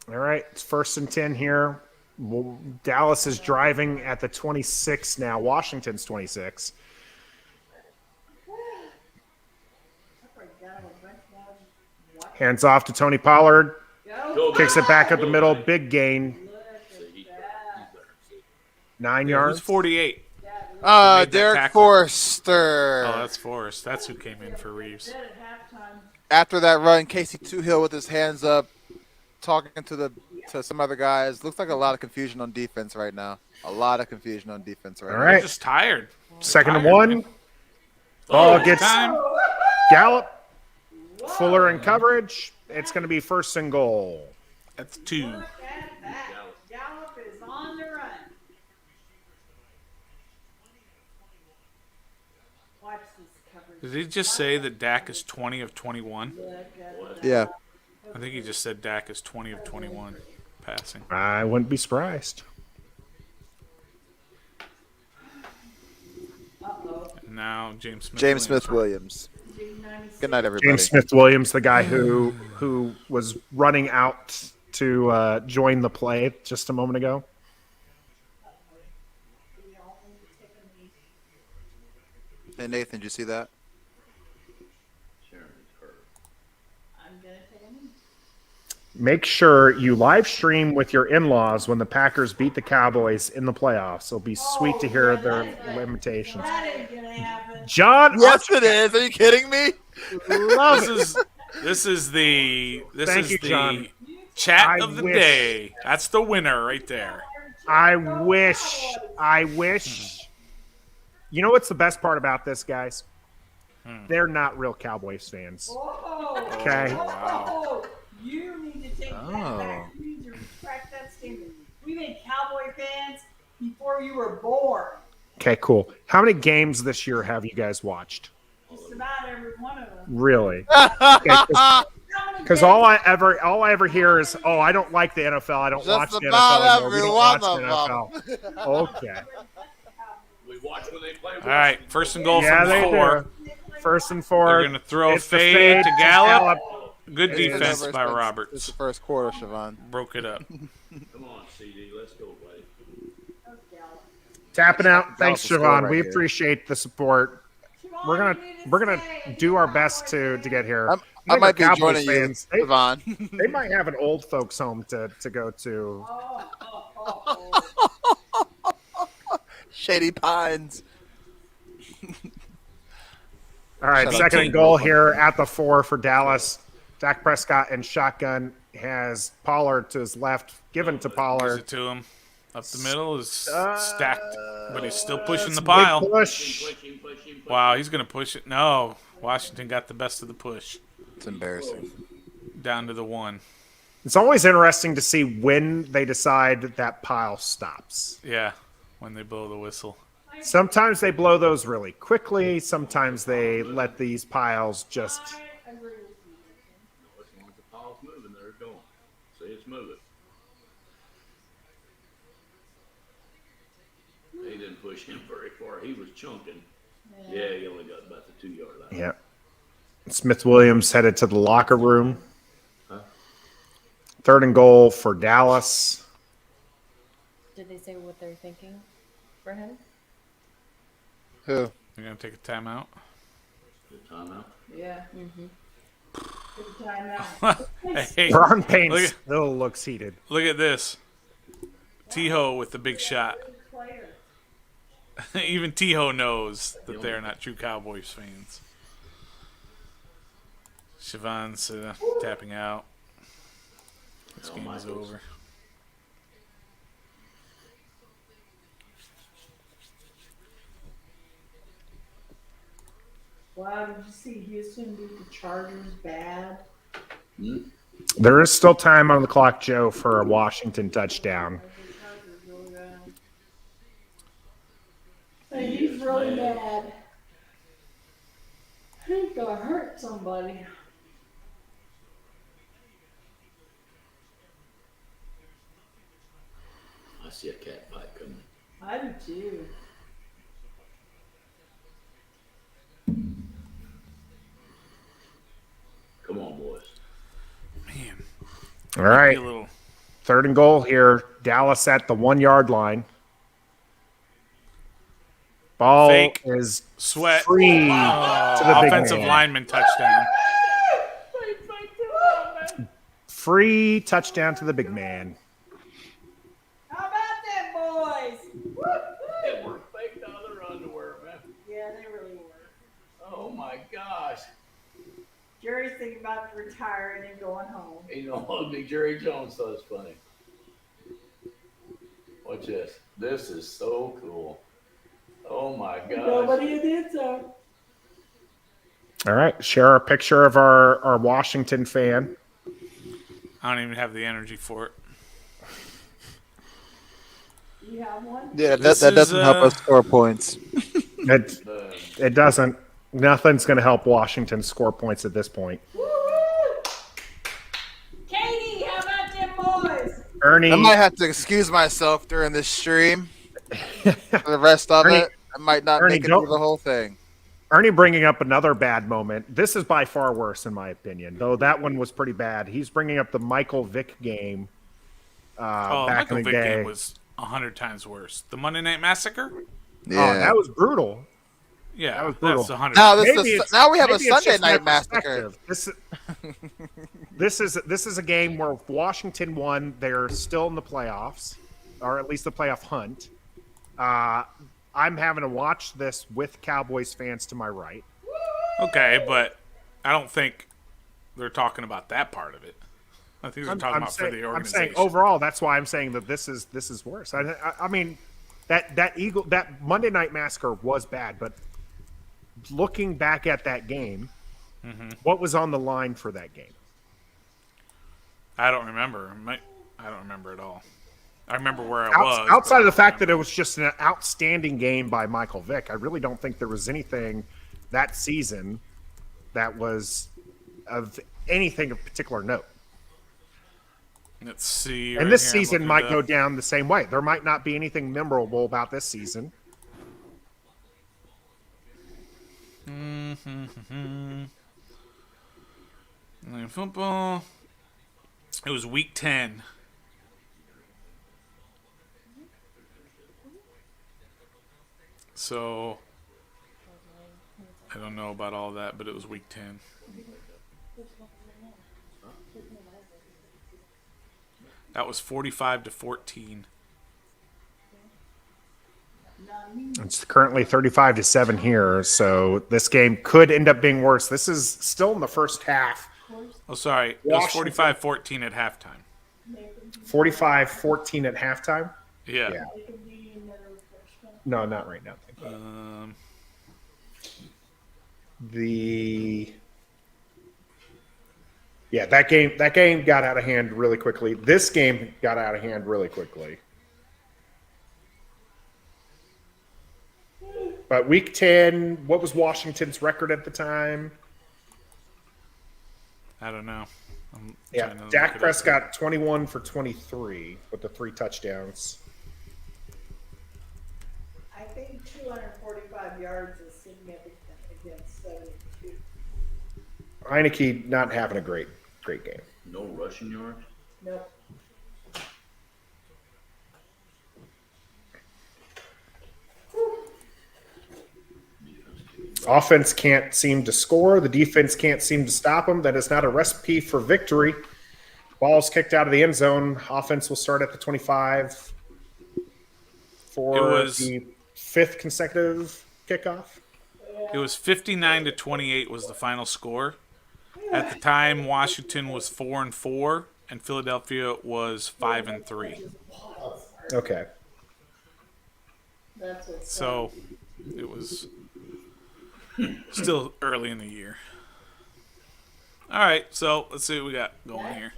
All right, it's 1st and 10 here. Well, Dallas is driving at the 26 now. Washington's 26. Hands off to Tony Pollard. Go, Kicks it back up the middle. Big gain. He's 9 It was yards. 48. made that Derek tackle. Forster. Oh, that's Forrest. That's who came in for Reeves. Dead at halftime. After that run, Casey Toohill with his hands up, talking to some other guys. Looks like a lot of confusion on defense right now. A lot of confusion on defense right All now. They're right, just tired. 2nd and Tired, 1. man. Ball Oh, gets time. Gallup. Fuller in coverage. It's going to be 1st and goal. That's 2. Look at that. Gallup is on the run. Watch this coverage. Did he just say that Dak is 20 of 21? Look at that. Yeah. I think he just said Dak is 20 of 21 passing. I wouldn't be surprised. Uh-oh. And now James Smith. James Smith-Williams. G96. Good night, everybody. James Smith-Williams, the guy who was running out to join the play just a moment ago. Hey, Nathan, did you see that? Sharon is hurt. I'm gonna take a knee. Make sure you live stream with your in-laws when the Packers beat the Cowboys in the playoffs. It'll be sweet to hear their limitations. That ain't gonna happen. John, Yes, it is. Are you kidding me? love it. This is the Thank you, John. chat I of the wish- day. That's the winner right there. I wish. You know what's the best part about this, guys? They're not real Cowboys fans. Whoa. Okay. Whoa. You need to take that Oh. back. You need to retract that statement. We made Cowboy fans before you were born. Okay, cool. How many games this year have you guys watched? Just about every one of them. Really? How many Because games- all I ever hear is, "Oh, I don't like the NFL. I don't watch Just the about NFL anymore. We every don't one watch the of NFL." Okay. We watch when they play. All right, first and goal Yeah, from they 4. do. First and 4. They're going to throw It's the fade to Gallup. Good It's defense the by first- It's Roberts. the first quarter, Siobhan. Broke it up. Come on, CD. Let's go, buddy. Tapping out. Thanks, Dallas will score Siobhan. right We here. appreciate the support. We're gonna do our best to get here. I might be Cowboys joining you, fans, They, Siobhan. they might have an old folks home to go to. Shady Pines. All right, Shut up, second Tate. and goal here at the 4 for Dallas. Dak Prescott and shotgun has Pollard to his left, given to Gives Pollard. it to him. Up the middle is stacked, but he's still pushing the Big pile. push. Push him. Wow, he's going to push it. No, Washington got the best of the push. It's embarrassing. Down to the 1. It's always interesting to see when they decide that pile stops. Yeah, when they blow the whistle. Sometimes they blow those really quickly. Sometimes they let these piles just. I agree with you. As long as the pile's moving, they're going. See, it's moving. He didn't push him very far. He was chunking. Yeah, he only got about the 2-yard line. Yeah. Smith Williams headed to the locker room. Huh? Third and goal for Dallas. Did they say what they're thinking for him? Who? You're going to take a timeout? Good timeout. Yeah. Good timeout. Hey, Ron Payne Look at- still looks heated. look at this. T-Ho with the big shot. Player. Even T-Ho knows that they're not true Cowboys fans. Siobhan's tapping out. This game is over. Wow, did you see Houston beat the Chargers bad? There is still time on the clock, Joe, for a Washington touchdown. The Chargers really bad. Hey, he's really bad. He's gonna hurt somebody. I see a cat fight coming. I do too. Come on, boys. Man, All right. a little. Third and goal here. Dallas at the 1 yard line. Ball Fake. is Sweat. free to the big Offensive man. lineman touchdown. Free touchdown to the big man. How about that, boys? They were fake out of their underwear, man. Yeah, they really were. Oh my gosh. Jerry's thinking about retiring and going home. You know, ugly Jerry Jones thought it's funny. Watch this. This is so cool. Oh my gosh. Nobody did so. All right. Share a picture of our Washington fan. I don't even have the energy for it. You have one? Yeah, This that is, doesn't help us score points. It doesn't. Nothing's going to help Washington score points at this point. Katie, how about them boys? Ernie, I might have to excuse myself during this stream. For the rest of Ernie- it, I might not Ernie, make it don't- through the whole thing. Ernie bringing up another bad moment. This is by far worse, in my opinion, though that one was pretty bad. He's bringing up the Michael Vick game Oh, back Michael in the Vick day. game was 100 times worse. The Monday Night Massacre? Yeah. Oh, that was brutal. Yeah, That was brutal. that's 100. Now now we have a maybe it's Sunday just my night massacre. perspective. This is a game where Washington won. They're still in the playoffs, or at least the playoff hunt. I'm having to watch this with Cowboys fans to my right. Okay, but I don't think they're talking about that part of it. I think they're talking about for the organization. I'm saying overall, that's why I'm saying that this is worse. I mean, that Monday Night Massacre was bad, but looking back at that game, what was on the line for that game? I don't remember. I don't remember at all. I remember where I was. Outside of the fact that it was just an outstanding game by Michael Vick, I really don't think there was anything that season that was of anything of particular note. Let's see. And this season might go down the same way. There might not be anything memorable about this season. Football. It was week 10. So I don't know about all that, but it was week 10. That was 45-14. It's currently 35-7 here, so this game could end up being worse. This is still in the first half. Oh, sorry. It was 45-14 at halftime. 45-14 at halftime? Yeah. No, not right now. That game got out of hand really quickly. This game got out of hand really quickly. But week 10, what was Washington's record at the time? I don't know. Yeah, Dak Prescott 21 for 23 with the 3 touchdowns. I think 245 yards is significant against 72. Heineke not having a great game. No rushing yards. Nope. Offense can't seem to score. The defense can't seem to stop them. That is not a recipe for victory. Ball's kicked out of the end zone. Offense will start at the 25 for the 5th consecutive kickoff. It was 59-28 was the final score. At the time, Washington was 4-4, and Philadelphia was 5-3. Okay. So it was still early in the year. All right, so let's see what we got going here.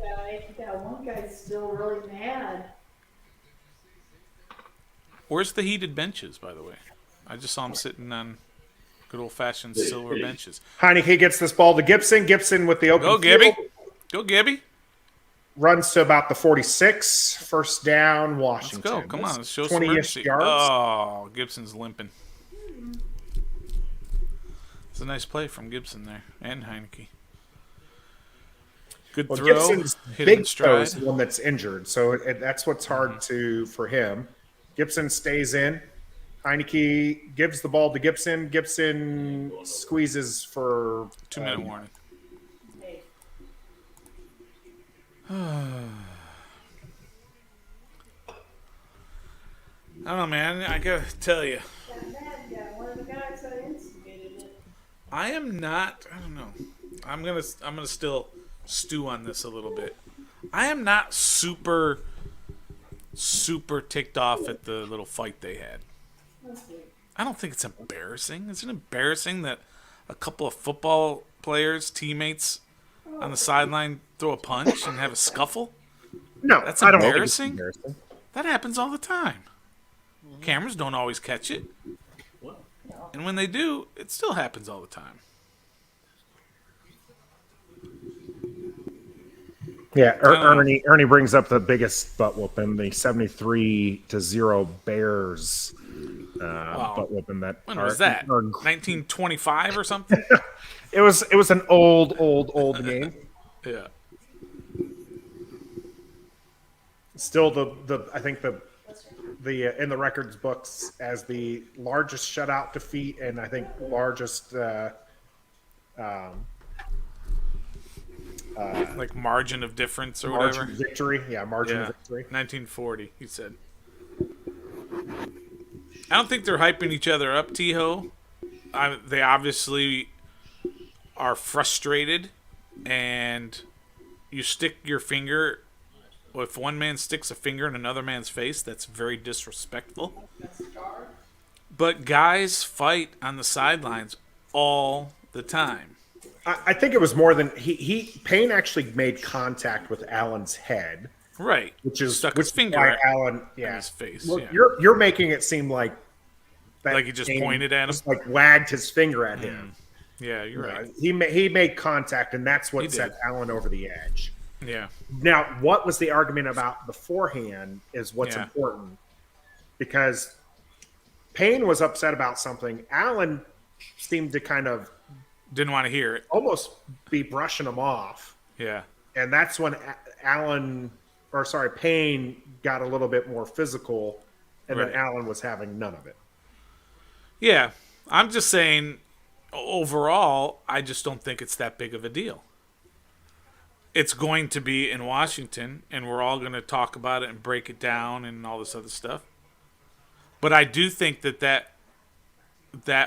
That one guy's still really mad. Where's the heated benches, by the way? I just saw him sitting on good old-fashioned silver benches. Heineke gets this ball to Gibson. Gibson with the open Go, field. Gibby. Go, Gibby. Runs to about the 46. First down, Washington. Let's go. Come on. Let's show some 20-ish mercy. yards. Oh, Gibson's limping. It's a nice play from Gibson there and Heineke. Good throw. Gibson's Hit in big toe stride. is the one that's injured, so that's what's hard for him. Gibson stays in. Heineke gives the ball to Gibson. Gibson squeezes for 2-minute warning. I don't know, man. I gotta tell you, That bad guy, one of the guys that instigated it. I am not. I don't know. I'm gonna still stew on this a little bit. I am not super ticked off at the little fight they had. I don't think it's embarrassing. Is it embarrassing that a couple of football players, teammates, on the sideline throw a punch and have a scuffle? No, That's I don't think it's embarrassing. embarrassing. That happens all the time. Cameras don't always catch it. And when they do, it still happens all the time. Yeah, Ernie brings up the biggest butt whooping, the 73-0 Bears butt whooping. When was that? 1925 or something? It was an old game. Yeah. Still, I think the in the records books as the largest shutout defeat and I think largest Like margin of difference or margin whatever. victory. Yeah, margin of Yeah, victory. 1940. He said. I don't think they're hyping each other up, T-Ho. They obviously are frustrated, and you stick your finger. If one man sticks a finger in another man's face, that's very disrespectful. But guys fight on the sidelines all the time. I think it was more than Payne actually made contact with Allen's head, Right. which is Stuck which his is finger why in Allen, his face. Well, Yeah. you're making it seem like that Like he just Payne pointed at him? just like wagged his finger at him. Yeah, you're right. He made contact, and that's He what did. set Allen over the edge. Yeah. Now, what was the argument about beforehand is what's Yeah. important, because Payne was upset about something. Allen seemed to kind of Didn't want to hear it. almost be brushing him off, Yeah. and that's when Payne got a little bit more physical, and Right. then Allen was having none of it. Yeah. I'm just saying, overall, I just don't think it's that big of a deal. It's going to be in Washington, and we're all going to talk about it and break it down and all this other stuff. But I do think that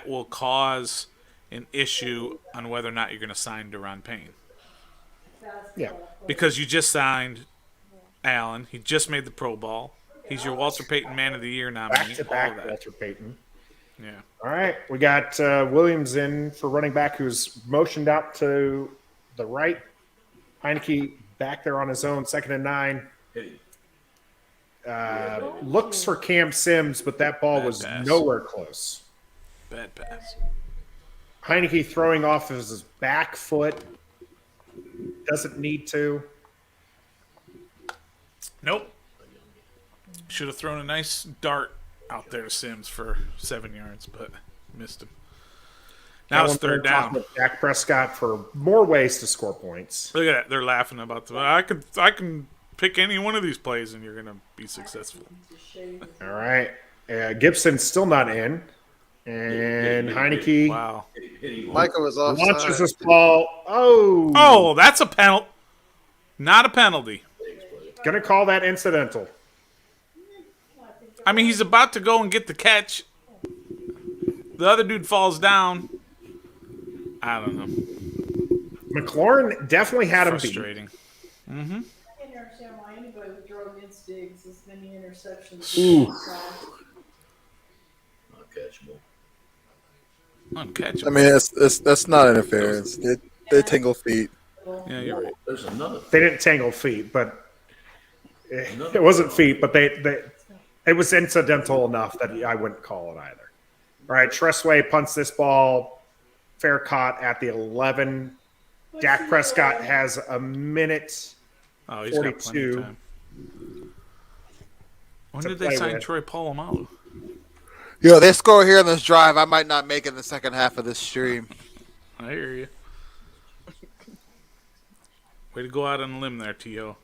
will cause an issue on whether or not you're going to sign Deron Payne. Yeah, Because you just signed Allen. He just made the Pro Bowl. He's your Walter Payton Man of the Year nominee. back to all back that. Walter Payton. Yeah. All right, we got Williams in for running back, who's motioned out to the right. Heineke back there on his own, 2nd and 9. Looks for Cam Sims, but that ball Bad was pass. nowhere close. Bad pass. Heineke throwing off his back foot. Doesn't need to. Nope. Should have thrown a nice dart out there to Sims for 7 yards, but missed him. Now it's third down. Dak Prescott for more ways to score points. Look at that. They're laughing about the. I can pick any one of these plays and you're gonna be successful. All right. Gibson's still not in. And Heineke Wow. Michael was offside. launches this ball. Oh. Oh, that's a penalty. Not a penalty. Gonna call that incidental. I mean, he's about to go and get the catch. The other dude falls down. I don't know. McLaurin definitely had him beat. Frustrating. I can't understand why anybody would throw against Diggs as many interceptions. Ooh. Not catchable. Uncatchable. I mean, that's not interference. They tingle feet. Yeah, you're right. There's another. They didn't tangle feet, but it wasn't feet, but it was incidental enough that I wouldn't call it either. All right, Tressway punts this ball. Fair caught at the 11. Dak Prescott has a minute. Oh, he's got plenty 42. of time. When To did they play sign with. Troy Polamalu? Yo, they score here in this drive. I might not make it in the second half of this stream. I hear you. Way to go out on a limb there, T.O.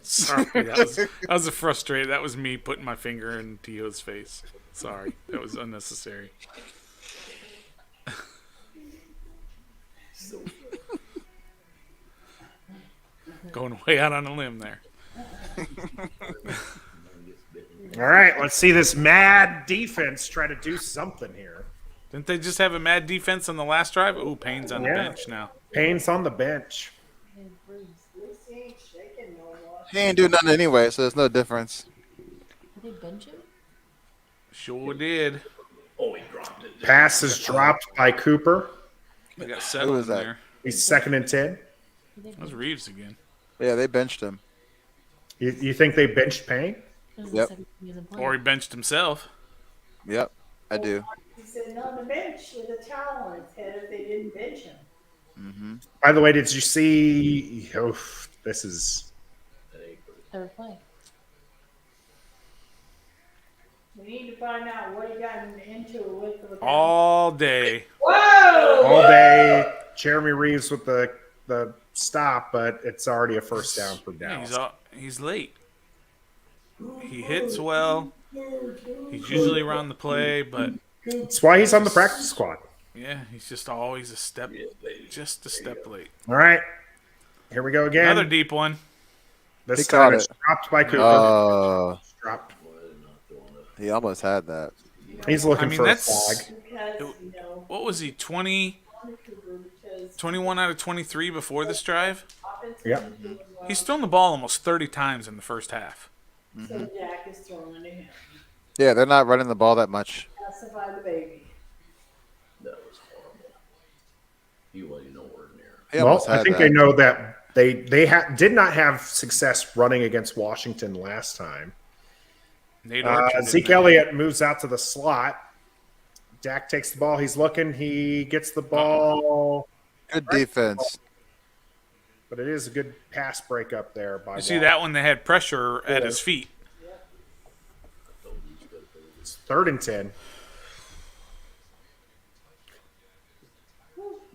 Sorry, that was a frustrated. That was me putting my finger in T.O.'s face. Sorry, that was unnecessary. Going way out on a limb there. All right, let's see this mad defense try to do something here. Didn't they just have a mad defense on the last drive? Ooh, Payne's on the Yeah. bench now. Payne's on the bench. He ain't doing nothing anyway, so there's no difference. Did they bench him? Sure did. Oh, he dropped it. Pass is dropped by Cooper. They got Who settled was in that? there. He's 2nd and 10. That was Reeves again. Yeah, they benched him. You think they benched Payne? This is Yep. the second he hasn't played. Or he benched himself. Yep, I do. He's sitting on the bench with a towel on his head if they didn't bench him. By the way, did you see? Oh, this is. Third play. We need to find out what he got into with the All day. Whoa! All day, Jeremy Reeves with the the stop, but it's already a first down for Yeah, Dallas. he's late. He hits well. He's usually around the play, but That's why he's on the practice squad. yeah, he's just always a step late. All right. Here we go again. Another deep one. This He time caught it's it. dropped by Cooper. Oh, Dropped. he almost had that. He's looking I mean, for a that's- flag. Because, you know, What was he, 20, because 21 out of 23 before this drive? offense Yep. isn't doing well, He's thrown the ball almost 30 times in the first half. so Dak is throwing to him. Yeah, they're not running the ball that much. Pacify the baby. That was horrible. He wasn't nowhere near. He Well, almost I had think that. they know that they did not have success running against Washington last time. Nate Archer Zeke didn't have- Elliott moves out to the slot. Dak takes the ball. He's looking. He gets the ball, Good defense. but it is a good pass break up there by You see that one? They had pressure at Yeah. his feet. It's 3rd and 10.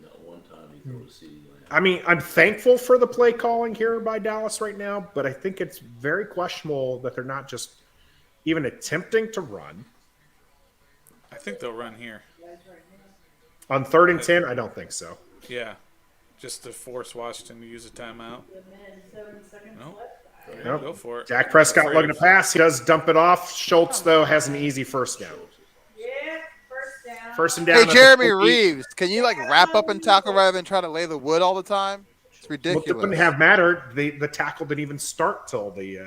Not one time he threw a CD lamb. I mean, I'm thankful for the play calling here by Dallas right now, but I think it's very questionable that they're not just even attempting to run. I think they'll run here. On 3rd and 10, I don't think so. Yeah. Just to force Washington to use a timeout. The minute and 7 seconds Nope. left. Nope. Go for it. Dak Prescott Afraid looking of- to pass. He does dump it off. Schultz, though, has an easy first down. Yeah, first down. First and down. Hey, at the Jeremy 40. Reeves, can you like wrap up and tackle rather than try to lay the wood all the time? It's Well, it ridiculous. wouldn't have mattered. The tackle didn't even start till the.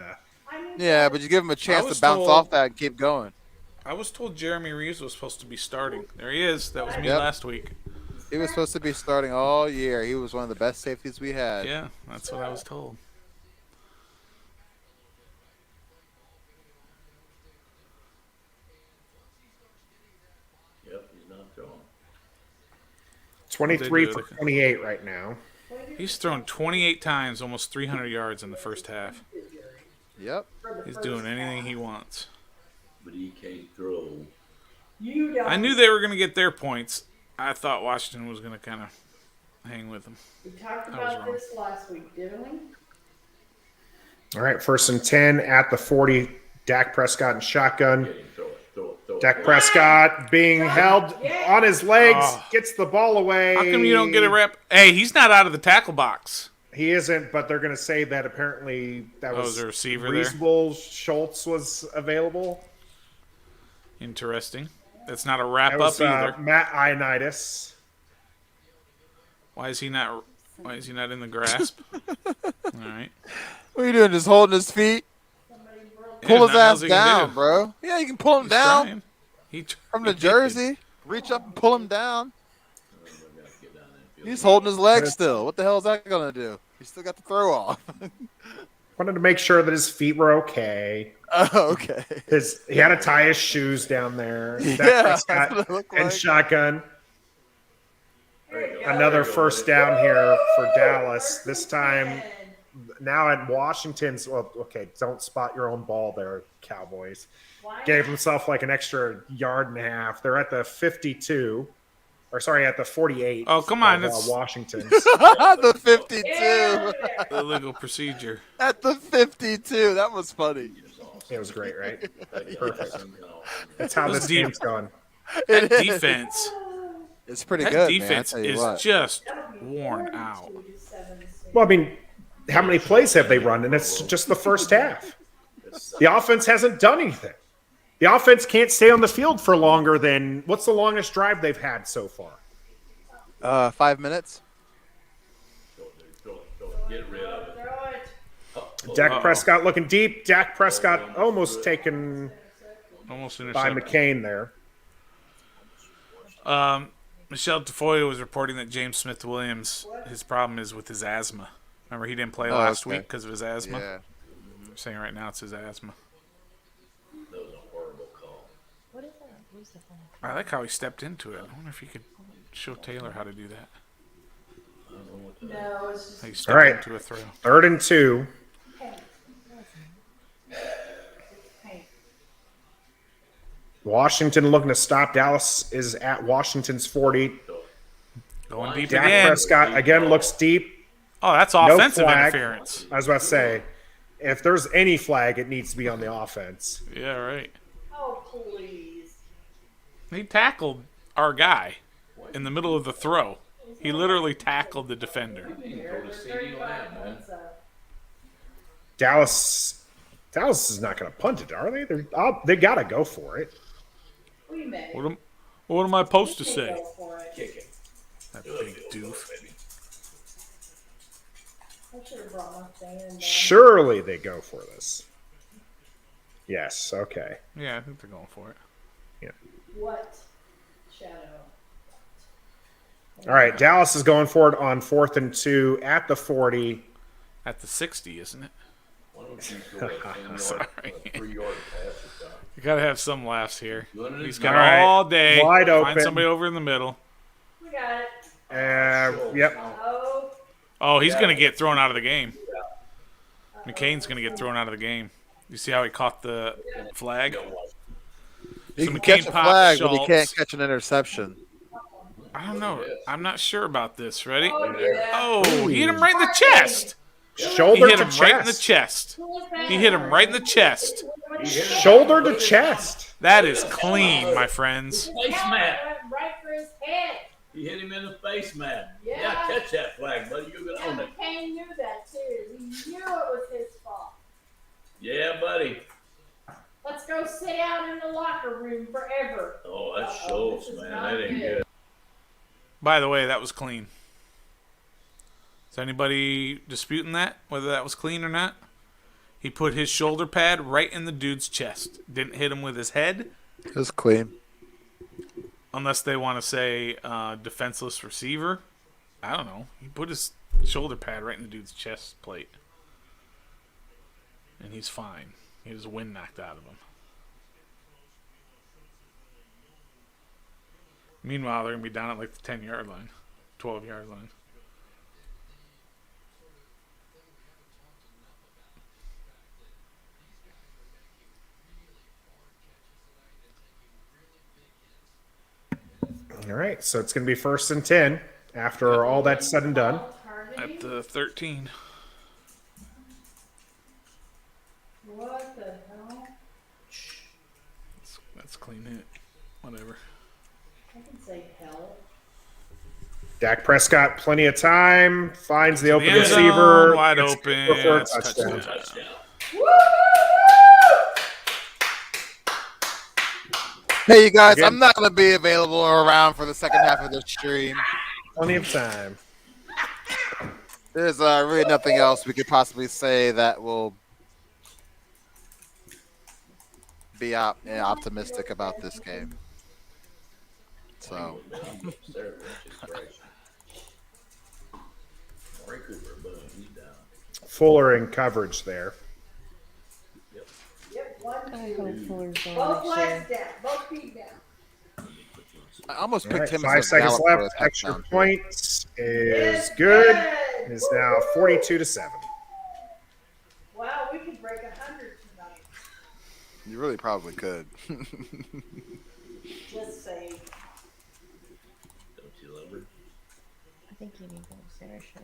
I mean, Yeah, but you give him a chance was to bounce told- off that and keep going. I was told Jeremy Reeves was supposed to be starting. There he is. That was me Yep. last week. He was supposed to be starting all year. He was one of the best safeties we had. Yeah, that's what I was told. Yep, he's not throwing. 23 They for do. 28 right now. He's thrown 28 times, almost 300 yards in the first half. Yep. He's doing anything he wants. But he can't throw. you don't. I knew they were going to get their points. I thought Washington was going to kind of hang with them. We talked was about wrong. this last week, didn't we? All right, 1st and 10 at the 40. Dak Prescott and shotgun. Yeah, throw it, throw it, throw it. Dak Prescott being held on his legs, Oh. gets the ball away. How come you don't get a rep? Hey, he's not out of the tackle box. He isn't, but they're going to say that apparently that Oh, was is a receiver there? reasonable. Schultz was available. Interesting. That's not a wrap That was up either. Matt Ioannidis. Why is he not in the grasp? All right. What are you doing? Just holding his feet? Pull Yeah, his nothing ass else he can down, do. bro. Yeah, you can pull him He's down trying. He from the he did. jersey. Reach up and pull him down. We're gonna get down there and field. He's holding his legs still. What the hell is that gonna do? He still got the throw off. Wanted to make sure that his feet were okay. Oh, okay. He had to tie his shoes down there. Dak Yeah, Prescott that's what it looked and like. shotgun. There you go. Another There you go. first down here for Dallas. This time, now at Washington's. Well, okay, don't spot your own ball there, Cowboys. Why Gave not? himself like an extra yard and a half. They're at the 52, or sorry, at the 48. Oh, come on, of, that's- Washington's. The 52. Yeah, The legal procedure. At the 52. That was funny. It was great, right? Perfect. That's how Those this deep- game's going. It is. Defense. It's pretty That good, defense man. I tell you is what. just worn out. Well, I mean, how many plays have they run? And it's just the first half. The offense hasn't done anything. The offense can't stay on the field for longer than what's the longest drive they've had so far? 5 minutes. Get rid of it. Throw it. Dak Uh-oh. Prescott looking deep. Dak Prescott almost taken Almost by intercepted. McCain there. Michelle Tafoya was reporting that James Smith-Williams, his problem is with his asthma. Remember, he didn't play Oh, last okay. week because of his asthma? Yeah. I'm saying right now it's his asthma. That was a horrible call. What is that? Where's the phone? I like how he stepped into it. I wonder if he could show Taylor how to do that. No, it's just How you All step right. into a throw. 3rd and 2. paint. Washington looking to stop. Dallas is at Washington's 40. Going deep Dak again. Prescott again looks deep. Oh, that's No offensive flag. interference. I was about to say, if there's any flag, it needs to be on the offense. Yeah, right. Oh, please. He tackled our guy in the middle of the throw. He literally tackled the defender. Go to CD Lamb, man. Dallas is not going to punt it, are they? They got to go for it. We may. What am I supposed to say? Go for it. Kick it. That big doof. I should have brought my fan. Surely they go for this. Yes. Okay. Yeah, I think they're going for it. What? Shadow. All right. Dallas is going for it on 4th and 2 at the 40. At the 60, isn't it? Why don't you go a 10-yard, Sorry. a 3-yard pass or You gotta have some laughs here. something? He's got All right. all day. Wide Find open. somebody over in the middle. We got it. Yep. Oh. Oh, he's gonna get thrown out of the game. McCain's gonna get thrown out of the game. You see how he caught the flag? He So can McCain catch a pops flag, but he Schultz. can't catch an interception. I don't know. I'm not sure about this. Ready? Oh, yeah. Oh, he hit him right in the chest. He Shoulder hit to him right in the chest. chest. He hit him right in the chest. Shoulder to chest. That is clean, my friends. Face mat. Right for his head. He hit him in the face mat. Yeah. Yeah, catch that flag, buddy. You're gonna own Yeah, it. McCain knew that too. He knew it was his fault. Yeah, buddy. Let's go sit down in the locker room forever. Oh, that's Uh-oh, Schultz, this is man. not That ain't good. good. By the way, that was clean. Is anybody disputing that? Whether that was clean or not? He put his shoulder pad right in the dude's chest. Didn't hit him with his head. It was clean. Unless they want to say defenseless receiver. I don't know. He put his shoulder pad right in the dude's chest plate. And he's fine. He has wind knocked out of him. Meanwhile, they're going to be down at like the 10-yard line. 12-yard line. All right. So it's going to be 1st and 10 after all that's said and done. At the 13. What the hell? That's clean hit. Whatever. I can say hell. Dak Prescott, plenty of time, finds the open end zone, receiver. wide gets open. before a It's touchdown. touchdown. Hey, you guys, Again. I'm not going to be available or around for the second half of this stream. Plenty of time. There's really nothing else we could possibly say that will be optimistic about this game. So, Fuller in coverage there. Yep, one, I two. hope Fuller's going Both next year. legs down. Both feet down. I almost All picked right, him 5 as a seconds Gallup for a left. Extra touchdown. points is good. Is now 42-7. Wow, we could break 100 tonight. You really probably could. Just say. Don't you love her? I think you need those there, sure.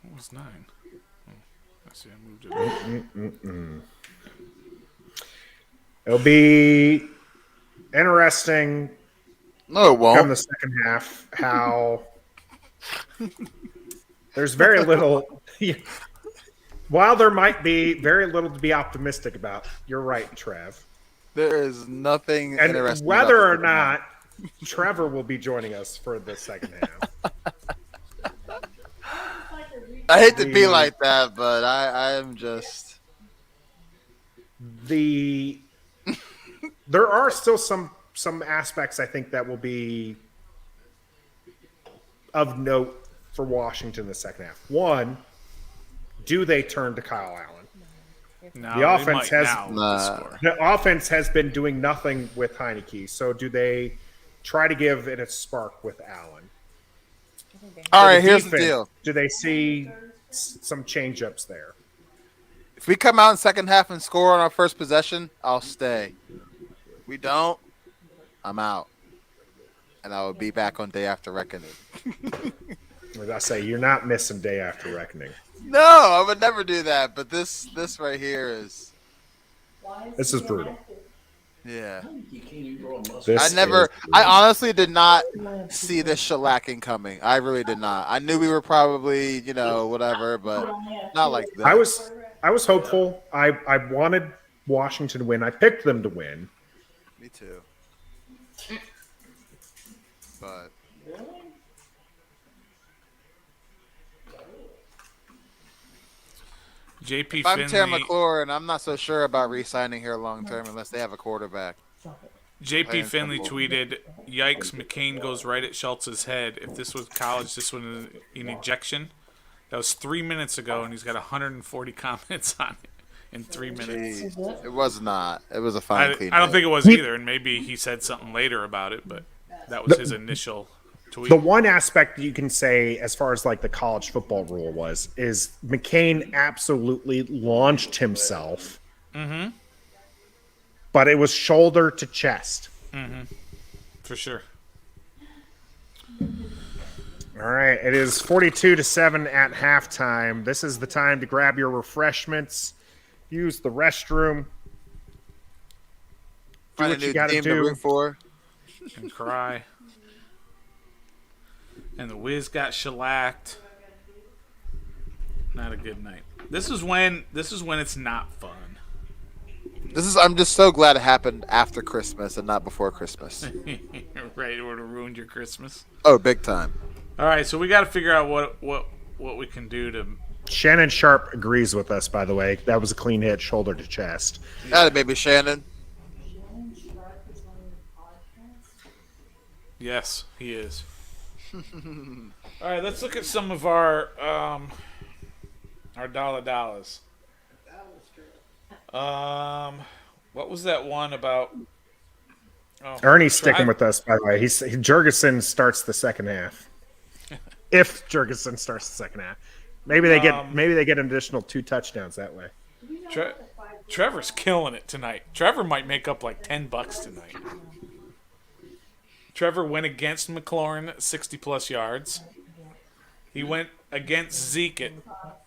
What was 9? Oh, I see. I moved it. It'll be interesting No, it come won't. the second half how there's very little. While there might be very little to be optimistic about, you're right, Trev. There is nothing And interesting. whether about or this not Trevor will be joining us for the second half. I hate to be like that, but I am just. There are still some aspects I think that will be of note for Washington in the second half. One, do they turn to Kyle Allen? No, The they offense might has- now with Nah. the score. The offense has been doing nothing with Heineke, so do they try to give it a spark with Allen? I think they All For right, here's the defense, deal. Do they see some change-ups there? If we come out in second half and score on our first possession, I'll stay. We don't. I'm out. And I will be back on Day After Reckoning. As I say, you're not missing Day After Reckoning. No, I would never do that. But this right here is. This is brutal. Yeah. You can't even grow a mustache. This I honestly did not see this shellacking coming. I really did not. I knew we were probably, whatever, but not like this. I was hopeful. I wanted Washington to win. I picked them to win. Me too. But JP if I'm Terry Finley. McLaurin, I'm not so sure about re-signing here long term unless they have a quarterback. JP Finley tweeted, "Yikes! McCain goes right at Schultz's head. If this was college, this was an ejection." That was 3 minutes ago, and he's got 140 comments on it in 3 minutes. Jeez. It was not. It was a fine clean. I don't think it was either, and maybe he said something later about it, but that was his initial tweet. The one aspect you can say, as far as like the college football rule is McCain absolutely launched himself. Mm-hmm. But it was shoulder to chest. Mm-hmm. For sure. All right, it is 42-7 at halftime. This is the time to grab your refreshments, use the restroom, do Find what a new you got to team to do. root for. And cry. And the Wiz got shellacked. Not a good night. This is when it's not fun. I'm just so glad it happened after Christmas and not before Christmas. Right, it would have ruined your Christmas. Oh, big time. All right, so we got to figure out what we can do to. Shannon Sharp agrees with us, by the way. That was a clean hit, shoulder to chest. Got it, baby Shannon. Yes, he is. All right, let's look at some of our Dolla Dollas. What was that one about? Oh, Ernie's sticking with us, by the way. Jurgensen starts the second half. If Jurgensen starts the second half, maybe they get an additional 2 touchdowns that way. Trevor's killing it tonight. Trevor might make up like $10 tonight. Trevor went against McLaurin at 60+ yards. He went against Zeke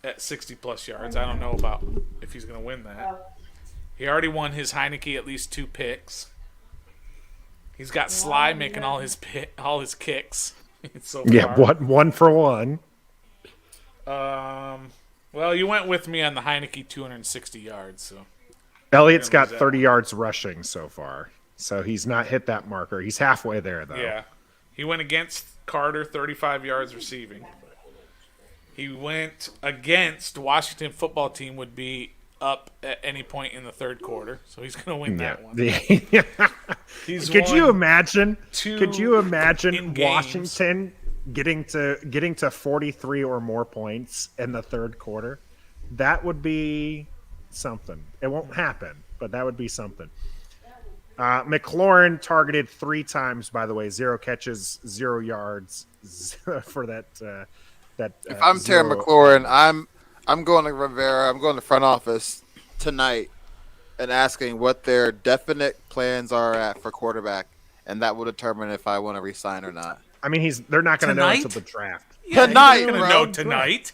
at 60+ yards. I don't know about if he's going to win that. He already won his Heineke at least 2 picks. He's got Sly making all his kicks so far. Yeah, one for one. Well, you went with me on the Heineke 260 yards. So Elliott's got 30 yards rushing so far. So he's not hit that marker. He's halfway there, though. Yeah. He went against Carter, 35 yards receiving. He went against Washington football team would be up at any point in the third quarter. So he's going to win that one. Could you imagine in games. Washington getting to 43 or more points in the third quarter? That would be something. It won't happen, but that would be something. McLaurin targeted 3 times, by the way, 0 catches, 0 yards for that. If I'm Terry McLaurin, I'm going to Rivera. I'm going to front office tonight and asking what their definite plans are for quarterback, and that will determine if I want to resign or not. I mean, they're not going to know Tonight? until the draft. Yeah, Tonight, he's going to bro. know tonight.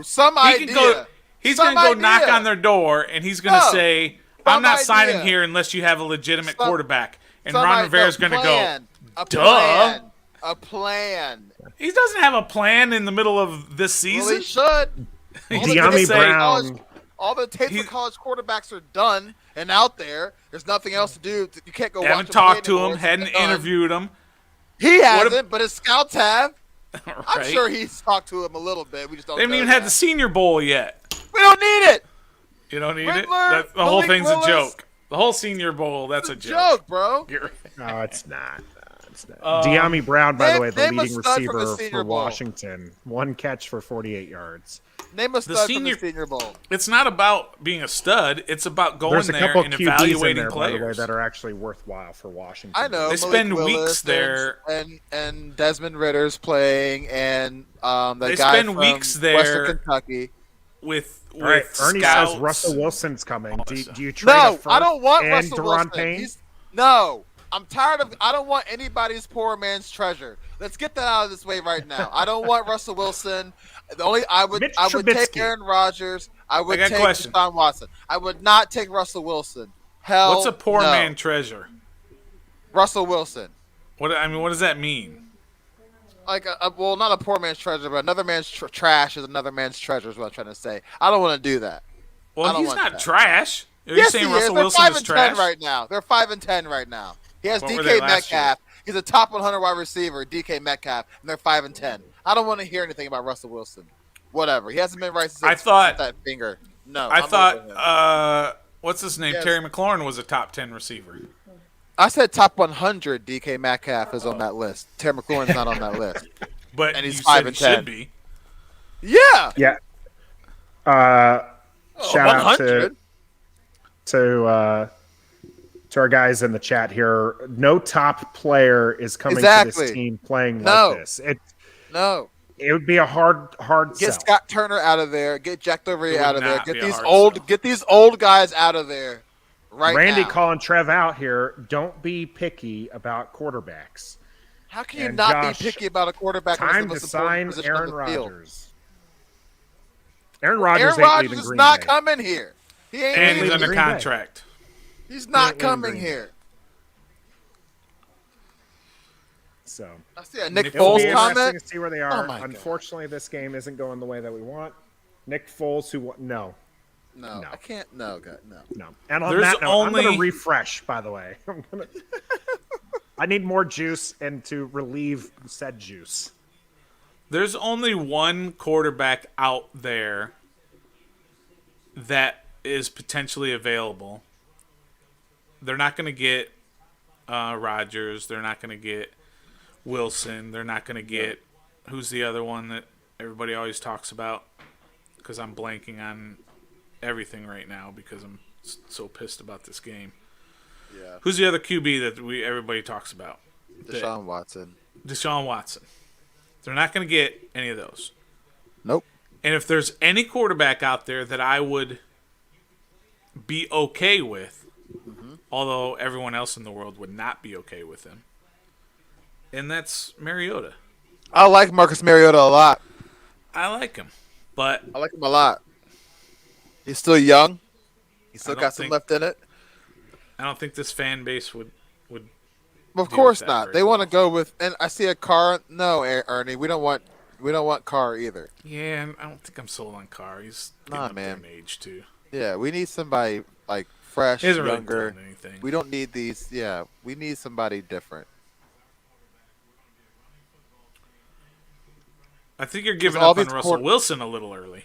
Some idea. He's going to go knock on their door, and he's going to say, I'm not signing here unless you have a legitimate quarterback. And Ron Rivera's going to go, duh. A plan. He doesn't have a plan in the middle of this season. Well, he should. De'Ami Brown. All the tapes for college quarterbacks are done and out there. There's nothing else to do. You can't go watch Haven't him talked play to anymore. him, hadn't interviewed him. He hasn't, but his scouts have. Right. I'm sure he's talked to him a little bit. We just don't They haven't know even that. had the Senior Bowl yet. We don't need it. You don't need Riddler, it? The whole Malik thing's Willis. a joke. The whole Senior Bowl, that's a It's joke. bro. You're right. No, it's not. De'Ami Brown, by the way, the name a leading stud from the receiver Senior for Bowl. Washington. 1 catch for 48 yards. Name a stud from the Senior Bowl. It's not about being a stud. It's about going There's a there couple and QBs in evaluating there, by the way, players. that are actually worthwhile for Washington. I know. They Malik spend Willis weeks there. and Desmond Ritter's playing, and the They guy spend from weeks there Western Kentucky. with All right, Ernie scouts. says Russell Wilson's coming. Do you trade a No, first I don't want and Russell Daron Wilson. Payne? I I'm tired of. I don't want anybody's poor man's treasure. Let's get that out of this way right now. I don't want Russell Wilson. I would take Trubisky. Aaron Rodgers. I would got a take question. Deshaun Watson. I would not take Russell Wilson. Hell, What's a poor no. man treasure? Russell Wilson. What does that mean? Like well, not a poor man's treasure, but another man's trash is another man's treasure. Is what I'm trying to say. I don't want to do that. I Well, don't he's want not that. trash. Are you Yes, saying he Russell is. They're Wilson 5 is and trash? 10 right now. They're 5 and 10 right now. He has What were they DK last year? Metcalf. He's a top 100 wide receiver, DK Metcalf, and they're 5 and 10. I don't want to hear anything about Russell Wilson. Whatever. He hasn't been right since I thought- that finger. No, I I'm over him. thought, what's his name? Yes. Terry McLaurin was a top 10 receiver. I said top 100. DK Metcalf is on that list. Terry McLaurin's not on that list. But And he's you 5 said and he 10. should be. Yeah, Yeah. Shout out 100. to our guys in the chat here. No top player is coming to Exactly. this team playing No. like this. No. It would be a hard Get sell. Scott Turner out of there. Get Jack Dover It out would of there. not Get be a these hard old sell. get these old guys out of there. Right Randy now. calling Trev out here. Don't be picky about quarterbacks. How can you And not Josh, be picky about a quarterback? when it's Time the to most important sign position on Aaron the field? Rodgers. Aaron Rodgers Aaron ain't Rodgers leaving is Green not Bay. coming here. He ain't And he's leaving. under Green Bay. contract. He's not leaving coming Green Bay. here. So I see a Nick Nick it'll be Foles interesting comment. to see where they Oh are. my God. Unfortunately, this game isn't going the way that we want. Nick Foles, no. No, No. I can't. No, God, no. No. And on There's that note, I'm going only- to refresh, by the way. I need more juice and to relieve said juice. There's only one quarterback out there that is potentially available. They're not going to get Rodgers. They're not going to get Wilson. They're not going to get who's the other one that everybody always talks about? Because I'm blanking on everything right now because I'm so pissed about this game. Yeah. Who's the other QB that everybody talks about? Deshaun Watson. Deshaun Watson. They're not going to get any of those. Nope. And if there's any quarterback out there that I would be okay with, although everyone else in the world would not be okay with him, and that's Mariota. I like Marcus Mariota a lot. I like him, but I like him a lot. He's still young. He's still I don't got some think- left in it. I don't think this fan base would. Well, of deal course with that not. very They want to well. go with. And I see a Carr. No, Ernie. We don't want Carr either. Yeah, and I don't think I'm sold on Carr. He's getting Nah, up there man. in age too. Yeah, we need somebody like fresh, He hasn't really younger. done anything. We don't need these. Yeah, we need somebody different. I think you're giving all up on these Russell Wilson a little early.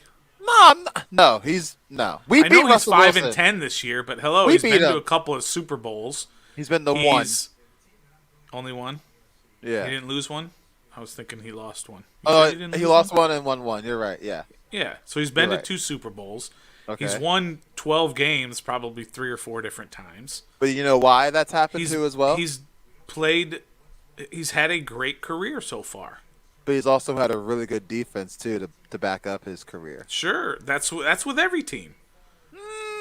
No, he's no. We I beat know he's Russell 5 Wilson. and 10 this year, but hello, We he's beat been to him. a couple of Super Bowls. He's been the one. He's only one. Yeah. He didn't lose one. I was thinking he lost one. You Oh, said didn't he lose lost one and won one. You're right. Yeah. Yeah, so he's been You're to right. 2 Super Bowls. Okay. He's won 12 games, probably 3 or 4 different times. But you know why that's happened He's too as well. He's had a great career so far. But he's also had a really good defense too to back up his career. Sure, that's with every team.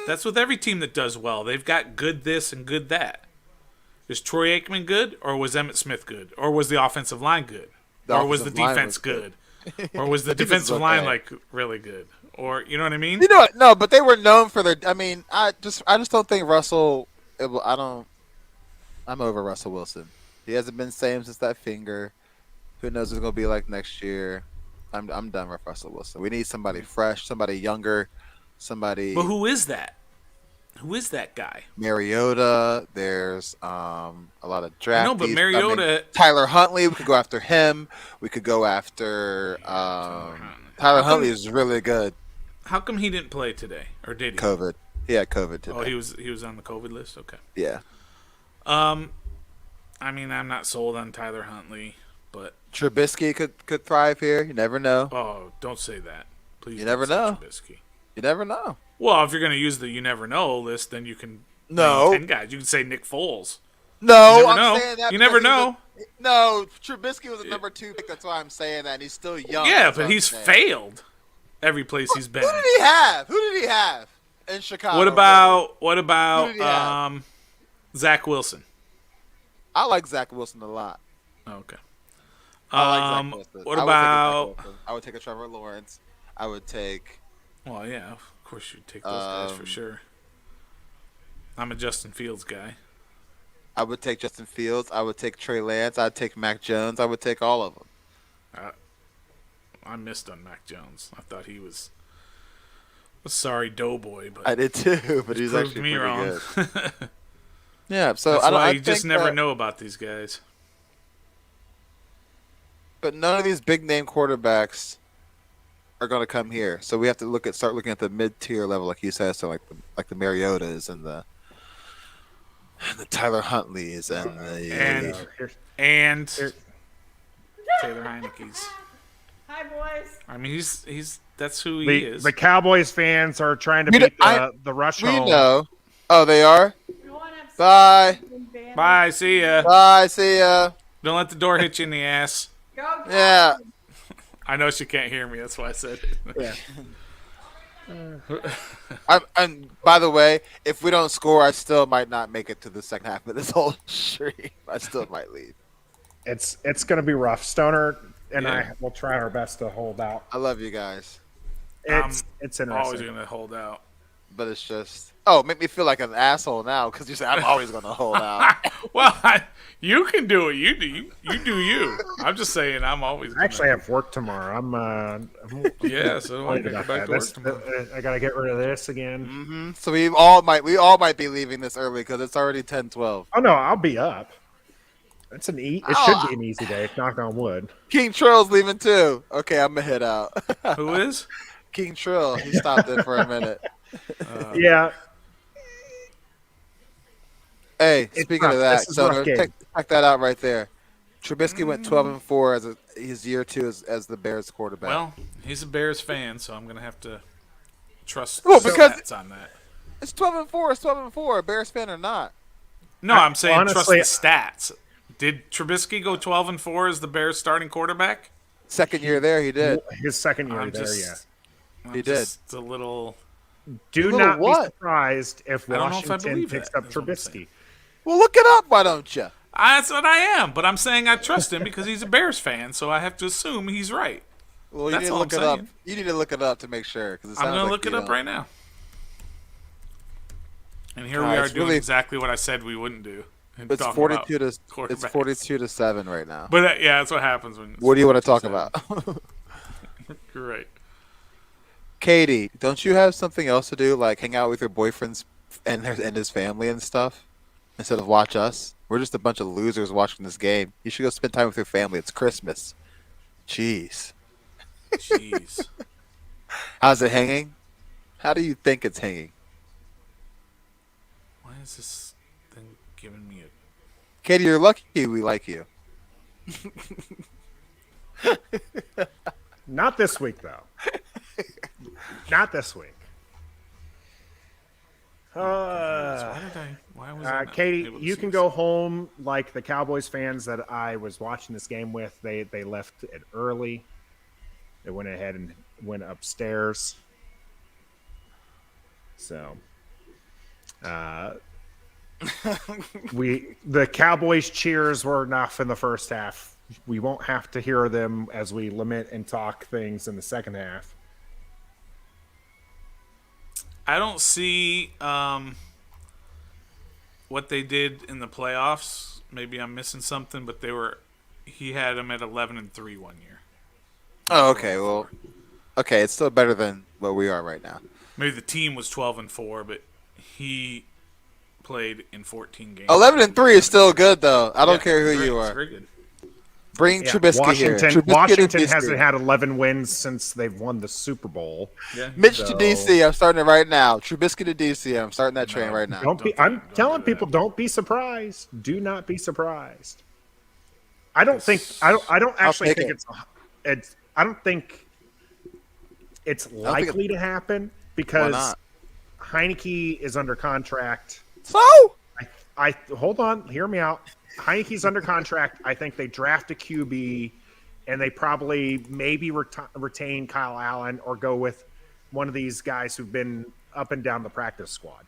That's with every team that does well. They've got good this and good that. Is Troy Aikman good, or was Emmitt Smith good, or was the offensive line good, The or was the offensive line defense was good, good. or was the The defense defensive was line okay. like really good, or you know what I mean? You know what? No, but they were known for their. I mean, I just don't think Russell. I'm over Russell Wilson. He hasn't been the same since that finger. Who knows what it's gonna be like next year? I'm done with Russell Wilson. We need somebody fresh, somebody younger, somebody. But who is that? Who is that guy? Mariota. There's a lot of draft. No, but Mariota- Tyler Huntley. We could go after him. We could go after Tyler Huntley is really good. How come he didn't play today, or did he? COVID. He had COVID today. Oh, he was on the COVID list. Okay. Yeah. I mean, I'm not sold on Tyler Huntley, but Trubisky could thrive here. You never know. don't say that, please. You never don't say know. Trubisky. You never know. Well, if you're going to use the you never know list, then you can No. name 10 guys. You can say Nick Foles. No, You never I'm know. saying that. You because never he's know. No, Trubisky was a number 2 pick. That's why I'm saying that. And he's still young. Yeah, That's but what he's I'm saying. failed every place he's been. Who did he have? Who did he have in Chicago? What about Who did he have? Zach Wilson? I like Zach Wilson a lot. Okay. I like Zach Wilson. What I would take a Zach about? Wilson. I would take a Trevor Lawrence. I would take. Well, yeah, of course you'd take those guys for sure. I'm a Justin Fields guy. I would take Justin Fields. I would take Trey Lance. I'd take Mac Jones. I would take all of them. I missed on Mac Jones. I thought he was a sorry doughboy, but I did too, but he's proved actually me pretty wrong. good. Yeah, so That's I don't. why I you just think never that- know about these guys. But none of these big name quarterbacks are going to come here. So we have to start looking at the mid tier level, like you said. So like the Mariotas and the Tyler Huntleys and and Taylor Heineke's. Hi, boys. I mean, he's that's who he is. The Cowboys fans are trying to We beat know- the rush we home. know. Oh, they are. Go on upstairs Bye. and ban- Bye. See ya. Bye. See ya. Don't let the door hit you in the ass. Go, Cowboys. Yeah. I know she can't hear me. That's why I said it. Yeah. And by the way, if we don't score, I still might not make it to the second half of this whole stream. I still might leave. It's going to be rough. Stoner and Yeah. I will try our best to hold out. I love you guys, It's Always interesting. gonna hold out. but it's just make me feel like an asshole now because you said I'm always gonna hold out. Well, you can do it. You do you. I'm just saying. I'm always. I actually have work tomorrow. I'm Yeah, so I worried gotta go about back that. to work tomorrow. I got to get rid of this again. Hmm. So we all might be leaving this early because it's already 10:12. Oh no, I'll be up. It should be an easy day. Knock on wood. King Trill's leaving too. Okay, I'm gonna head out. Who is? King Trill, he stopped in for a minute. Yeah, Hey, It's speaking rough. of that, This is a rough so game. check that out right there. Trubisky went 12-4 as his year 2 as the Bears quarterback. Well, he's a Bears fan, so I'm gonna have to trust Well, the because- stats on that. it's 12-4. It's 12-4. Bears fan or not? No, I'm saying honestly- trust the stats. Did Trubisky go 12-4 as the Bears starting quarterback? Second year there, he did. his second year I'm there. just, Yeah. I'm He did. just a little. Do Little not be what? surprised if I don't know if I Washington believe picks that, up is what I'm saying. Trubisky. Well, look it up. Why don't you? That's what I am, but I'm saying I trust him because he's a Bears fan, so I have to assume he's right. Well, you That's need to all look I'm it up. saying. You need to look it up to make sure. Cause I'm gonna look it up right now. And here we are it's doing really- exactly what I said we wouldn't do. and It's talking 42 about to quarterbacks. 42-7 right now. But yeah, that's what happens when. What do you want to talk 42-7. about? You're right. Katie, don't you have something else to do, like hang out with your boyfriends and his family and stuff, instead of watch us? We're just a bunch of losers watching this game. You should go spend time with your family. It's Christmas. Jeez. Jeez. How's it hanging? How do you think it's hanging? Why is this thing giving me a? Katie, you're lucky we like you. Not this week, though. Not this week. Why was I not Katie, able to you see can this? go home like the Cowboys fans that I was watching this game with. They left it early. They went ahead and went upstairs. So, the Cowboys cheers were enough in the first half. We won't have to hear them as we lament and talk things in the second half. I don't see what they did in the playoffs. Maybe I'm missing something, but he had them at 11-3 1 year. Oh, okay. Well, okay. It's still better than what we are right now. Maybe the team was 12-4, but he played in 14 games. 11-3 is still good, though. I don't Yeah, care who great. you It's are. very good. Bring Yeah, Trubisky here. Trubisky to Washington DC. hasn't had 11 wins since they've won the Super Bowl. Yeah. Mitch So- to DC. I'm starting it right now. Trubisky to DC. I'm starting that train right now. I'm telling people, don't be surprised. Do not be surprised. I don't actually take think it. I don't think it's likely to happen because not? Heineke is under contract. So I hold on, hear me out. Heineke's under contract. I think they draft a QB, and they probably maybe retain Kyle Allen or go with one of these guys who've been up and down the practice squad.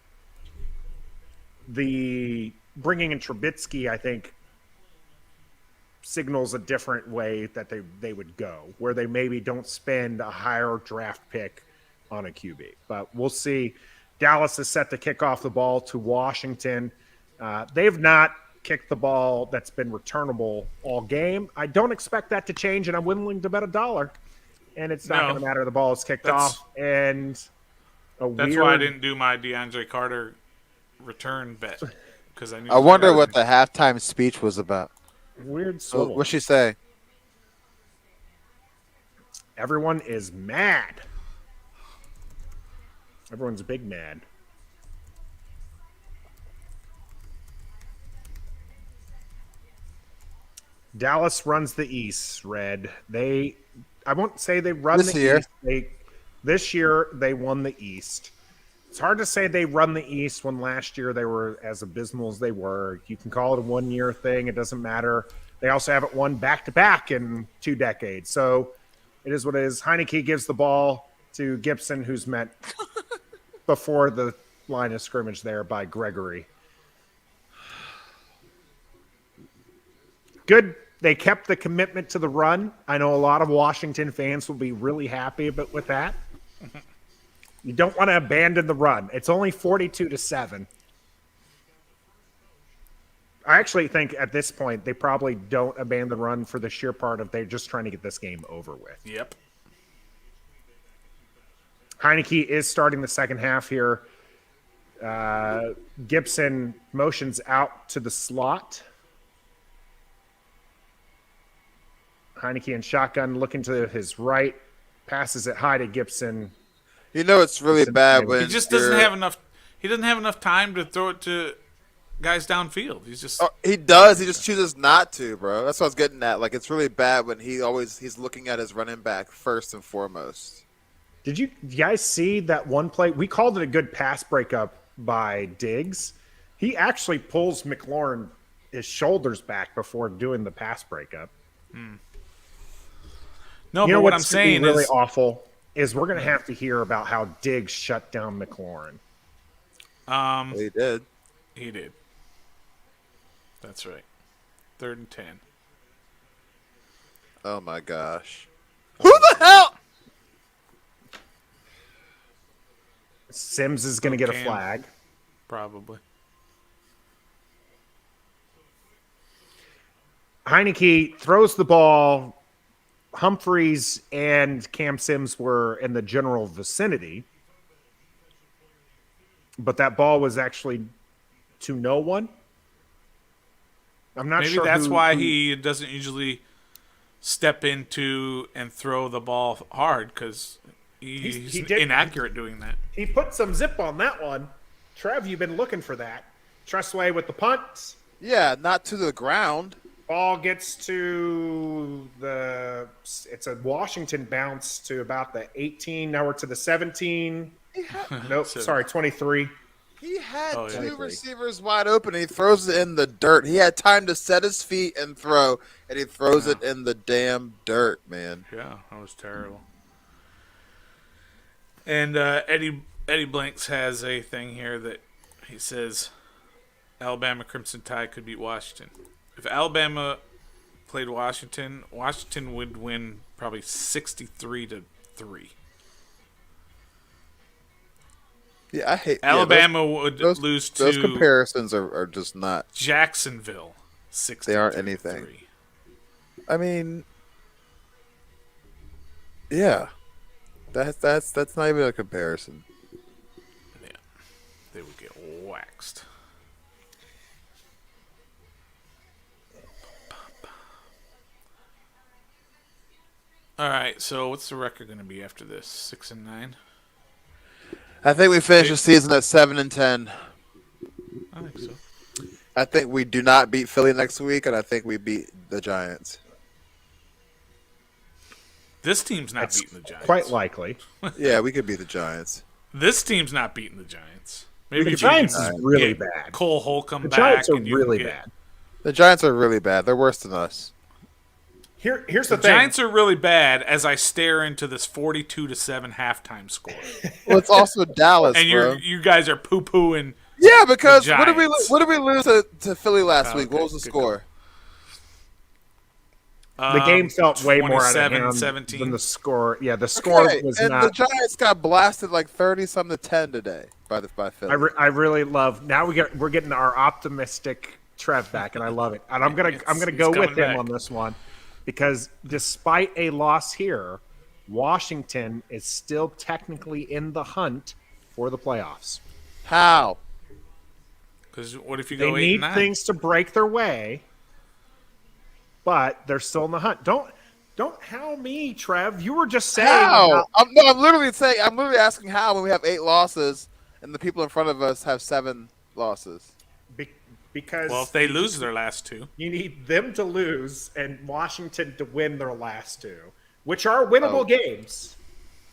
The bringing in Trubisky, I think, signals a different way that they would go, where they maybe don't spend a higher draft pick on a QB. But we'll see. Dallas is set to kick off the ball to Washington. They've not kicked the ball that's been returnable all game. I don't expect that to change, and I'm willing to bet $1. And it's not going to matter. The ball is kicked off. And that's why I didn't do my DeAndre Carter return bet. Because I wonder what the halftime speech was about. Weird swivel. What'd she say? Everyone is mad. Everyone's big mad. Dallas runs the East, Red. I won't say they run this the year. East. This year, they won the East. It's hard to say they run the East when last year they were as abysmal as they were. You can call it a one-year thing. It doesn't matter. They also haven't won back-to-back in 2 decades. So it is what it is. Heineke gives the ball to Gibson, who's met before the line of scrimmage there by Gregory. Good. They kept the commitment to the run. I know a lot of Washington fans will be really happy with that. You don't want to abandon the run. It's only 42-7. I actually think at this point they probably don't abandon the run for the sheer part of they're just trying to get this game over with. Yep. Heineke is starting the second half here. Gibson motions out to the slot. Heineke in shotgun, looking to his right, passes it high to Gibson. You know it's really bad when he just doesn't have enough. He doesn't have enough time to throw it to guys downfield. He's just he does. He just chooses not to, bro. That's what I was getting at. Like, it's really bad when he's looking at his running back first and foremost. Did you guys see that one play? We called it a good pass breakup by Diggs. He actually pulls McLaurin his shoulders back before doing the pass breakup. No, you know but what I'm what's saying really is awful is we're going to have to hear about how Diggs shut down McLaurin. He did. He did. That's right. 3rd and 10. Oh my gosh. Who the hell? Sims is going to get a Cam. flag. Probably. Heineke throws the ball. Humphreys and Cam Sims were in the general vicinity, but that ball was actually to no one. I'm not Maybe sure. that's why he doesn't usually step into and throw the ball hard, because he's inaccurate doing that. He put some zip on that one. Trev, you've been looking for that. Tressway with the punt. Yeah, not to the ground. Ball gets to it's a Washington bounce to about the 18. Now we're to the 17. Nope, sorry, 23. He had two 23. receivers wide open. And he throws it in the dirt. He had time to set his feet and throw, and he throws it in the damn dirt, man. Yeah, that was terrible. And Eddie Blanks has a thing here that he says Alabama Crimson Tide could beat Washington. If Alabama played Washington, Washington would win probably 63-3. Yeah, I hate Alabama would lose to those comparisons are just not. Jacksonville. 63-3. They aren't anything. I mean, yeah, that's not even a comparison. Yeah, they would get waxed. All right, so what's the record going to be after this? 6-9. I think we finish the season at 7-10. I think so. I think we do not beat Philly next week, and I think we beat the Giants. This team's not beating the Giants. Quite likely. Yeah, we could beat the Giants. This team's not beating the Giants. Maybe The Giants is really get bad. Cole Holcomb The back. Giants are and you really can get- bad. The Giants are really bad. They're worse than us. Here's The the thing. Giants are really bad as I stare into this 42-7 halftime score. Well, it's also Dallas, And bro. you guys are poo-pooing. Yeah, because The what did we Giants. lose to Philly last week? What Okay, was the good score? The game felt way more out of hand 27-17 than the score. Yeah, the score was and not. the Giants got blasted like 30-something to 10 today by Philly. I really love. Now we're getting our optimistic Trev back, and I love it. And I'm gonna go with him back on this one, because despite a loss here, Washington is still technically in the hunt for the playoffs. How? Because what if you They go need 8-9? things to break their way, but they're still in the hunt. Don't howl me, Trev. You were just saying. How? I'm literally asking how when we have 8 losses and the people in front of us have 7 losses. Because Well, if they lose their last 2. you need them to lose and Washington to win their last 2, which are winnable games.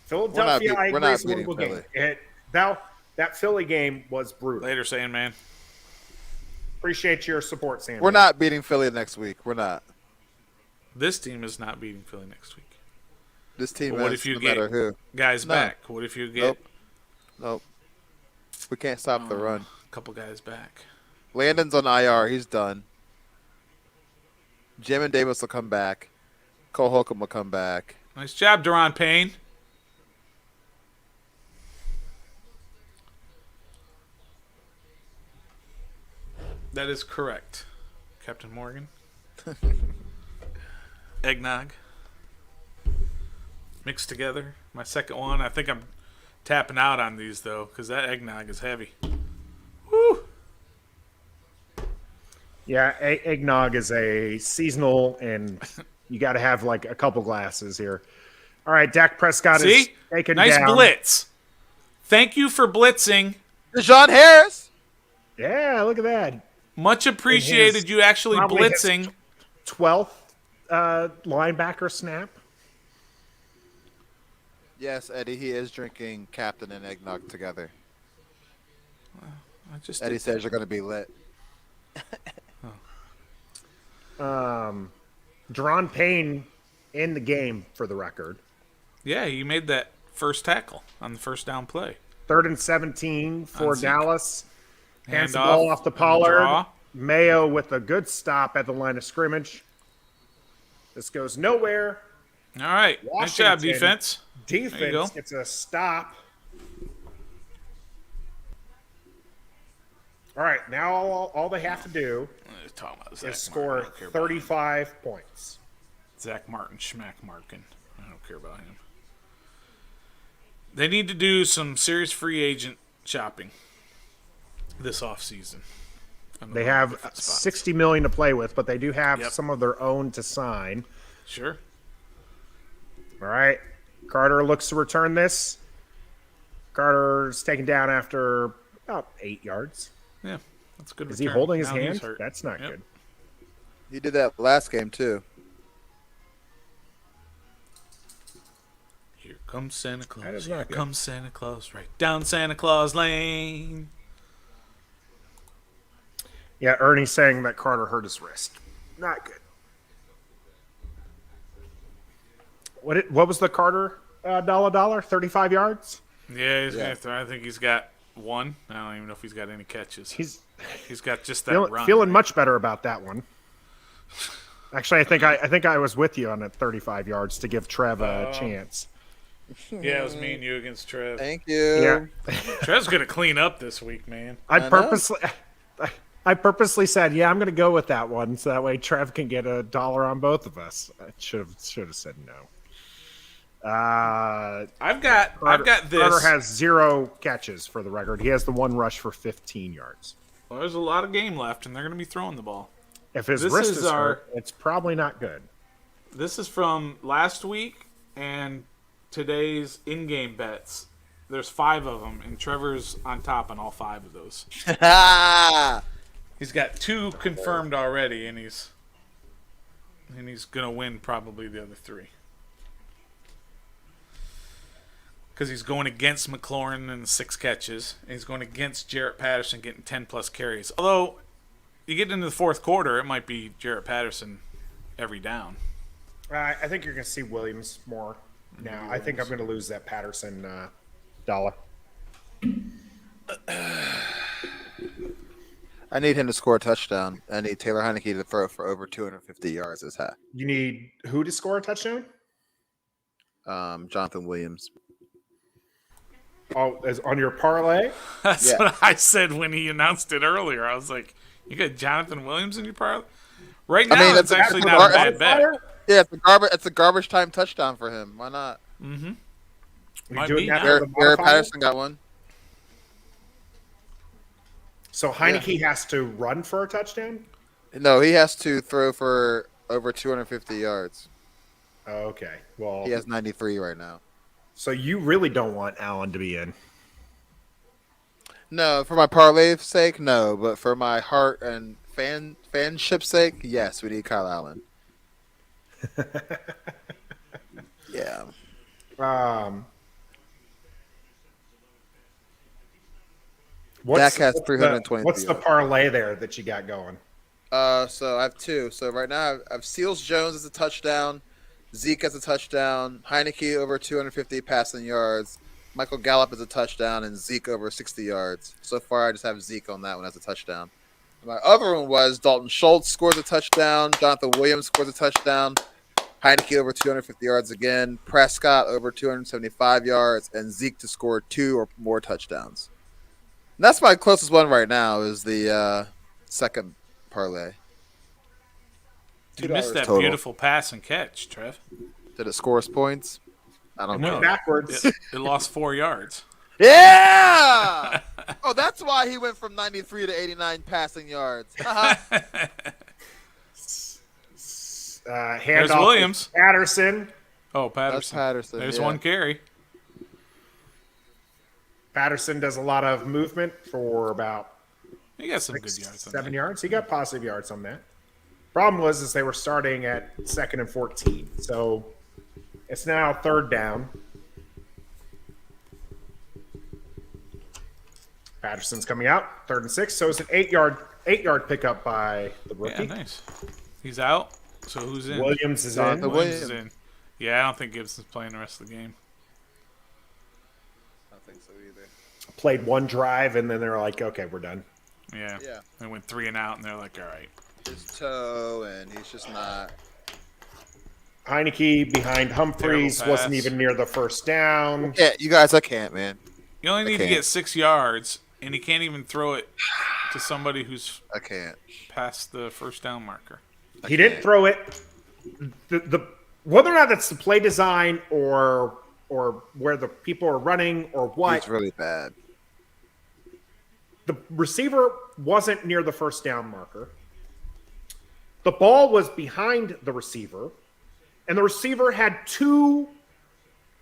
Philadelphia, I we're agree, not is a beating winnable game. That Philly game was brutal. Later, Sandman. Appreciate your support, Sam. We're not beating Philly next week. We're not. This team is not beating Philly next week. This team But what is if you no get matter who. guys No. back? What if you get Nope. We can't stop the run. a couple guys back? Landon's on IR. He's done. Jamin Davis will come back. Cole Holcomb will come back. Nice job, Deron Payne. That is correct, Captain Morgan. Eggnog. Mixed together. My second one. I think I'm tapping out on these, though, because that eggnog is heavy. Woo! Yeah, eggnog is a seasonal, and you got to have like a couple glasses here. All right, Dak Prescott is See? taken Nice down. blitz. Thank you for blitzing. DeJohn Harris. Yeah, look at that. Much appreciated you actually probably his blitzing. 12th linebacker snap. Yes, Eddie, he is drinking Captain and eggnog together. I just Eddie says you're going to be lit. Deron Payne in the game for the record. Yeah, you made that first tackle on the first down play. 3rd and 17 for On Zeke. Dallas. Hands the Handoff ball off to and the Pollard. draw. Mayo with a good stop at the line of scrimmage. This goes nowhere. All right. Nice job, Washington. defense. There you go. Defense gets a stop. All right, now all they have to do Talking about is Zach score Martin. I don't care about him. 35 points. Zach Martin, Schmack Markin. I don't care about him. They need to do some serious free agent shopping this offseason. They have $60 million to play with, but they do have Yep. some of their own to sign. Sure. All right, Carter looks to return this. Carter's taken down after about 8 yards. Yeah, that's a good. Is he return. holding his Now he's hand? hurt. That's not Yep. good. He did that last game, too. Here comes Santa Claus. That is Here not good. comes Santa Claus. Right down Santa Claus Lane. Yeah, Ernie's saying that Carter hurt his wrist. Not good. What was the Carter Dolla Dolla? 35 yards? Yeah, he's gonna throw. I think he's got one. I don't even know if he's got any catches. He's He's got just that run. feeling much better about that one. Actually, I think I was with you on that 35 yards to give Trev a chance. Yeah, it was me and you against Trev. Thank you. Yeah, Trev's gonna clean up this week, man. I know. purposely said, yeah, I'm going to go with that one, so that way Trev can get $1 on both of us. I should have said no. I've got this. Carter has 0 catches for the record. He has the 1 rush for 15 yards. Well, there's a lot of game left, and they're gonna be throwing the ball. If his This wrist is is hurt, it's probably not good. This is from last week and today's in-game bets. There's 5 of them, and Trevor's on top on all 5 of those. He's got 2 confirmed already, and he's gonna win probably the other 3. Because he's going against McLaurin and 6 catches, and he's going against Jarrett Patterson getting 10+ carries. Although you get into the fourth quarter, it might be Jarrett Patterson every down. I think you're going to see Williams more now. I think I'm going to lose that Patterson dollar. I need him to score a touchdown. I need Taylor Heineke to throw for over 250 yards this half. You need who to score a touchdown? Jonathan Williams. Oh, as on your parlay? That's Yeah. what I said when he announced it earlier. I was like, "You got Jonathan Williams in your parlay?" Right now, mean, it's that's actually a not a bad bet. Yeah, it's a garbage time touchdown for him. Why not? Mm-hmm. You Might doing be that now. for the Garrett modifier? Patterson got one. So Heineke has to run for a touchdown? No, he has to throw for over 250 yards. Oh, okay. Well, He has 93 right now. so you really don't want Allen to be in. No, for my parlay's sake, no. But for my heart and fanship's sake, yes, we need Kyle Allen. Yeah. Dak has 323 What's the yards. parlay there that you got going? So I have two. So right now I have Seals Jones as a touchdown, Zeke as a touchdown, Heineke over 250 passing yards, Michael Gallup as a touchdown, and Zeke over 60 yards. So far, I just have Zeke on that one as a touchdown. My other one was Dalton Schultz scores a touchdown, Jonathan Williams scores a touchdown, Heineke over 250 yards again, Prescott over 275 yards, and Zeke to score 2 or more touchdowns. And that's my closest one right now is the second parlay. You missed that total. beautiful pass and catch, Trev. Did it score us points? I don't No. know. Backwards. It lost 4 yards. Yeah! Oh, that's why he went from 93 to 89 passing yards. Handoff There's Williams. to Patterson. Oh, That's Patterson. Patterson. There's yeah. one carry. Patterson does a lot of movement for about He got some good yards on 7 that. yards. He got positive yards on that. Problem was is they were starting at 2nd and 14. So it's now 3rd down. Patterson's coming out, 3rd and 6. So it's an 8-yard pickup by the rookie. Yeah, nice. He's out. So who's in? Williams is Jonathan in. Williams is Williams. in. Yeah, I don't think Gibson's playing the rest of the game. I don't think so either. Played one drive, and then they were like, okay, we're done. Yeah. Yeah. They went 3 and out, and they're like, all right. His toe, and he's just not. Heineke behind Humphreys Terrible wasn't pass. even near the first down. Yeah, you guys, I can't, man. You only need to Okay. get 6 yards, and he can't even throw it to somebody who's I can't. past the first down marker. He didn't throw it. The whether or not that's the play design or where the people are running or what, He's really bad. the receiver wasn't near the first down marker. The ball was behind the receiver, and the receiver had 2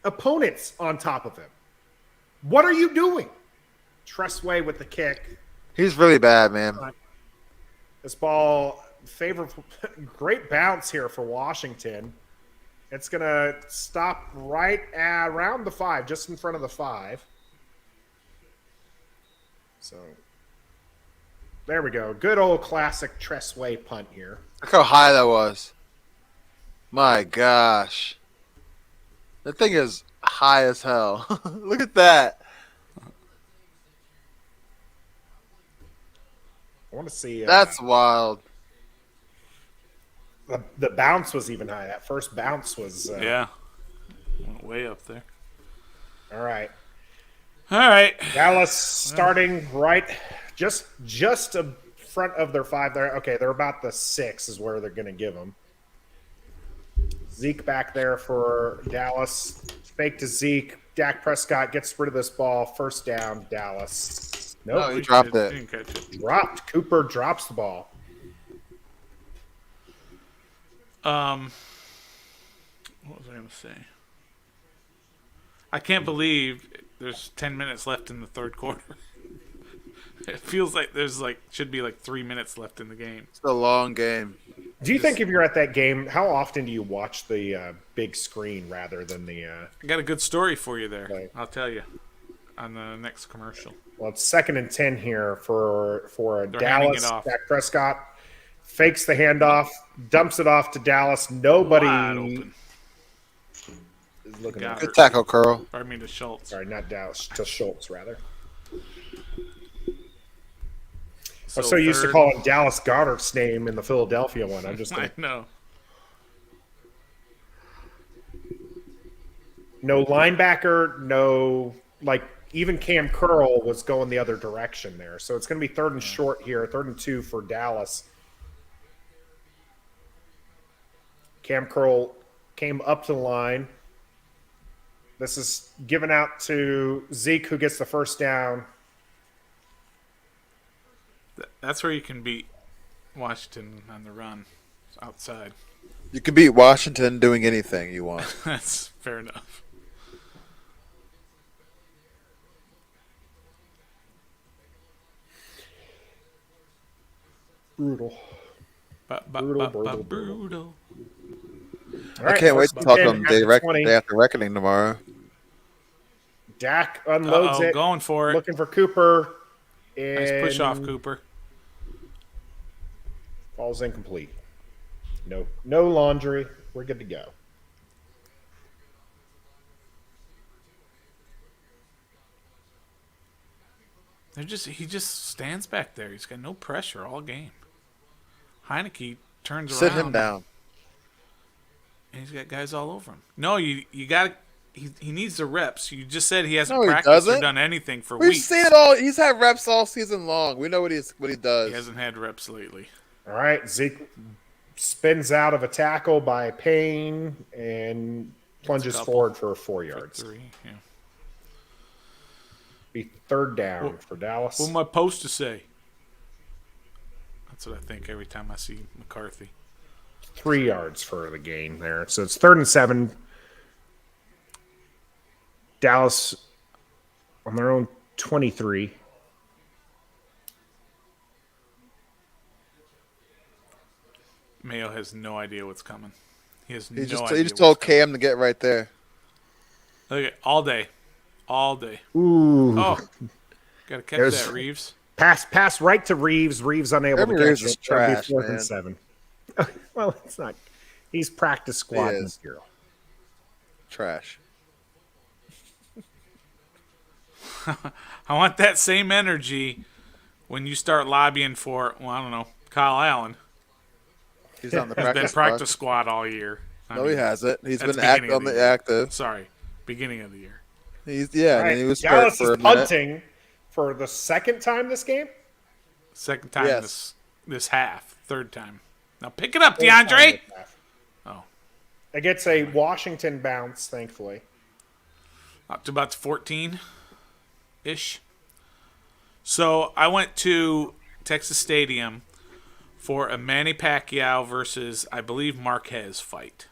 opponents on top of him. What are you doing? Tressway with the kick. He's really bad, man. This ball, favorable, great bounce here for Washington. It's going to stop right around the 5, just in front of the 5. So, there we go. Good old classic Tressway punt here. Look how high that was. My gosh. That thing is high as hell. Look at that. I want to see. That's wild. The bounce was even high. That first bounce was. Yeah. Went way up there. All right. All right. Dallas starting right just in front of their 5 there. Okay, they're about the 6 is where they're going to give them. Zeke back there for Dallas. Fake to Zeke. Dak Prescott gets rid of this ball. First down, Dallas. Nope. Oh, he dropped it. Didn't catch it. Dropped. Cooper drops the ball. What was I going to say? I can't believe there's 10 minutes left in the third quarter. It feels like there's should be 3 minutes left in the game. It's a long game. Do you think if you're at that game, how often do you watch the big screen rather than the I got a good story for you there. Right. I'll tell you on the next commercial. well, it's 2nd and 10 here for They're handing Dallas. it off. Dak Prescott fakes the handoff, dumps it off to Dallas. Nobody Wide open. is looking Got at Good tackle, Curl. Pardon me, to Schultz. Sorry, not Dallas, to Schultz, rather. I'm so used to calling Dallas Goedert's name in the Philadelphia one. I'm just I gonna, know. no linebacker, no even Cam Curl was going the other direction there. So it's going to be 3rd and short here, 3rd and 2 for Dallas. Cam Curl came up to the line. This is given out to Zeke, who gets the first down. That's where you can beat Washington on the run. It's outside. You can beat Washington doing anything you want. That's fair enough. Brutal. Brutal. All I right, can't wait first to talk and on 10 at the 20. day after reckoning tomorrow. Dak unloads it. Going for it. Looking for Cooper. Nice push off, Cooper. Falls incomplete. No laundry. We're good to go. He just stands back there. He's got no pressure all game. Heineke turns Sit around. him down. And he's got guys all over him. No, you got. He needs the reps. You just said he hasn't No, he practiced or doesn't. done anything for We've weeks. seen it all. He's had reps all season long. We know what he does. He hasn't had reps lately. All right, Zeke spins out of a tackle by Payne and plunges forward for 4 yards. 3, yeah. Be 3rd down for Dallas. What my poster say? That's what I think every time I see McCarthy. 3 yards for the gain there. So it's 3rd and 7. Dallas on their own 23. Mayo has no idea what's coming. He has no He idea. just told Cam to get right there. Look at all day. Ooh. Oh, gotta catch that, Reeves. Pass right to Reeves. Reeves unable to Reeves catch is it. That'll be trash, 4th man. and 7. Well, it's not. He's practice squad He is. material. Trash. I want that same energy when you start lobbying for, well, I don't know, Kyle Allen. He's on the He's been practice practice squad all year. No, he hasn't. He's that's been beginning of on the the year. active. Sorry, beginning of the year. All right, and he was Dallas hurt for is a minute. punting for the 2nd time this game. Second time Yes. this half. 3rd time. Now pick it up, DeAndre. Oh, It gets a Washington bounce, thankfully. up to about 14-ish. So I went to Texas Stadium for a Manny Pacquiao versus, I believe, Marquez fight.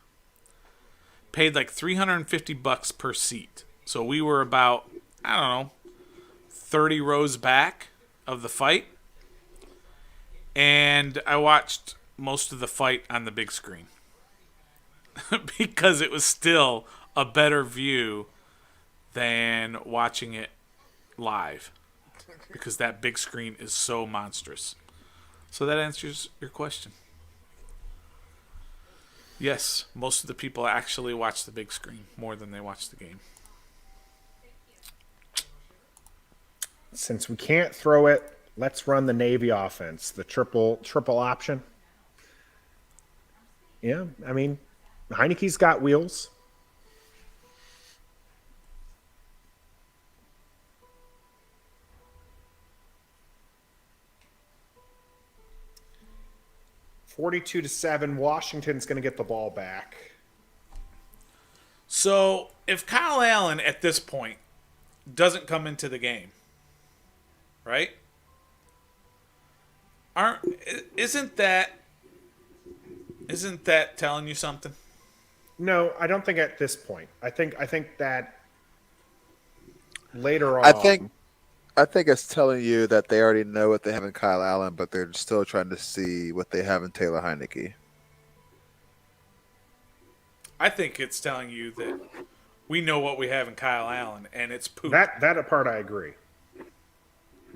Paid like $350 per seat. So we were about, I don't know, 30 rows back of the fight. And I watched most of the fight on the big screen. Because it was still a better view than watching it live. Because that big screen is so monstrous. So that answers your question. Yes, most of the people actually watch the big screen more than they watch the game. Since we can't throw it, let's run the Navy offense, the triple option. Yeah, I mean, Heineke's got wheels. (42-7). Washington's going to get the ball back. So if Kyle Allen at this point doesn't come into the game, right? Isn't that telling you something? No, I don't think at this point. I think that later on. I think it's telling you that they already know what they have in Kyle Allen, but they're still trying to see what they have in Taylor Heineke. I think it's telling you that we know what we have in Kyle Allen, and it's poop. That part I agree.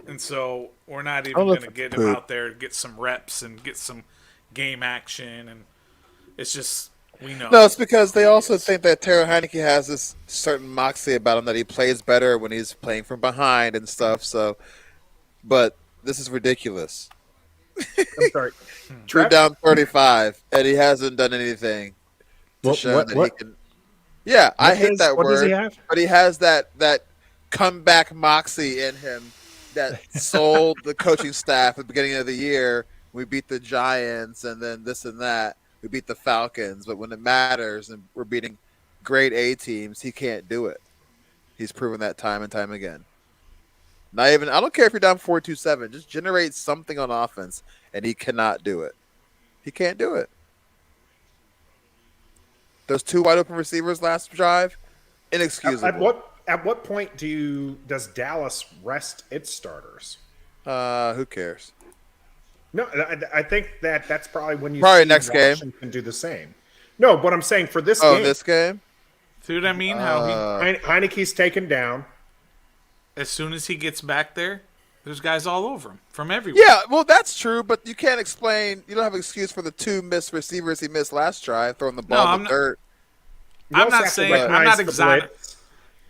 And so we're not even going to get him out there to get some reps and get some game action, and it's just we know. No, it's because they also think that Taylor Heineke has this certain moxie about him that he plays better when he's playing from behind and stuff. So, but This is ridiculous. I'm sorry. We're Trev? down 35, and he hasn't done anything to show that he can. Yeah, I hate that What does he word, have? but he has that comeback moxie in him that sold the coaching staff at the beginning of the year. We beat the Giants, and then this and that. We beat the Falcons, but when it matters and we're beating grade A teams, he can't do it. He's proven that time and time again. Not even. I don't care if you're down 4-2-7. Just generate something on offense, and he cannot do it. He can't do it. Those 2 wide open receivers last drive, inexcusable. At what point does Dallas rest its starters? Who cares? No, I think that's probably when you Probably see next game. Washington do the same. No, but I'm saying for this Oh, game, this game? See what I mean? How Heineke's taken down. as soon as he gets back there, there's guys all over him from everywhere. Yeah, well, that's true, but you can't explain. You don't have an excuse for the 2 missed receivers he missed last drive, throwing the ball in the dirt. You I'm also not have to saying recognize I'm not the blitz.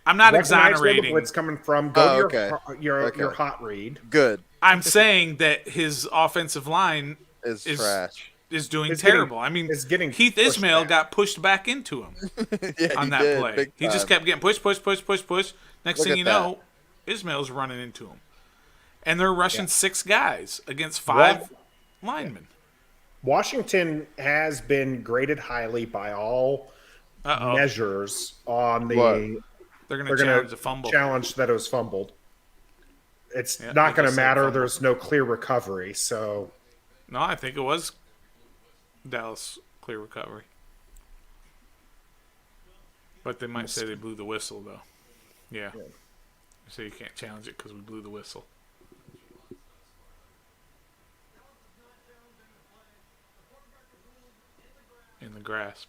I'm not Recognize where the exonerating. blitz coming from. Go to Okay. your hot read. Good. I'm saying that his offensive line Is trash. is doing Is getting- terrible. I mean, is getting Keith pushed Ismail back. got pushed back into him Yeah, on he that did, play. big He just time. kept getting pushed. Next Look thing at you that. know, Ismail's running into him. And they're rushing 6 guys against 5 linemen. Washington has been graded highly by all measures on the. What? They're going They're to going challenge to the fumble. challenge that it was fumbled. It's Yeah, not I going to just said matter. fumble. There's no clear recovery. So No, I think it was Dallas clear recovery. But they might say they blew the whistle, though. Yeah. So you can't challenge it because we blew the whistle. In the grasp.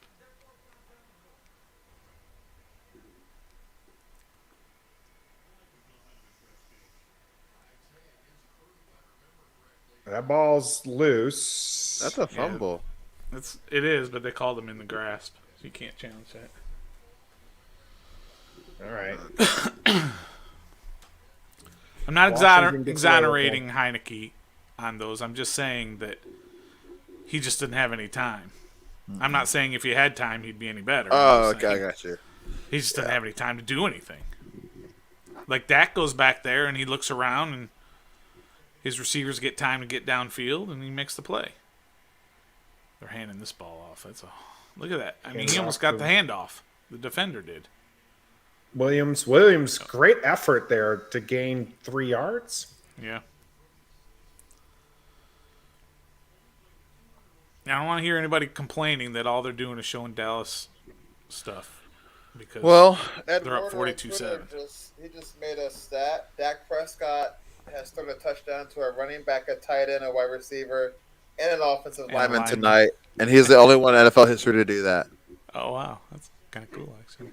that ball's loose. That's a fumble. It is, but they called him in the grasp, so you can't challenge that. All right. I'm not Washington gets exonerating Heineke on those. I'm just saying that he just didn't have any time. I'm not saying if he had time, he'd be any better. Oh, I'm just okay, I saying got you. He just didn't have any time to do anything. Like Dak goes back there and he looks around and his receivers get time to get downfield and he makes the play. They're handing this ball off. Look at that. I mean, he almost got the handoff. The defender did. Williams, great effort there to gain 3 yards. Yeah. I don't want to hear anybody complaining that all they're doing is showing Dallas stuff. Because they're up 42-7. He just made a stat. Dak Prescott has thrown a touchdown to a running back, a tight end, a wide receiver, and an offensive lineman tonight. And he's the only one in NFL history to do that. Oh, wow. That's kind of cool, actually.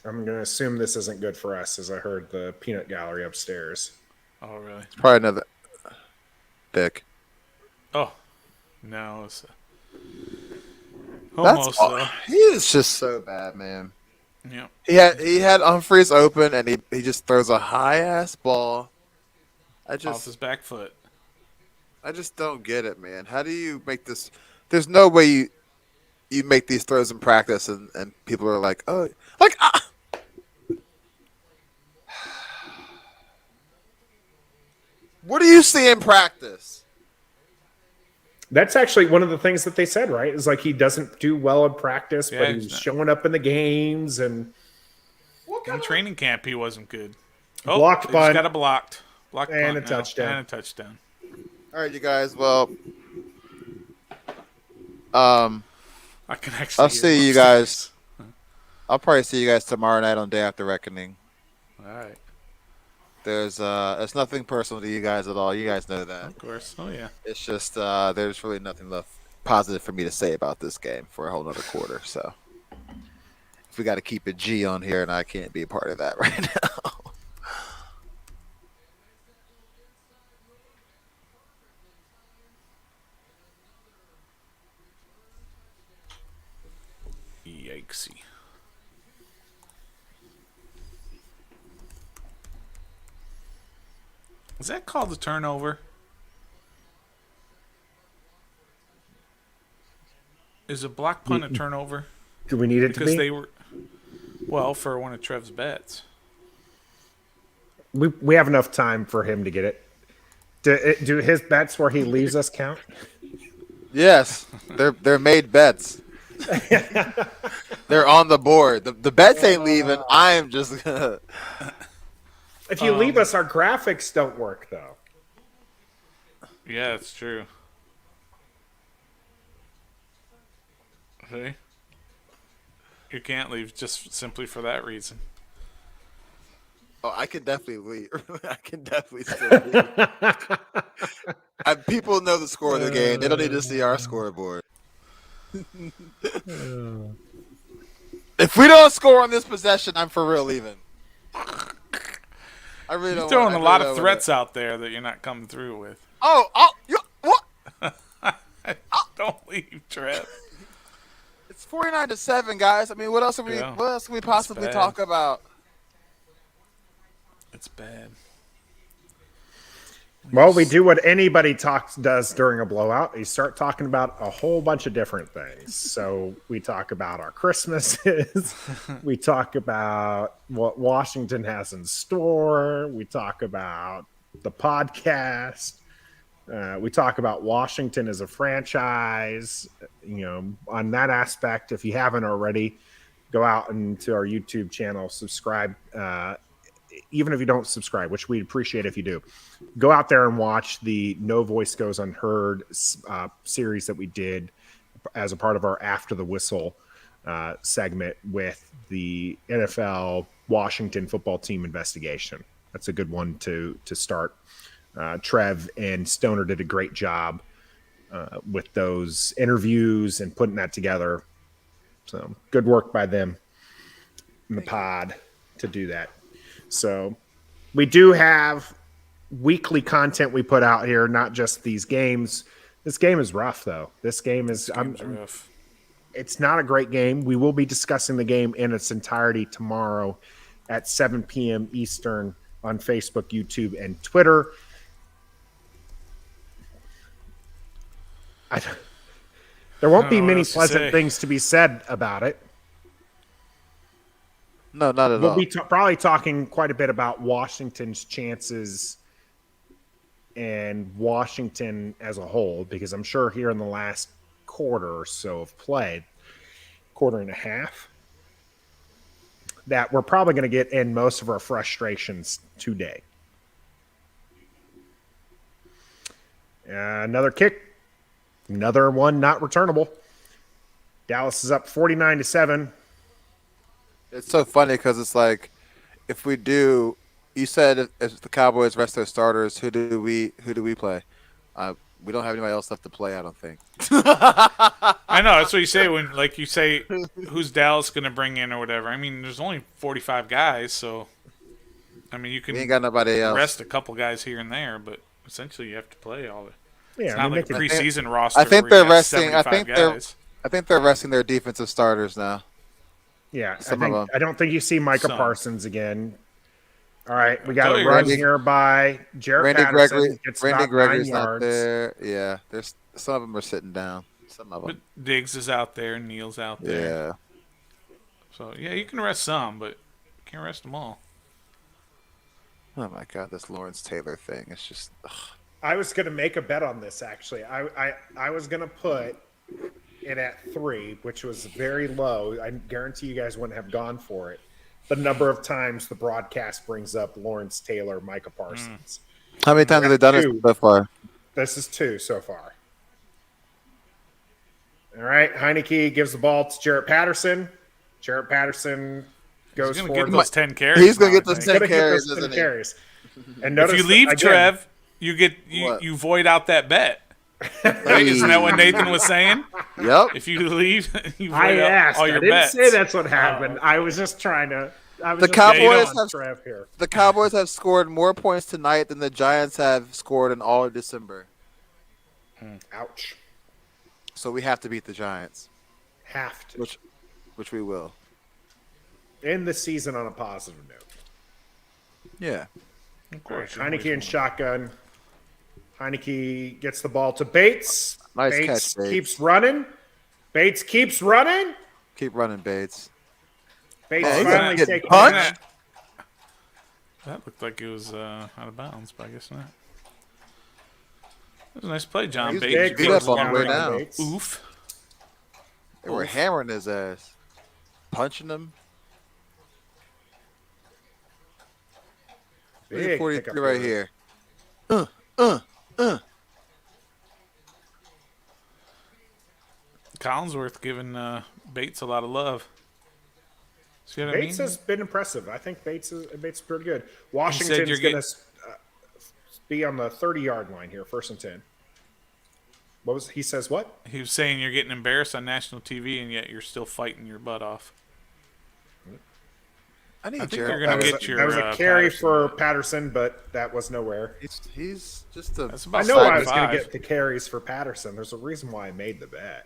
I'm going to assume this isn't good for us, as I heard the peanut gallery upstairs. Oh, really? It's probably another pick. Oh. No. It's That's almost, though. He is just so bad, man. Yeah. He had Humphreys open, and he just throws a high-ass ball. Off his back foot. I just don't get it, man. How do you make this? There's no way you make these throws in practice, and people are like, oh, like. What do you see in practice? That's actually one of the things that they said, right? Is like he doesn't do well in practice, Yeah, but he's showing up in the games and In training camp, he wasn't good. Oh, blocked they bunt. just got a blocked And punt a now. touchdown. And a touchdown. All right, you guys. Well, I can actually. I'll hear see him you guys. upstairs. I'll probably see you guys tomorrow night on Day After Reckoning. All right. There's it's nothing personal to you guys at all. You guys know that. Of course. Oh yeah. It's just there's really nothing left positive for me to say about this game for a whole nother quarter. So if we got to keep it G on here, and I can't be a part of that right now. Yikesy. Is that called a turnover? Is a block punt a turnover? Do we need it Because to be? they were, well, for one of Trev's bets. We have enough time for him to get it. Do his bets where he leaves us count? Yes, they're made bets. They're on the board. The bets ain't leaving. I am just gonna. If you leave us, our graphics don't work though. Yeah, it's true. See? You can't leave just simply for that reason. Oh, I can definitely leave. I can definitely still leave. People know the score of the game. They don't need to see our scoreboard. If we don't score on this possession, I'm for real leaving. I really You're don't. throwing I a really lot don't of wanna- threats out there that you're not coming through with. What? Don't leave, Trev. It's 49-7, guys. I mean, what else? Yeah. What else can we possibly bad. talk about? It's bad. Well, we do what anybody does during a blowout. You start talking about a whole bunch of different things. So we talk about our Christmases. We talk about what Washington has in store. We talk about the podcast. We talk about Washington as a franchise. On that aspect, if you haven't already, go out into our YouTube channel, subscribe. Even if you don't subscribe, which we'd appreciate if you do, go out there and watch the No Voice Goes Unheard series that we did as a part of our After the Whistle segment with the NFL Washington football team investigation. That's a good one to start. Trev and Stoner did a great job with those interviews and putting that together. So good work by them in the pod to do that. So we do have weekly content we put out here, not just these games. This game is rough, though. This game is Rough. it's not a great game. We will be discussing the game in its entirety tomorrow at 7 p.m. Eastern on Facebook, YouTube, and Twitter. There won't be many pleasant things to be said about it. No, not at We'll all. be probably talking quite a bit about Washington's chances and Washington as a whole, because I'm sure here in the last quarter or so of play, quarter and a half, that we're probably going to get in most of our frustrations today. Another kick, another one not returnable. Dallas is up 49-7. It's so funny because it's like, if we do, you said if the Cowboys rest their starters, who do we play? We don't have anybody else left to play, I don't think. I know, that's what you say when, like, you say, who's Dallas going to bring in or whatever. I mean, there's only 45 guys, so, I mean, you can We ain't got nobody else. rest a couple guys here and there, but essentially you have to play all of it. Yeah, It's not like a they preseason roster. I think where you they're got resting. I 75 think guys. they're resting their defensive starters now. Yeah, Some of them. I don't think you see Micah Some. Parsons again. All right, we tell got a you, run Randy- here by Jarrett Randy Patterson. Gets about 9 Gregory's not yards. there. Yeah, there's some of them are sitting down. Some of But them. Diggs is out there, Neal's out there. Yeah. So, yeah, you can rest some, but you can't rest them all. Oh my God, this Lawrence Taylor thing. It's just. Ugh. I was going to make a bet on this, actually. I was going to put it at 3, which was very low. I guarantee you guys wouldn't have gone for it. The number of times the broadcast brings up Lawrence Taylor, Micah Parsons. How many times have they done it 2. so far? This is 2 so far. All right, Heineke gives the ball to Jarrett Patterson. Jarrett Patterson goes He's for going to get the those 10 carries. He's gonna now, get I those think. 10 Gonna get carries, those 10 isn't he? carries. And If notice you leave, again, Trev, you What? you void out that bet. Right? Isn't that what Nathan was saying? Yep. If you leave, you I void out asked. all I your didn't bets. say that's what happened. I was just trying to. I was The just Cowboys getting on have- Trev here. The Cowboys have scored more points tonight than the Giants have scored in all of December. Ouch. So we have to beat the Giants, Have to which we will. end the season on a positive note. Yeah. Of course. Heineke in shotgun. Heineke gets the ball to Bates. Nice Bates catch, Bates. keeps running. Bates keeps running. Keep running, Bates. Bates Oh, he's finally getting taking punched. That looked like it was out of bounds, but I guess not. That was a nice play, John He's Bates. beat up on the way down. Bates. Oof. They were hammering his ass, punching him. Big 43 pickup right here. here. Collinsworth giving Bates a lot of love. See what Bates I mean? has been impressive. I think Bates is pretty good. said Washington's you're going to be on the 30-yard line here, 1st and 10. What was he says? What? He was saying you're getting embarrassed on national TV, and yet you're still fighting your butt off. I need I think Jared. they're gonna That was get a- your. That was a carry Patterson. for Patterson, but that was nowhere. He's just a. That's I about know I was 5'5". going to get the carries for Patterson. There's a reason why I made the bet.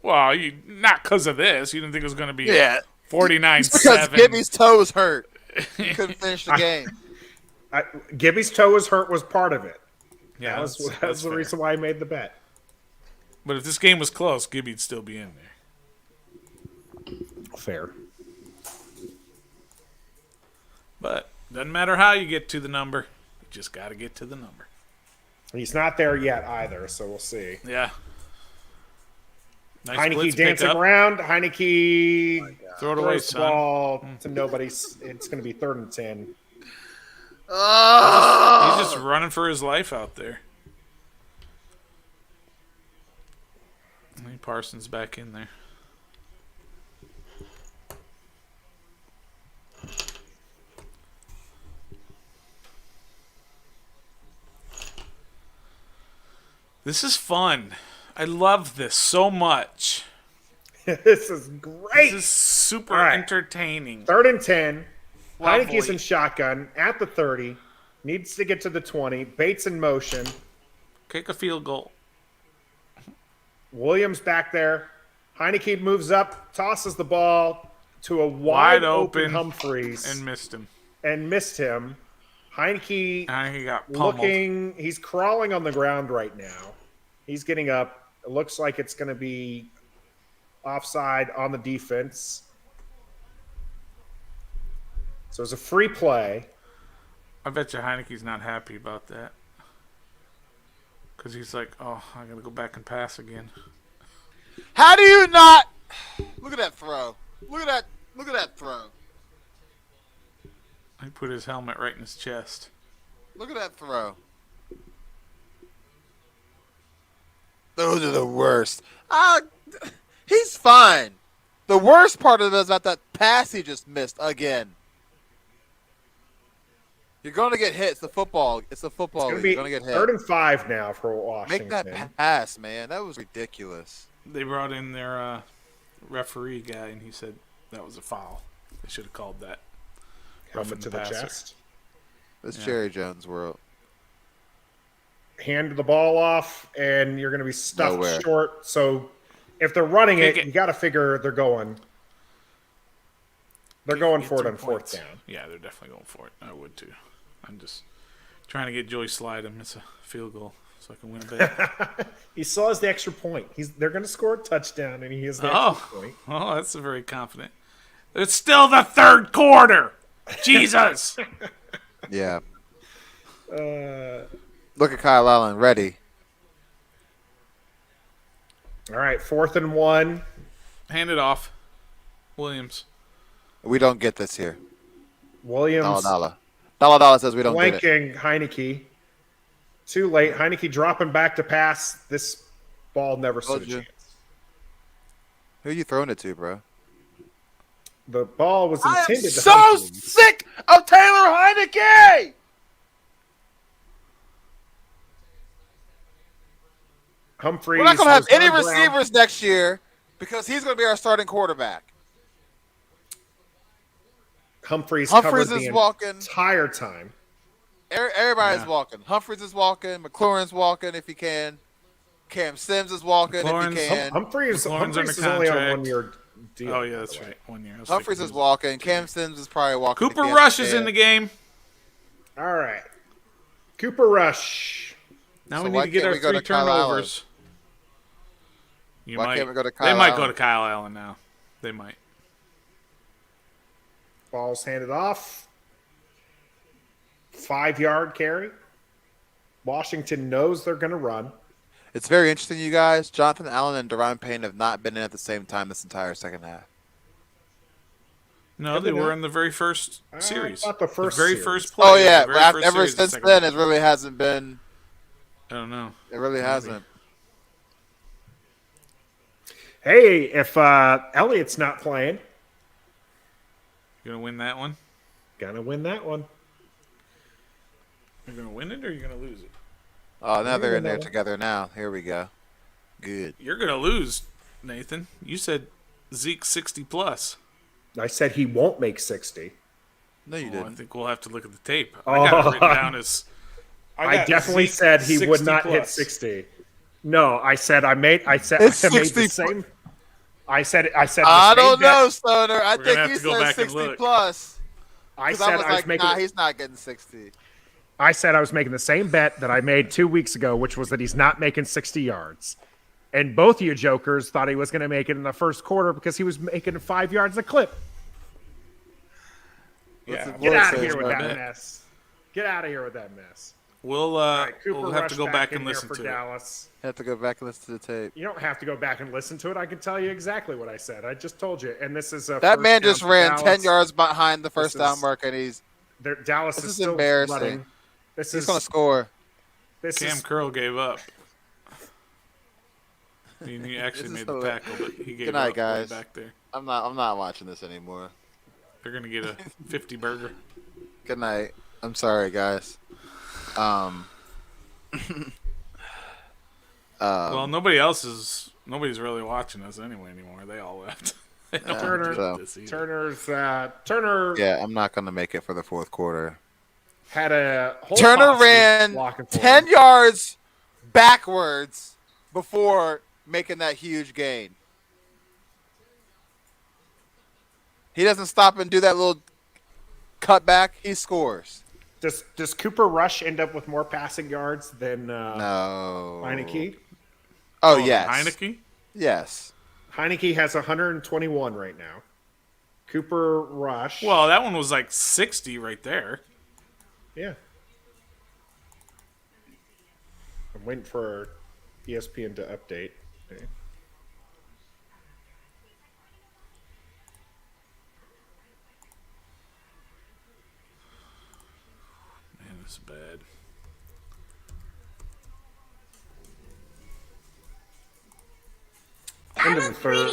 Well, not because of this. You didn't think it was going to be Yeah. 49-7. Because Gibby's toes hurt. He couldn't finish the game. Gibby's toe was hurt was part of it. Yeah, That was that's the fair. reason why I made the bet. But if this game was close, Gibby'd still be in there. Fair. But doesn't matter how you get to the number. You just got to get to the number. He's not there yet either, so we'll see. Yeah. Nice Heineke blitz dancing pickup. around. Heineke Throw it away, throws the son. ball to nobody's. It's going to be 3rd and 10. He's just running for his life out there. I think Parsons back in there. This is fun. I love this so much. This is great. This is super All right. entertaining. 3rd and 10. Lovely. Heineke's in shotgun at the 30. Needs to get to the 20. Bates in motion. Kick a field goal. Williams back there. Heineke moves up, tosses the ball to a wide open Humphreys And missed him. and missed him. Heineke And he got pummeled. he's crawling on the ground right now. He's getting up. It looks like it's going to be offside on the defense. So it's a free play. I bet you Heineke's not happy about that. Because he's like, oh, I got to go back and pass again. How do you not? Look at that throw. Look at that throw. He put his helmet right in his chest. Look at that throw. Those are the worst. He's fine. The worst part of it is about that pass he just missed again. You're going to get hit. It's the football. It's the football. It's You're going going to to be get hit. 3rd and 5 now for Washington. Make that pass, man. That was ridiculous. They brought in their referee guy, and he said that was a foul. They should have called that. Helmet to the passer. chest. This Yeah. Jerry Jones world. Hand the ball off, and you're going to be stuffed Nowhere. short. So if they're running Kick it, it. you got to figure they're going. They're going for it Get on 2 4th points. down. Yeah, they're definitely going for it. I would too. I'm just trying to get Joey Slide to miss a field goal so I can win a bet. He still has the extra point. They're going to score a touchdown, and he has the extra Oh, point. oh, that's a very confident. It's still the 3rd quarter. Jesus. Yeah. Uh, Look at Kyle Allen. Ready. all right, 4th and 1. Hand it off. Williams. We don't get this here. Williams Dolla Dolla. Dolla Dolla says we don't get it. flanking Heineke. Too late. Heineke dropping back to pass. This ball never stood a Told you. chance. Who are you throwing it to, bro? The ball was I am intended to so Humphreys. sick of Taylor Heineke! Humphreys We're not going to have was any on ground. receivers next year because he's going to be our starting quarterback. Humphreys Humphreys covered is the walking. entire time. Everybody's Yeah. walking. Humphreys is walking. McLaurin's walking if he can. Cam Sims is walking if McLaurin's- he can. Humphreys McLaurin's under is only on a contract. 1-year deal. Oh, yeah, by that's the way. right. 1 year. I was Humphreys thinking is walking. Cam Sims is probably walking. Cooper Rush is in the game. All right. Cooper Rush. Now So we why need to get can't our we go 3 to Kyle Allen? turnovers. Why can't we go to They Kyle might go Allen? to Kyle Allen now. They might. Ball's handed off. 5-yard carry. Washington knows they're going to run. It's very interesting, you guys. Jonathan Allen and Deron Payne have not been in at the same time this entire second half. No, Have they they were not? in the very first series. thought the first very series. first play. Oh yeah, the very but first ever series of the since second then, half. it really hasn't been. I don't know. It really hasn't. Hey, if Elliott's not playing, You gonna win that one? gonna win that one. You're gonna win it or you're gonna lose it? Oh, now they're in there know. together now. Here we go. Good. You're gonna lose, Nathan. You said Zeke 60 plus. I said he won't make 60. No, you Well, I didn't. think we'll have to look at the tape. I got it written down as. I got definitely Zeke said he would 60 not hit plus. 60. No, I said I made It's I made the 60 same. I said the I same don't bet. know, Stoner. I We're gonna think have he to go said back and 60 look. plus. I 'Cause said I was like, making. nah, he's not getting 60. I said I was making the same bet that I made 2 weeks ago, which was that he's not making 60 yards. And both of you jokers thought he was going to make it in the first quarter because he was making 5 yards a clip. Yeah, Get out of says here with about that that. mess. Get out of here with that mess. We'll All right, Cooper we'll have Rush to go back in and here listen for to Dallas. Have to go back and listen to the tape. You don't have to go back and listen to it. I can tell you exactly what I said. I just told you. And this is a That first man down just for ran Dallas. 10 yards behind the first This down is- mark, and he's Dallas This is is still embarrassing. running. This he's is going to score. this it. Cam is Curl gave up. He actually This is made the hilarious. tackle, but he gave Good night, up guys. way back there. I'm not watching this anymore. They're gonna get a 50 burger. Good night. I'm sorry, guys. Well, nobody's really watching us anyway anymore. They all left. They don't Turner. do this either. Turner Yeah, I'm not going to make it for the fourth quarter. had a whole Turner hostage ran blocking for 10 him. yards backwards before making that huge gain. He doesn't stop and do that little cutback. He scores. Does Cooper Rush end up with more passing yards than No. Heineke? Oh, yes. Heineke? Yes. Heineke has 121 right now. Cooper Rush. Well, that one was like 60 right there. yeah. I'm waiting for ESPN to update. Okay. Man, this is bad. End of the third.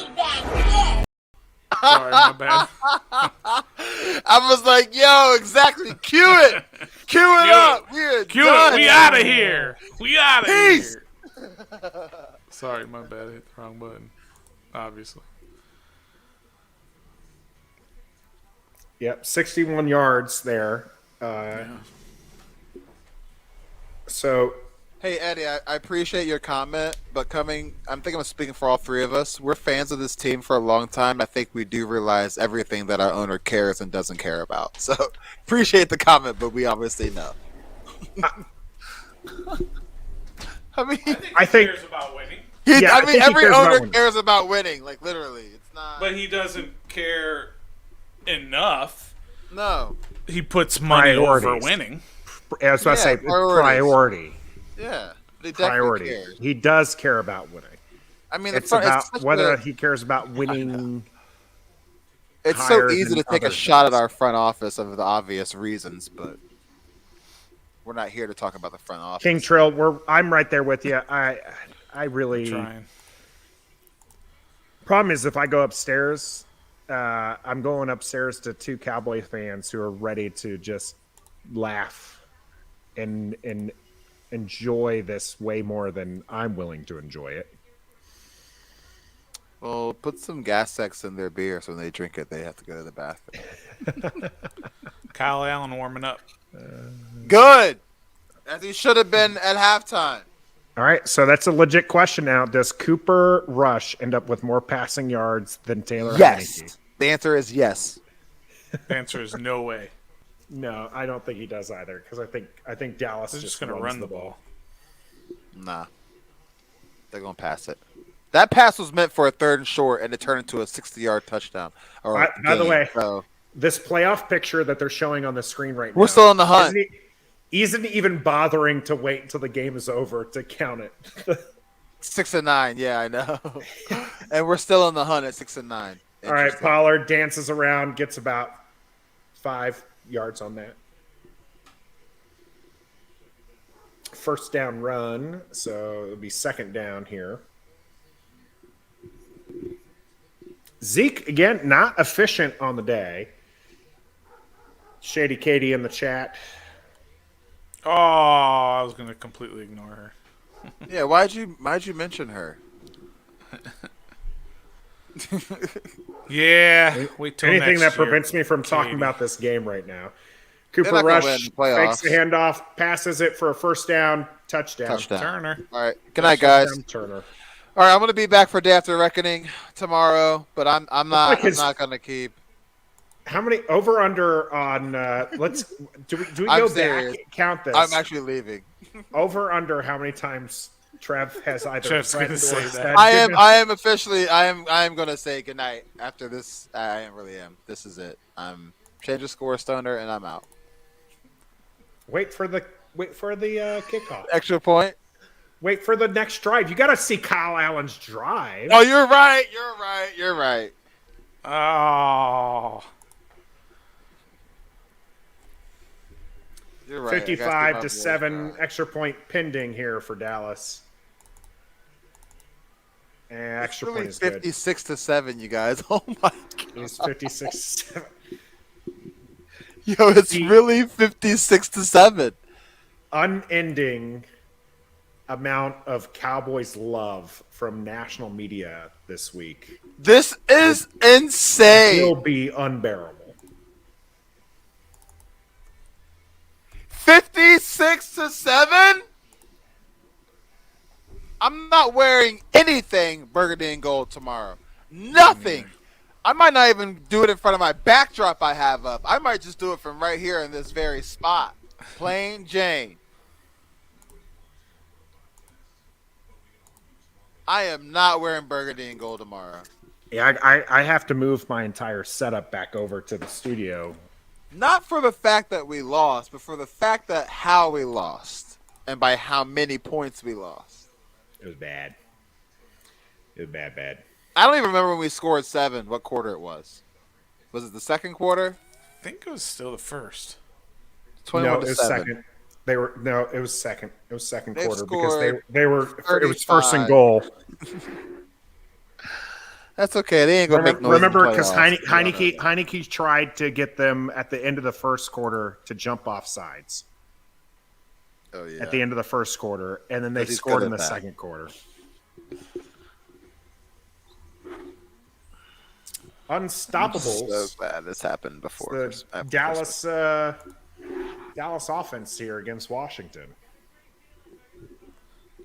Sorry, my bad. I was like, yo, exactly. Cue it. Cue it up. We're Cue done. it. We out of here. We out of Peace. here. Sorry, my bad. I hit the wrong button. Obviously. Yep, 61 yards there. So Hey, Eddie, I appreciate your comment, but I think I'm speaking for all three of us. We're fans of this team for a long time. I think we do realize everything that our owner cares and doesn't care about. So appreciate the comment, but we obviously know. I mean, I think He cares about winning, Yeah, I think he every cares about owner winning. cares about winning. Like literally, it's not. but he doesn't care enough. No, He puts money over Priorities. winning. I was about to say priorities. priority. yeah, but he definitely Priority. cares. He does care about winning. I mean, It's it's about such whether a- he cares about winning. It's higher so easy than to take a other shot at things. our front office of the obvious reasons, but we're not here to talk about the front office. King Trill, I'm right there with you. I really. Trying. Problem is, if I go upstairs, I'm going upstairs to two Cowboy fans who are ready to just laugh and enjoy this way more than I'm willing to enjoy it. Well, put some gas X in their beer so when they drink it, they have to go to the bathroom. Kyle Allen warming up. Good! As he should have been at halftime. All right, so that's a legit question now. Does Cooper Rush end up with more passing yards than Taylor Heineke? The answer is yes. The answer is no way. No, I don't think he does either because I think Dallas They're just just going to runs run the ball. Nah. They're going to pass it. That pass was meant for a 3rd and short, and it turned into a 60-yard touchdown. Or By the gain. way, So this playoff picture that they're showing on the screen right now. we're still in the hunt. Isn't even bothering to wait until the game is over to count it. 6-9. Yeah, I know. And we're still in the hunt at 6-9. All right, Pollard dances around, gets about 5 yards on that. First down run, so it'll be 2nd down here. Zeke, again, not efficient on the day. Shady Katie in the chat. Oh, I was going to completely ignore her. Yeah, why'd you mention her? Yeah, wait till Anything next that year. prevents me from talking Katie. about this game right now. They're Cooper not gonna win Rush the playoffs. fakes the handoff, passes it for a first down, touchdown. Turner. All right. Good night, guys. Touchdown, Turner. All right, I'm gonna be back for Day After Reckoning tomorrow, but I'm not gonna keep. How many over under on? Let's do we I'm go serious. back count this? I'm actually leaving. Over under how many times Trev has either Trev's gonna threatened say or that. said I goodnight? am officially. I am gonna say goodnight after this. I really am. This is it. I'm change the score, Stoner, and I'm out. Wait for the kickoff. Extra point. Wait for the next drive. You got to see Kyle Allen's drive. Oh, you're right. You're right. Oh. You're right. 55-7 extra point pending here for Dallas. And extra Really point is good. 56-7, you guys. Oh my god. It's 56-7. Yo, it's really 56-7. Unending amount of Cowboys love from national media this week. This is insane. Will be unbearable. 56-7. I'm not wearing anything burgundy and gold tomorrow. Nothing. I might not even do it in front of my backdrop I have up. I might just do it from right here in this very spot. Plain Jane. I am not wearing burgundy and gold tomorrow. Yeah, I have to move my entire setup back over to the studio. Not for the fact that we lost, but for the fact that how we lost and by how many points we lost. It was bad. It was bad. I don't even remember when we scored 7, what quarter it was. Was it the second quarter? I think it was still the first. 21 No, to it was 7. second. It was second. It was second They've quarter because scored they were. It was first and 35. goal. That's okay. They ain't gonna make noise. Remember, because because Heineke tried to get them at the end of the first quarter to jump off sides Oh yeah. at the end of the first quarter, and then they He's scored good in at the that. second quarter. Unstoppables. So bad. This happened before. The Dallas offense here against Washington.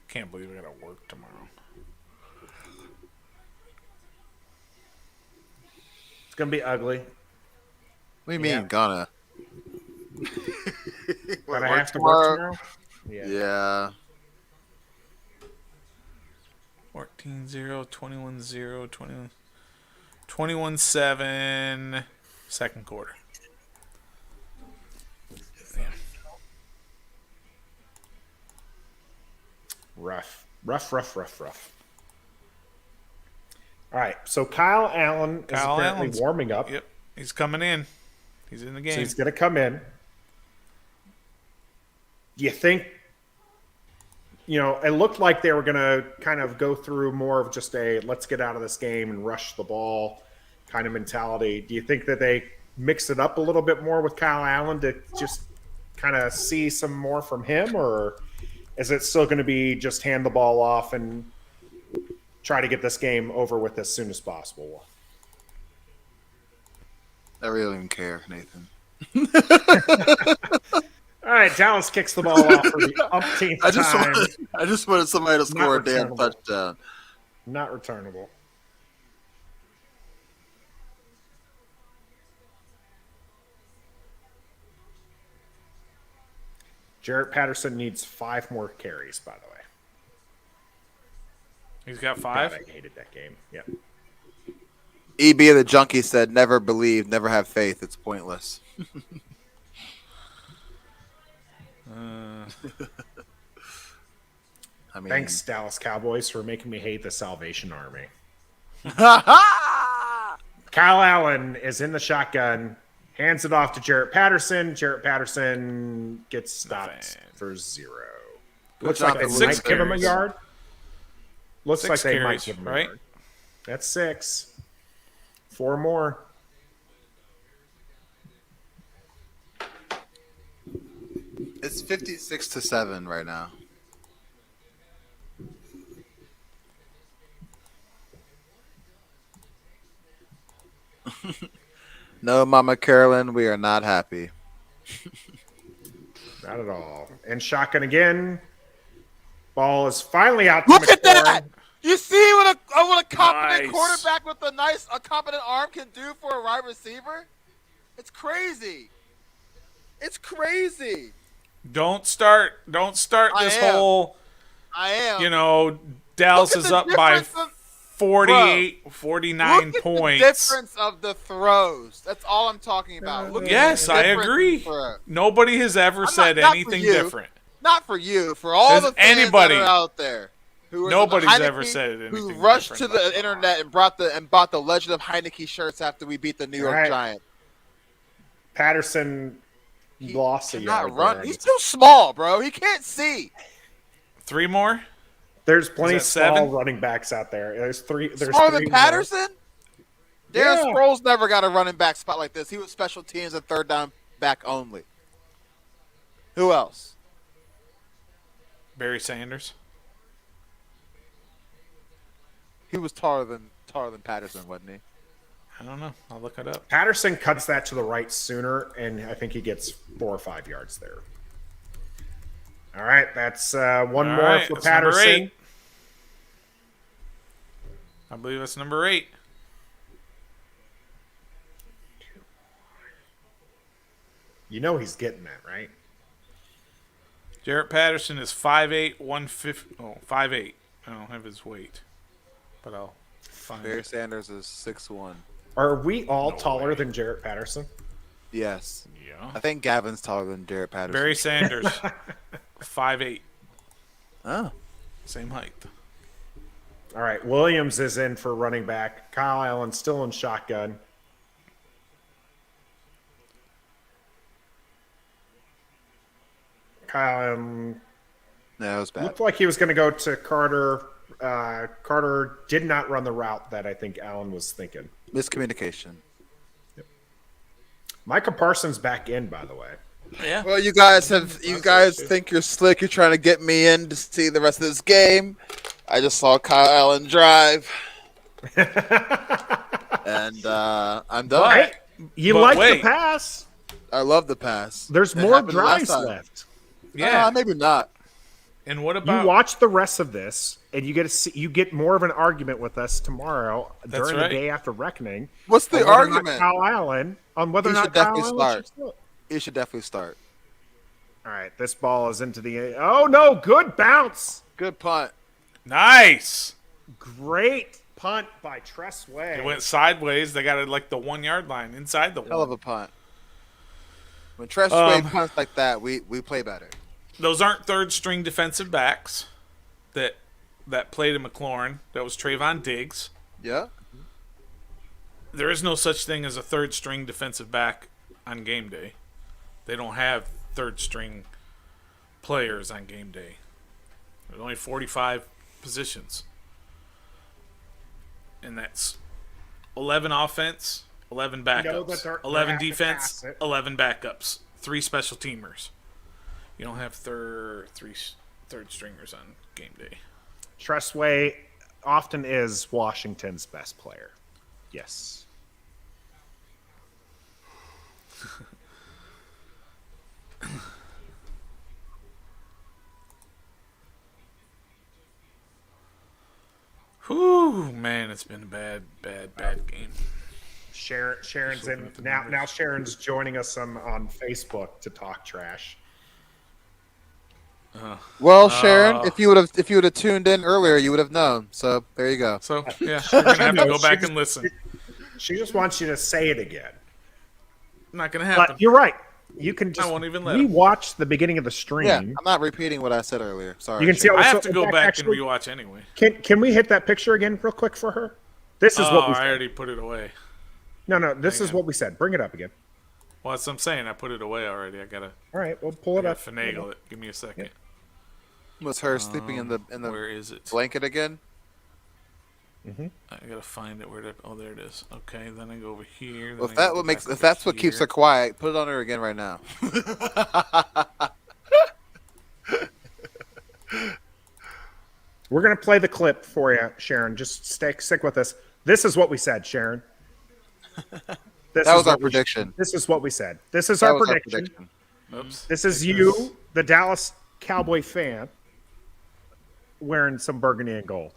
Can't believe I gotta work tomorrow. It's gonna be ugly. What do you mean, gonna? But I have to work tomorrow. Yeah. 14-0, 21-0, 21-7, second quarter. Damn. Rough. All right, so Kyle Allen is apparently warming up. Yep, he's coming in. He's in the game. So he's going to come in. Do you think, it looked like they were going to kind of go through more of just a let's get out of this game and rush the ball kind of mentality. Do you think that they mix it up a little bit more with Kyle Allen to just kind of see some more from him, or is it still going to be just hand the ball off and try to get this game over with as soon as possible? I really don't even care, Nathan. All right, Dallas kicks the ball off for the umpteenth time. I just wanted somebody to score a damn returnable. touchdown. Not returnable. Jarrett Patterson needs 5 more carries, by the way. He's got God, 5. I hated that game. Yep. EB the junkie said, "Never believe, never have faith. It's pointless." I mean, Thanks, Dallas Cowboys, for making me hate the Salvation Army. Kyle Allen is in the shotgun, hands it off to Jarrett Patterson. Jarrett Patterson gets stopped for 0. Looks like they might give him a yard. Looks 6 like they might carries, give him a right? yard. That's 6. 4 more. it's 56-7 right now. No, Mama Carolyn, we are not happy. Not at all. And shotgun again. Ball is finally out to Look at McLaurin. that! You see what a competent Nice. quarterback with a competent arm can do for a wide receiver? It's crazy. It's crazy. Don't start I this am. whole, I am. Dallas Look at is the up by difference of- 48, 49 Look at points. the difference of the throws. That's all I'm talking about. Look at Yes, the I difference agree. in throw. Nobody has ever said not for anything you. different. Not for you, for all Does the fans anybody- that are out there. Who are Nobody's Heineke, ever said anything who rushed different to about the internet and bought the Legend of Heineke shirts after we beat the New York Right. Giants. Patterson lost a yard. Cannot run. there. He's too small, bro. He can't see. 3 more? There's plenty of Is small that 7? running backs out there. There's 3. There's Smaller 3 than more. Patterson? Darren Yeah. Sproles never got a running back spot like this. He was special teams and third down back only. Who else? Barry Sanders. He was taller than Patterson, wasn't he? I don't know. I'll look it up. Patterson cuts that to the right sooner, and I think he gets 4 or 5 yards there. All right, that's one All more right, for that's number Patterson. 8. I believe it's number 8. You know he's getting that, right? Jarrett Patterson is 5'8", 150. Oh, 5'8". I don't have his weight, but I'll find Barry it. Sanders is 6'1". Are we all taller way. than Jarrett Patterson? Yes. Yeah. I think Gavin's taller than Jarrett Patterson. Barry Sanders, 5'8", Oh. same height. All right, Williams is in for running back. Kyle Allen still in shotgun. Kyle Allen No, it was bad. looked like he was going to go to Carter. Carter did not run the route that I think Allen was thinking. Miscommunication. Micah Parsons back in, by the way. Yeah. Well, you guys think you're slick. You're trying to get me in to see the rest of this game. I just saw Kyle Allen drive, and I'm done. Right? You But like wait. the pass? I love the pass. There's It more happened last drives time. left. Yeah. Maybe not. And what You about watch the rest of this, and you get to see, you get more of an argument with us tomorrow That's during right. the day after reckoning. What's the on whether or not argument? Kyle Allen on whether or He not should Kyle definitely Allen start. should start. He should definitely start. All right, this ball is into the. Oh no! Good bounce. Good punt. nice? Great punt by Tress Way. It went sideways. They got it like the 1 yard line inside the Hell of one. a punt. When Tress Way punts like that, we play better. Those aren't third string defensive backs that played in McLaurin. That was Trayvon Diggs. Yeah. There is no such thing as a third string defensive back on game day. They don't have third string players on game day. There's only 45 positions. And that's 11 offense, 11 know that backups, they're 11 gonna have to defense, pass it. 11 backups, 3 special teamers. You don't have third stringers on game day. Tress Way often is Washington's best player. Yes. Whew, man, it's been a bad game. Sharon's in now. Now Sharon's joining us on Facebook to talk trash. Well, Sharon, if you would have tuned in earlier, you would have known. So there you go. So yeah, you're gonna have to go back and listen. She just wants you to say it again. Not gonna happen. But you're right. You can just won't even let him. rewatch the beginning of the stream. Yeah, I'm not repeating what I said earlier. Sorry. You can see. I have so to go in fact, back actually, and rewatch anyway. Can we hit that picture again real quick for her? This is what we I said. already put it away. No. This is on. what we said. Bring it up again. Well, that's what I'm saying. I put it away already. I gotta All right, we'll pull it up. finagle it. Give me a second. Was her sleeping in the Where is it? blanket again? I gotta find it. Oh, there it is. Okay, then I go over here. Well, if that's what keeps her quiet, put it on her again right now. We're gonna play the clip for you, Sharon. Just stick with us. This is what we said, Sharon. That was our prediction. This is what we said. This is That our was our prediction. prediction. Oops. This is you, the Dallas Cowboy fan, wearing some burgundy and gold.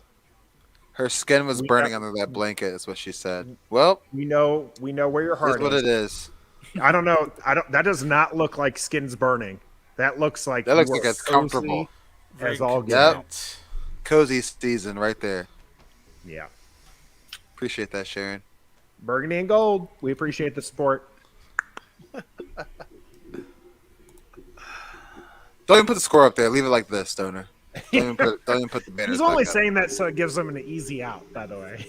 Her skin was burning under that blanket, is what she said. Well, We know where your heart here's what is. it is. I don't know. That does not look like skin's burning. That looks like That looks you like are it's comfortable. cozy as all get Yep. out. Cozy season right there. Yeah. Appreciate that, Sharon. Burgundy and gold. We appreciate the support. Don't even put the score up there. Leave it like this, Stoner. Don't even put the banners He's only back up. saying that so it gives him an easy out, by the way.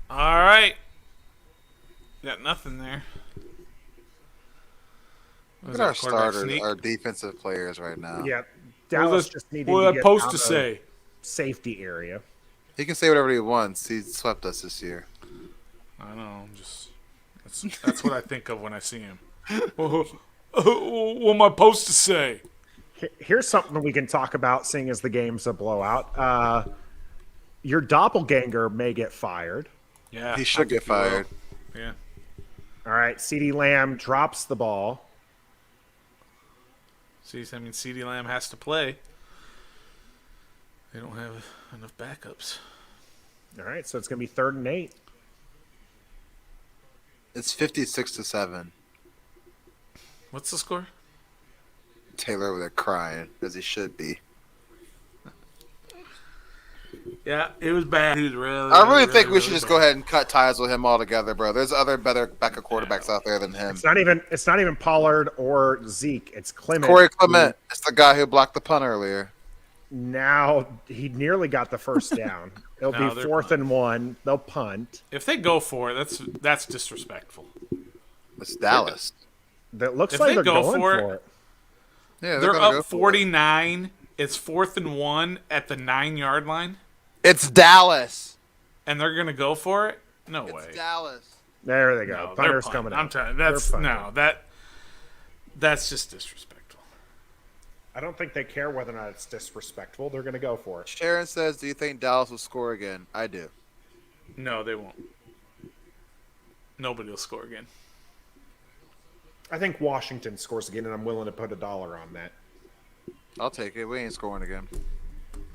All right. Got nothing there. Look at our starters, our defensive players right now. Yeah. Dallas just needed What to was I get supposed out to of say? safety area. He can say whatever he wants. He swept us this year. I know. That's what I think of when I see him. What am I supposed to say? Here's something we can talk about, seeing as the game's a blowout. Your doppelganger may get fired. Yeah, He should get fired. Yeah. All right, CeeDee Lamb drops the ball. See, I mean, CeeDee Lamb has to play. They don't have enough backups. All right, so it's going to be 3rd and 8. It's 56-7. What's the score? Taylor over there crying, as he should be. Yeah, it was bad. He was really. I really think we should just go ahead and cut ties with him altogether, bro. There's other better backup quarterbacks out there than him. It's not even Pollard or Zeke. It's Clement. Corey Clement. It's the guy who blocked the punt earlier. Now he nearly got the first down. It'll No, be they're 4th and 1. They'll punt. If they go for it, that's disrespectful. It's Dallas. That looks If like they they're go going for for it- it. Yeah, They're gonna go up for it. 49. It's 4th and 1 at the 9-yard line, It's Dallas. and they're gonna go for it. No way. It's Dallas. There they go. No, they're Punter's punting. coming I'm out. telling you, They're that's punting. that's just disrespectful. I don't think they care whether or not it's disrespectful. They're going to go for it. Sharon says, "Do you think Dallas will score again?" I do. No, they won't. Nobody will score again. I think Washington scores again, and I'm willing to put $1 on that. I'll take it. We ain't scoring again.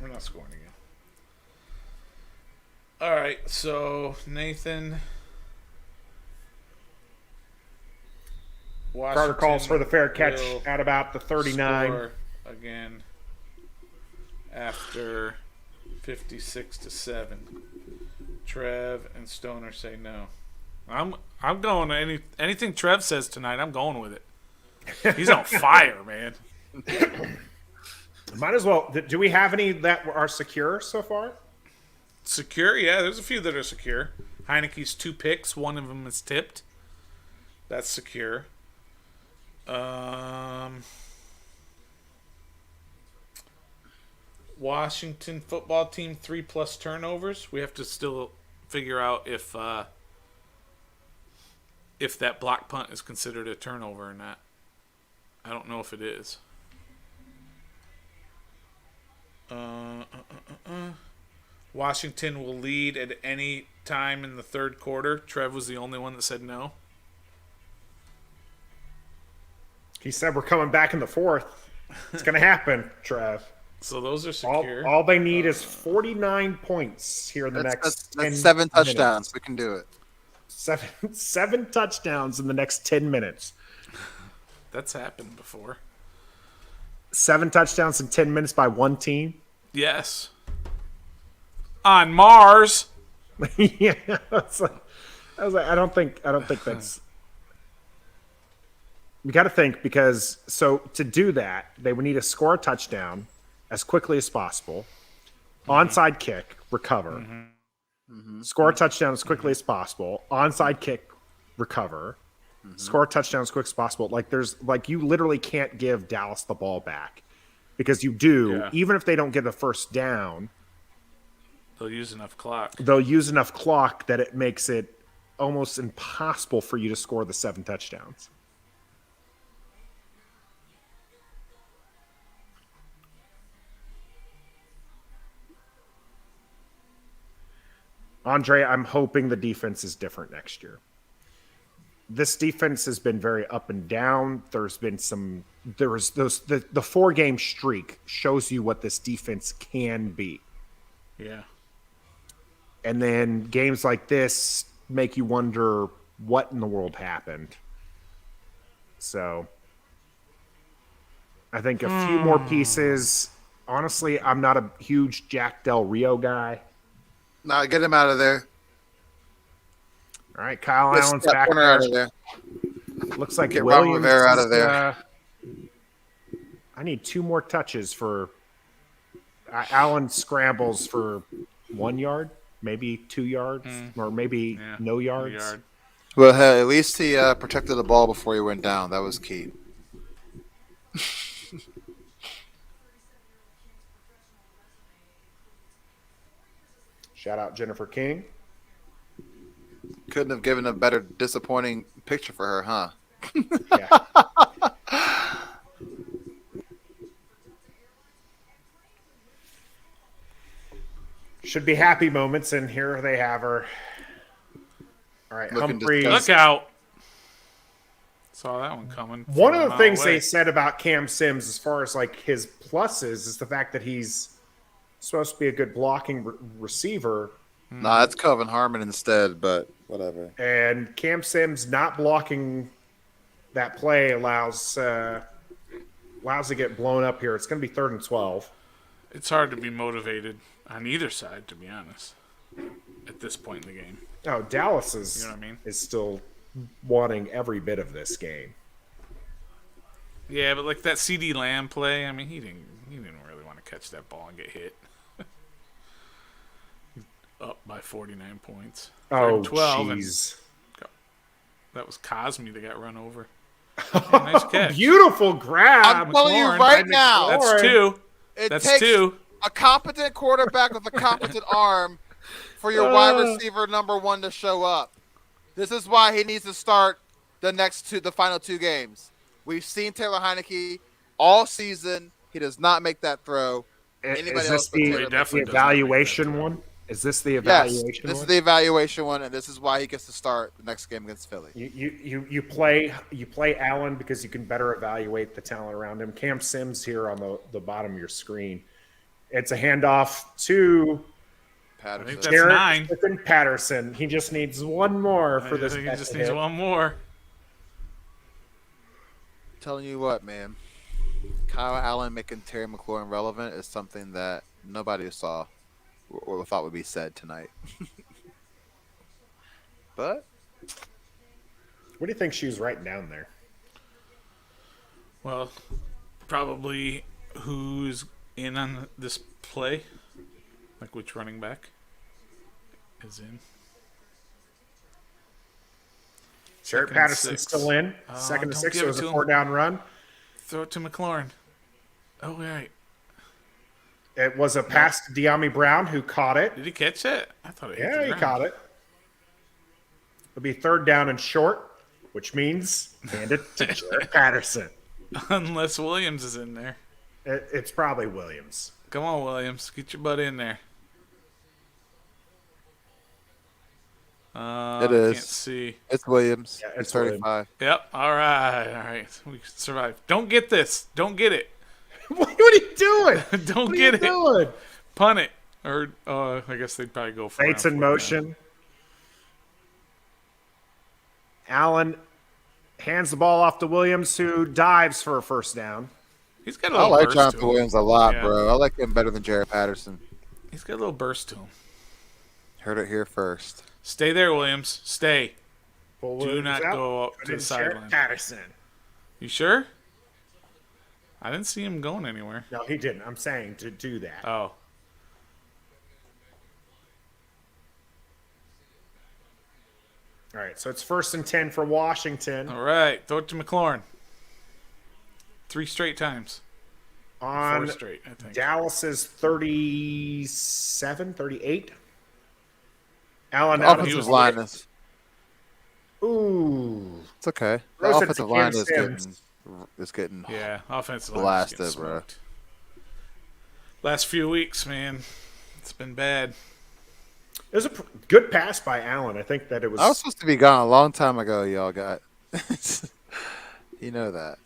We're not scoring again. All right, so Nathan. Carter calls for the fair catch will at about the 39. score again after 56-7. Trev and Stoner say no. I'm going to anything Trev says tonight. I'm going with it. He's on fire, man. Might as well. Do we have any that are secure so far? Secure, yeah. There's a few that are secure. Heineke's 2 picks. One of them is tipped. That's secure. Washington football team 3+ turnovers. We have to still figure out if that block punt is considered a turnover or not. I don't know if it is. Washington will lead at any time in the 3rd quarter. Trev was the only one that said no. He said we're coming back in the 4th. It's going to happen, Trev. So those are secure. All they need is 49 points here in the next 10 That's 7 touchdowns. minutes. We can do it. Seven touchdowns in the next 10 minutes. That's happened before. 7 touchdowns in 10 minutes by one team. Yes. On Mars. Yeah, I was like, I don't think that's. You got to think because to do that, they would need to score a touchdown as quickly as possible, onside kick, recover, score a touchdown as quickly as possible, onside kick, recover, score a touchdown as quick as possible. Like you literally can't give Dallas the ball back because you do, even if they don't get the first down. They'll use enough clock. They'll use enough clock that it makes it almost impossible for you to score the 7 touchdowns. Andre, I'm hoping the defense is different next year. This defense has been very up and down. The 4-game streak shows you what this defense can be. Yeah. And then games like this make you wonder what in the world happened. So I think a few more pieces. Honestly, I'm not a huge Jack Del Rio guy. No, get him out of there. All right, Kyle Get Allen's that back corner there. out of there. Looks like Get Ron Williams Rivera out of there. I need 2 more touches for Allen scrambles for 1 yard, maybe 2 yards, or maybe no yards. Well, hey, at least he protected the ball before he went down. That was key. Shout out Jennifer King. Couldn't have given a better disappointing picture for her, huh? Yeah. Should be happy moments, and here they have her. All right, Looking Humphreys. Look out. Saw that one coming. One of the things away. they said about Cam Sims, as far as like his pluses, is the fact that he's supposed to be a good blocking receiver. Nah, that's Kelvin Harmon instead, but whatever. And Cam Sims not blocking that play allows to get blown up here. It's going to be 3rd and 12. It's hard to be motivated on either side, to be honest, at this point in the game. Oh, Dallas is, You know what I mean? is still wanting every bit of this game. Yeah, but like that CD Lamb play, I mean, he didn't really want to catch that ball and get hit. Up by 49 points. Oh, 12, and jeez. that was Cosme that got run over. Yeah, nice catch. Beautiful grab. I'm telling you McLaurin. right now, That's 2. it That's takes 2. a competent quarterback with a competent arm for your wide receiver number 1 to show up. This is why he needs to start the final 2 games. We've seen Taylor Heineke all season. He does not make that throw. Anybody Is else this but Taylor the makes definitely it. does not make evaluation one? Is this the Yes, evaluation this one? is the evaluation one, and this is why he gets to start the next game against Philly. You play Allen because you can better evaluate the talent around him. Cam Sims here on the bottom of your screen. It's a handoff to Patterson. I think Garrett 9. Griffin Patterson. He just needs one more for this. He bet just to needs hit. one more. Telling you what, man. Kyle Allen making Terry McLaurin relevant is something that nobody saw or thought would be said tonight. But What do you think she was writing down there? Well, probably who's in on this play, like which running back is in. Jarrett 2nd and Patterson's 6. still in. Oh, 2nd and don't 6. give It it was a to him. 4-down run. Throw it to McLaurin. Oh, right. It was a pass to De'Ami Brown, who caught it. Did he catch it? I thought it hit Yeah, the he ground. caught it. It'll be 3rd down and short, which means hand it to Jarrett Patterson. Unless Williams is in there. It's probably Williams. Come on, Williams. Get your butt in there. It is. Can't see. it's Williams. Yeah, It's it's 35. Yep. All right. We can survive. Don't get this. Don't get it. What are you doing? Don't What are get you it. doing? Punt it. Or I guess they'd probably go for it. Bates in motion. Allen Hands the ball off to Williams, who dives for a first down. He's got a I little like burst Jonathan to him. Williams a lot, Yeah. bro. I like him better than Jared Patterson. He's got a little burst to him. Heard it here first. Stay there, Williams. Stay. Pull Do Williams not out. go up Put to in the Jaret sideline. Patterson. You sure? I didn't see him going anywhere. No, he didn't. I'm saying to do that. Oh. All right, so it's 1st and 10 for Washington. All right. Throw it to McLaurin. 3 straight times. 4 On straight, I think. Dallas's 37, 38. Allen The out of offensive his line way. is. Ooh. It's okay. The Throws it to offensive line Cam is getting Sims. Yeah, offensive line. blasted, bro. Last few weeks, man. It's been bad. It was a good pass by Allen. I think that it was. I was supposed to be gone a long time ago, y'all got. You know that.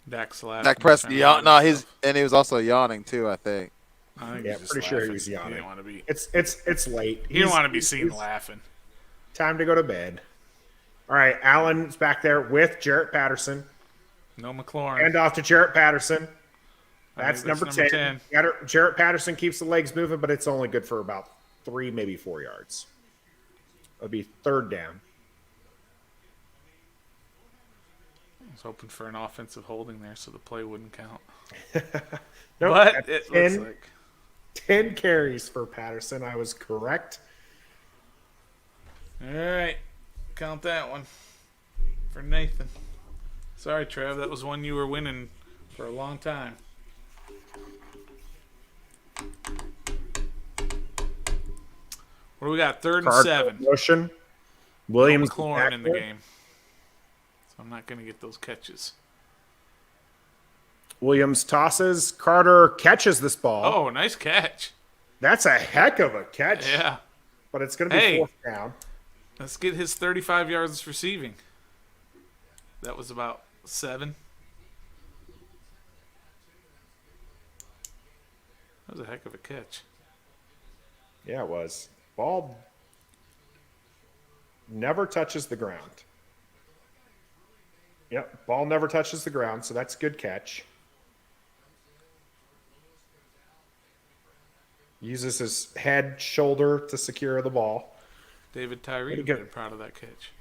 Dak's laughing. Dak Prescott, Trying to hide no, himself. he was also yawning too, I think. I think Yeah, he's just pretty sure he laughing. was yawning. He didn't want to be. It's late. He didn't want to be He's- seen he's- laughing. Time to go to bed. All right, Allen's back there with Jaret Patterson. No McLaurin. Hand off to Jaret Patterson. I That's think number 10. Jaret Patterson keeps the legs moving, but it's only good for about 3, maybe 4 yards. It'll be 3rd down. I was hoping for an offensive holding there so the play wouldn't count. Nope, But that's it 10, looks like 10 carries for Patterson. I was correct. all right. Count that one for Nathan. Sorry, Trev. That was one you were winning for a long time. What do we got? 3rd and Card 7. motion. No Williams McLaurin in the back there. game. So I'm not going to get those catches. Williams tosses. Carter catches this ball. Oh, nice catch. That's a heck of a catch. Yeah. But it's going to be Hey. 4th down. Let's get his 35 yards receiving. That was about 7. That was a heck of a catch. Yeah, it was. Ball never touches the ground. Yep, ball never touches the ground, so that's a good catch. Uses his head, shoulder to secure the ball. David Tyree Pretty would good. have been proud of that catch.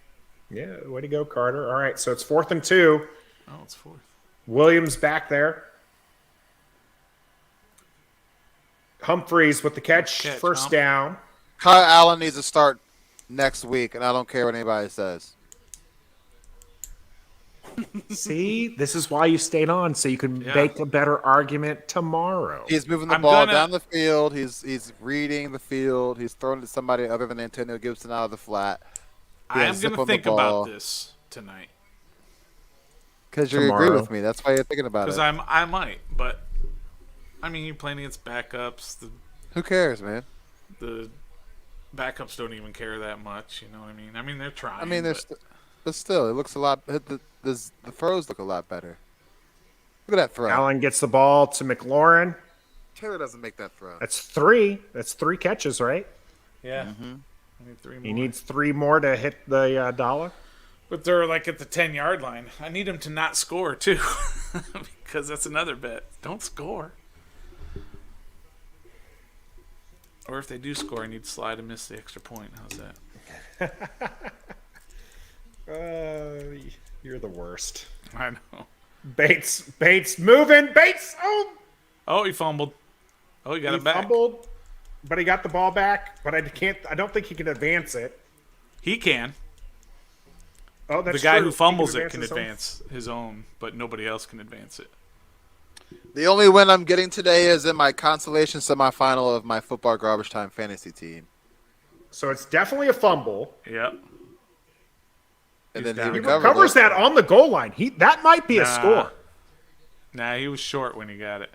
Yeah, way to go, Carter. All right, so it's 4th and 2. Oh, it's 4th. Williams back there. Humphreys with the catch, Catch, first Hump. down. Kyle Allen needs to start next week, and I don't care what anybody says. See, this is why you stayed on, so you can Yeah. make a better argument tomorrow. He's moving the I'm ball gonna- down the field. He's reading the field. He's throwing it to somebody other than Antonio Gibson out of the flat. I am zip going to on the think ball. about this tonight. Because you agree Tomorrow. with me. That's why you're thinking about Because it. I might, but I mean, you're playing against backups. Who cares, man? The backups don't even care that much. You know what I mean? I mean, they're trying. I mean, but but still, it looks a lot. The throws look a lot better. Look at that throw. Allen gets the ball to McLaurin. Taylor doesn't make that throw. That's 3. That's 3 catches, right? yeah, I need 3 more. He needs 3 more to hit the dollar. But they're like at the 10-yard line. I need him to not score too, because that's another bet. Don't score. Or if they do score, I need to slide and miss the extra point. How's that? You're the worst. I know. Bates moving. Bates. Oh, Oh, he fumbled. Oh, he got he it back. fumbled, but he got the ball back. But I don't think he can advance it. He can. Oh, that's The guy true. who He fumbles it can his own. advance his own, but nobody else can advance it. The only win I'm getting today is in my consolation semifinal of my football garbage time fantasy team. So it's definitely a fumble. Yep. And He's then down. he He recovered recovers it. that on the goal line. That might be a Nah. score. Nah, he was short when he got it.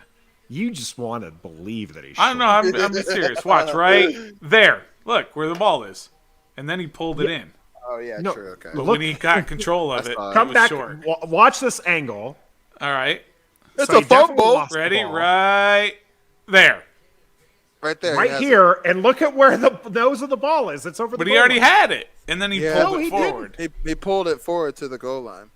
You just want to believe that he's. I don't know. I'm serious. Watch right there. Look where the ball is, and then he pulled it in. Oh yeah, No. true. Okay. But Look- when he got control of it, fine. it Come was back. short. Watch this angle. All right. It's So a he definitely fumble. lost the Ready? ball. Right there. Right there. right here, and look at where the nose of the ball is. It's over the But goal he already line. had it, and then he Yeah. pulled No, it he forward. He pulled it forward to the goal line.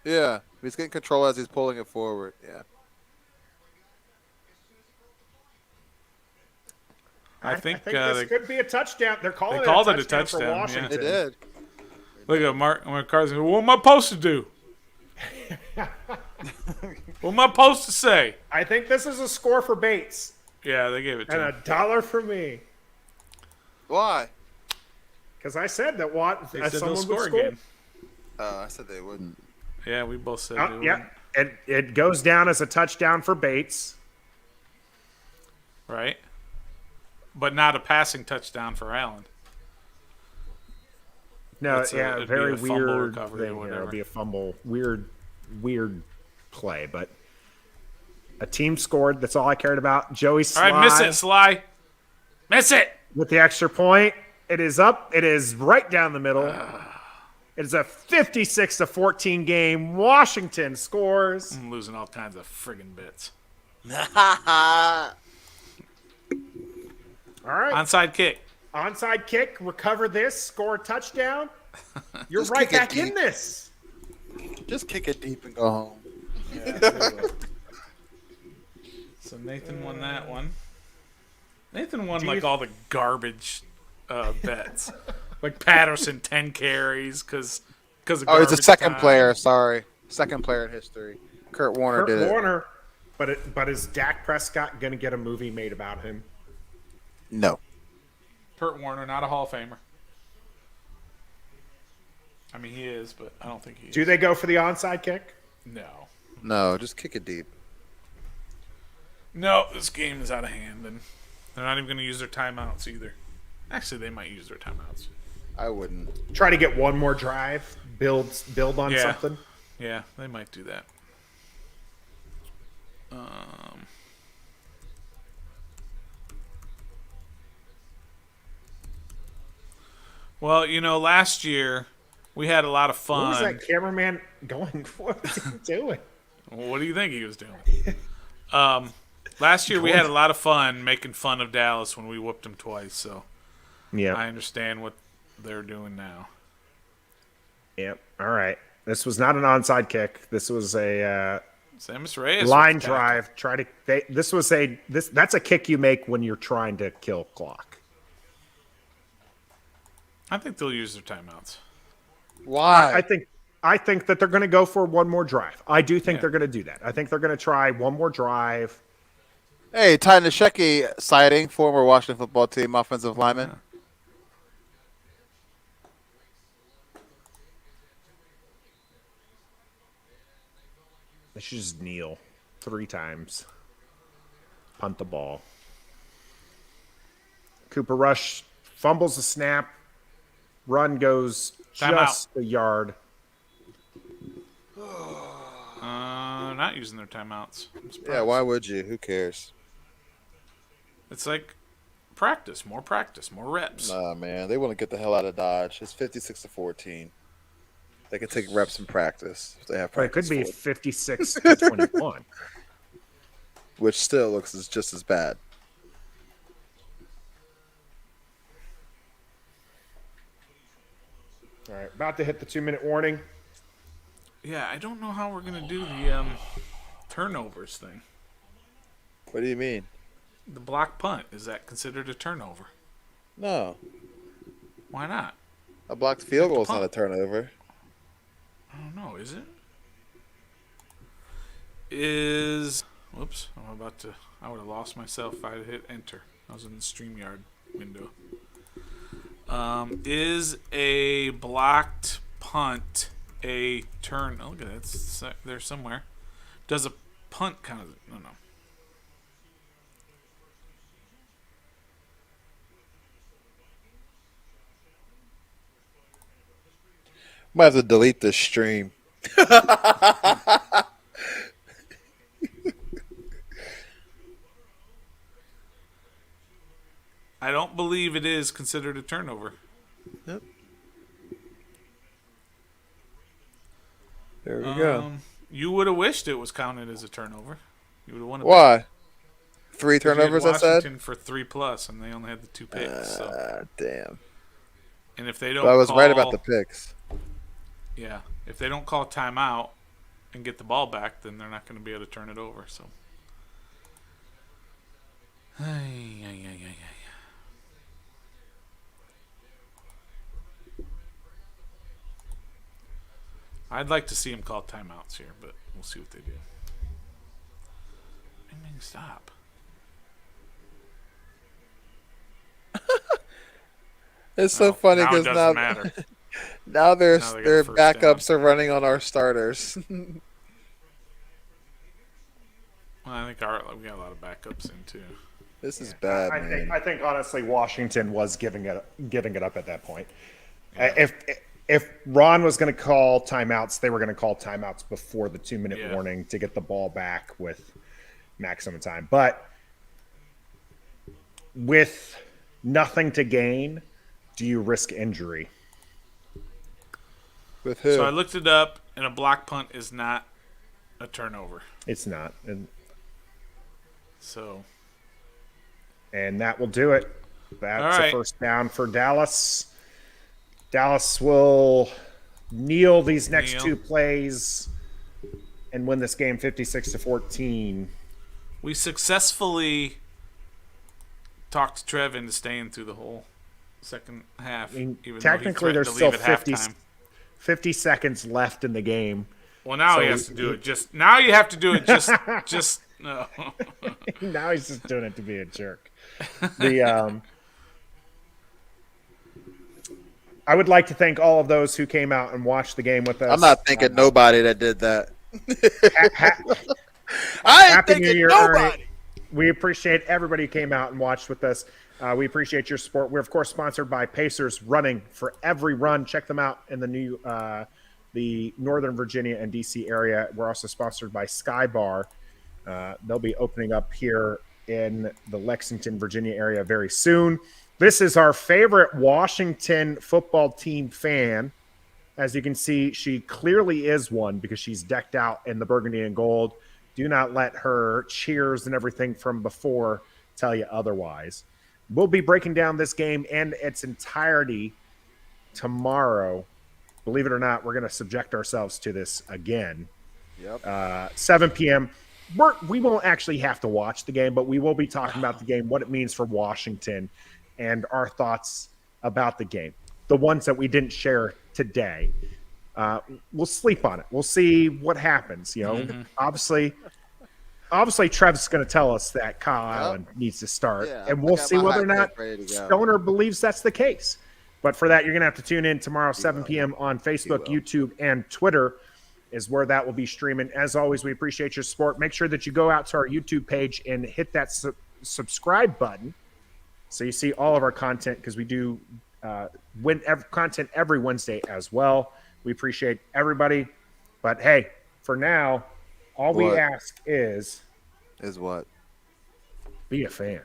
Yeah, he's getting control as he's pulling it forward. Yeah. I think this could be a touchdown. They're calling it called a it a touchdown for touchdown, yeah. Washington. They did. Look at Mark Carson. What am I supposed to do? What am I supposed to say? I think this is a score for Bates Yeah, they gave it to and him. $1 for me. Why? Because I said that They said they'll someone would score score. again. I said they wouldn't. Yeah, we both said they Yeah, and it goes down as a touchdown for Bates. would. Right? But not a passing touchdown for Allen. No, It'd be very a fumble weird recovery or thing here. whatever. It'll be a fumble. Weird play, but a team scored. That's all I cared about. Joey All Sly right, miss it, Sly. Miss it. with the extra point. It is up. It is right down the middle. It is a 56-14 game. Washington scores. I'm losing all kinds of friggin' bits. All right. Onside kick. Onside kick. Recover this. Score a touchdown. You're Just right kick it back in deep. this. Just kick it deep and go home. So Nathan won that one. Nathan won Do like you- all the garbage bets. Like Patterson 10 carries because of Oh, he's the garbage second time. player. Sorry, second player in history. Kurt Warner did Kurt it. Warner. But is Dak Prescott going to get a movie made about him? No. Kurt Warner, not a Hall of Famer. I mean, he is, but I don't think he is. Do they go for the onside kick? No. No, just kick it deep. No, this game is out of hand, and they're not even going to use their timeouts either. Actually, they might use their timeouts. I wouldn't. Try to get one more drive. Build on Yeah. something. Yeah, they might do that. Well, last year we had a lot of What was fun. that cameraman going? What was he doing? What do you think he was doing? Last year we had a lot of fun making fun of Dallas when we whooped them twice, so Yeah. I understand what they're doing now. Yep. All right. This was not an onside kick. This was a Samus Reyes line with the tackle. drive. That's a kick you make when you're trying to kill clock. I think they'll use their timeouts. Why? I think that they're going to go for one more drive. I do think Yeah. they're going to do that. I think they're going to try one more drive. Hey, Ty Nasheki sighting, former Washington football team offensive lineman. They should just kneel 3 times. Punt the ball. Cooper Rush fumbles the snap. Run goes Timeout. just a yard. Not using their timeouts. I'm surprised. Yeah, why would you? Who cares? It's like practice, more reps. Nah, man, they want to get the hell out of Dodge. It's 56-14. They can take reps in practice. If they have But it could practice be for it, 56-21. which still looks just as bad. All right, about to hit the 2-minute warning. Yeah, I don't know how we're gonna do the turnovers thing. What do you mean? The block punt, is that considered a turnover? No, Why not? a blocked field goal is not a punt. turnover. I don't know. Is it? Whoops! I would have lost myself if I had hit enter. I was in the StreamYard window. Is a blocked punt a turn? Oh, look at that. It's there somewhere. Does a punt count as no? Might have to delete this stream. I don't believe it is considered a turnover. Yep. There we go. You would have wished it was counted as a turnover. You would have won it. Why? 3 Because you had turnovers, I said? Washington for 3+, and they only had the 2 picks. So. Damn. And if they don't But I was call, right about the picks. Yeah. If they don't call timeout and get the ball back, then they're not going to be able to turn it over. So. I'd like to see him call timeouts here, but we'll see what they do. Stop. It's so funny now it because doesn't matter. now their Now they got their a first backups down. are running on our starters. Well, I think we got a lot of backups in too. This is bad, man. I think honestly Washington was giving it up at that point. If Ron was going to call timeouts, they were going to call timeouts before the 2-minute warning to get the ball back with maximum time. But with nothing to gain, do you risk injury? With who? So I looked it up, and a block punt is not a turnover. It's not. And that will do it. That's a first down for Dallas. Dallas will kneel these next 2 plays and win this game 56-14. We successfully talked Trev into staying through the whole second half. I mean, even technically, though he there's threatened still to leave at 50 seconds left in the game. Well, now he has to do it. Now you have to do it. Just no. Now he's just doing it to be a jerk. I would like to thank all of those who came out and watched the game with us. I'm not thinking nobody that did that. I ain't thinking nobody. Ernie. We appreciate everybody who came out and watched with us. We appreciate your support. We're, of course, sponsored by Pacers Running for Every Run. Check them out in the Northern Virginia and D.C. area. We're also sponsored by Sky Bar. They'll be opening up here in the Lexington, Virginia area very soon. This is our favorite Washington football team fan. As you can see, she clearly is one because she's decked out in the burgundy and gold. Do not let her cheers and everything from before tell you otherwise. We'll be breaking down this game and its entirety tomorrow. Believe it or not, we're going to subject ourselves to this again. Yep. 7 p.m. We won't actually have to watch the game, but we will be talking about the game, what it means for Washington, and our thoughts about the game. The ones that we didn't share today. We'll sleep on it. We'll see what happens. Obviously Trev's going to tell us that Kyle Allen needs to start, and we'll see whether or not Stoner believes that's the case. But for that, you're going to have to tune in tomorrow, 7 p.m. on Facebook, YouTube, and Twitter is where that will be streaming. As always, we appreciate your support. Make sure that you go out to our YouTube page and hit that subscribe button so you see all of our content, because we do content every Wednesday as well. We appreciate everybody. But, hey, for now, all we ask is what? Be a fan.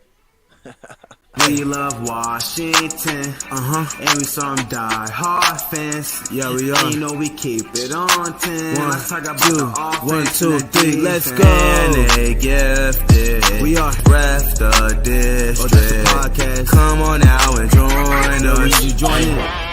We love Washington, and we some die-hard fans. Yeah, we are. You know we keep it on 10. 1, 2, 3, let's go. And they gifted. We are ref the district. Podcast. Come on now and join us. You join it.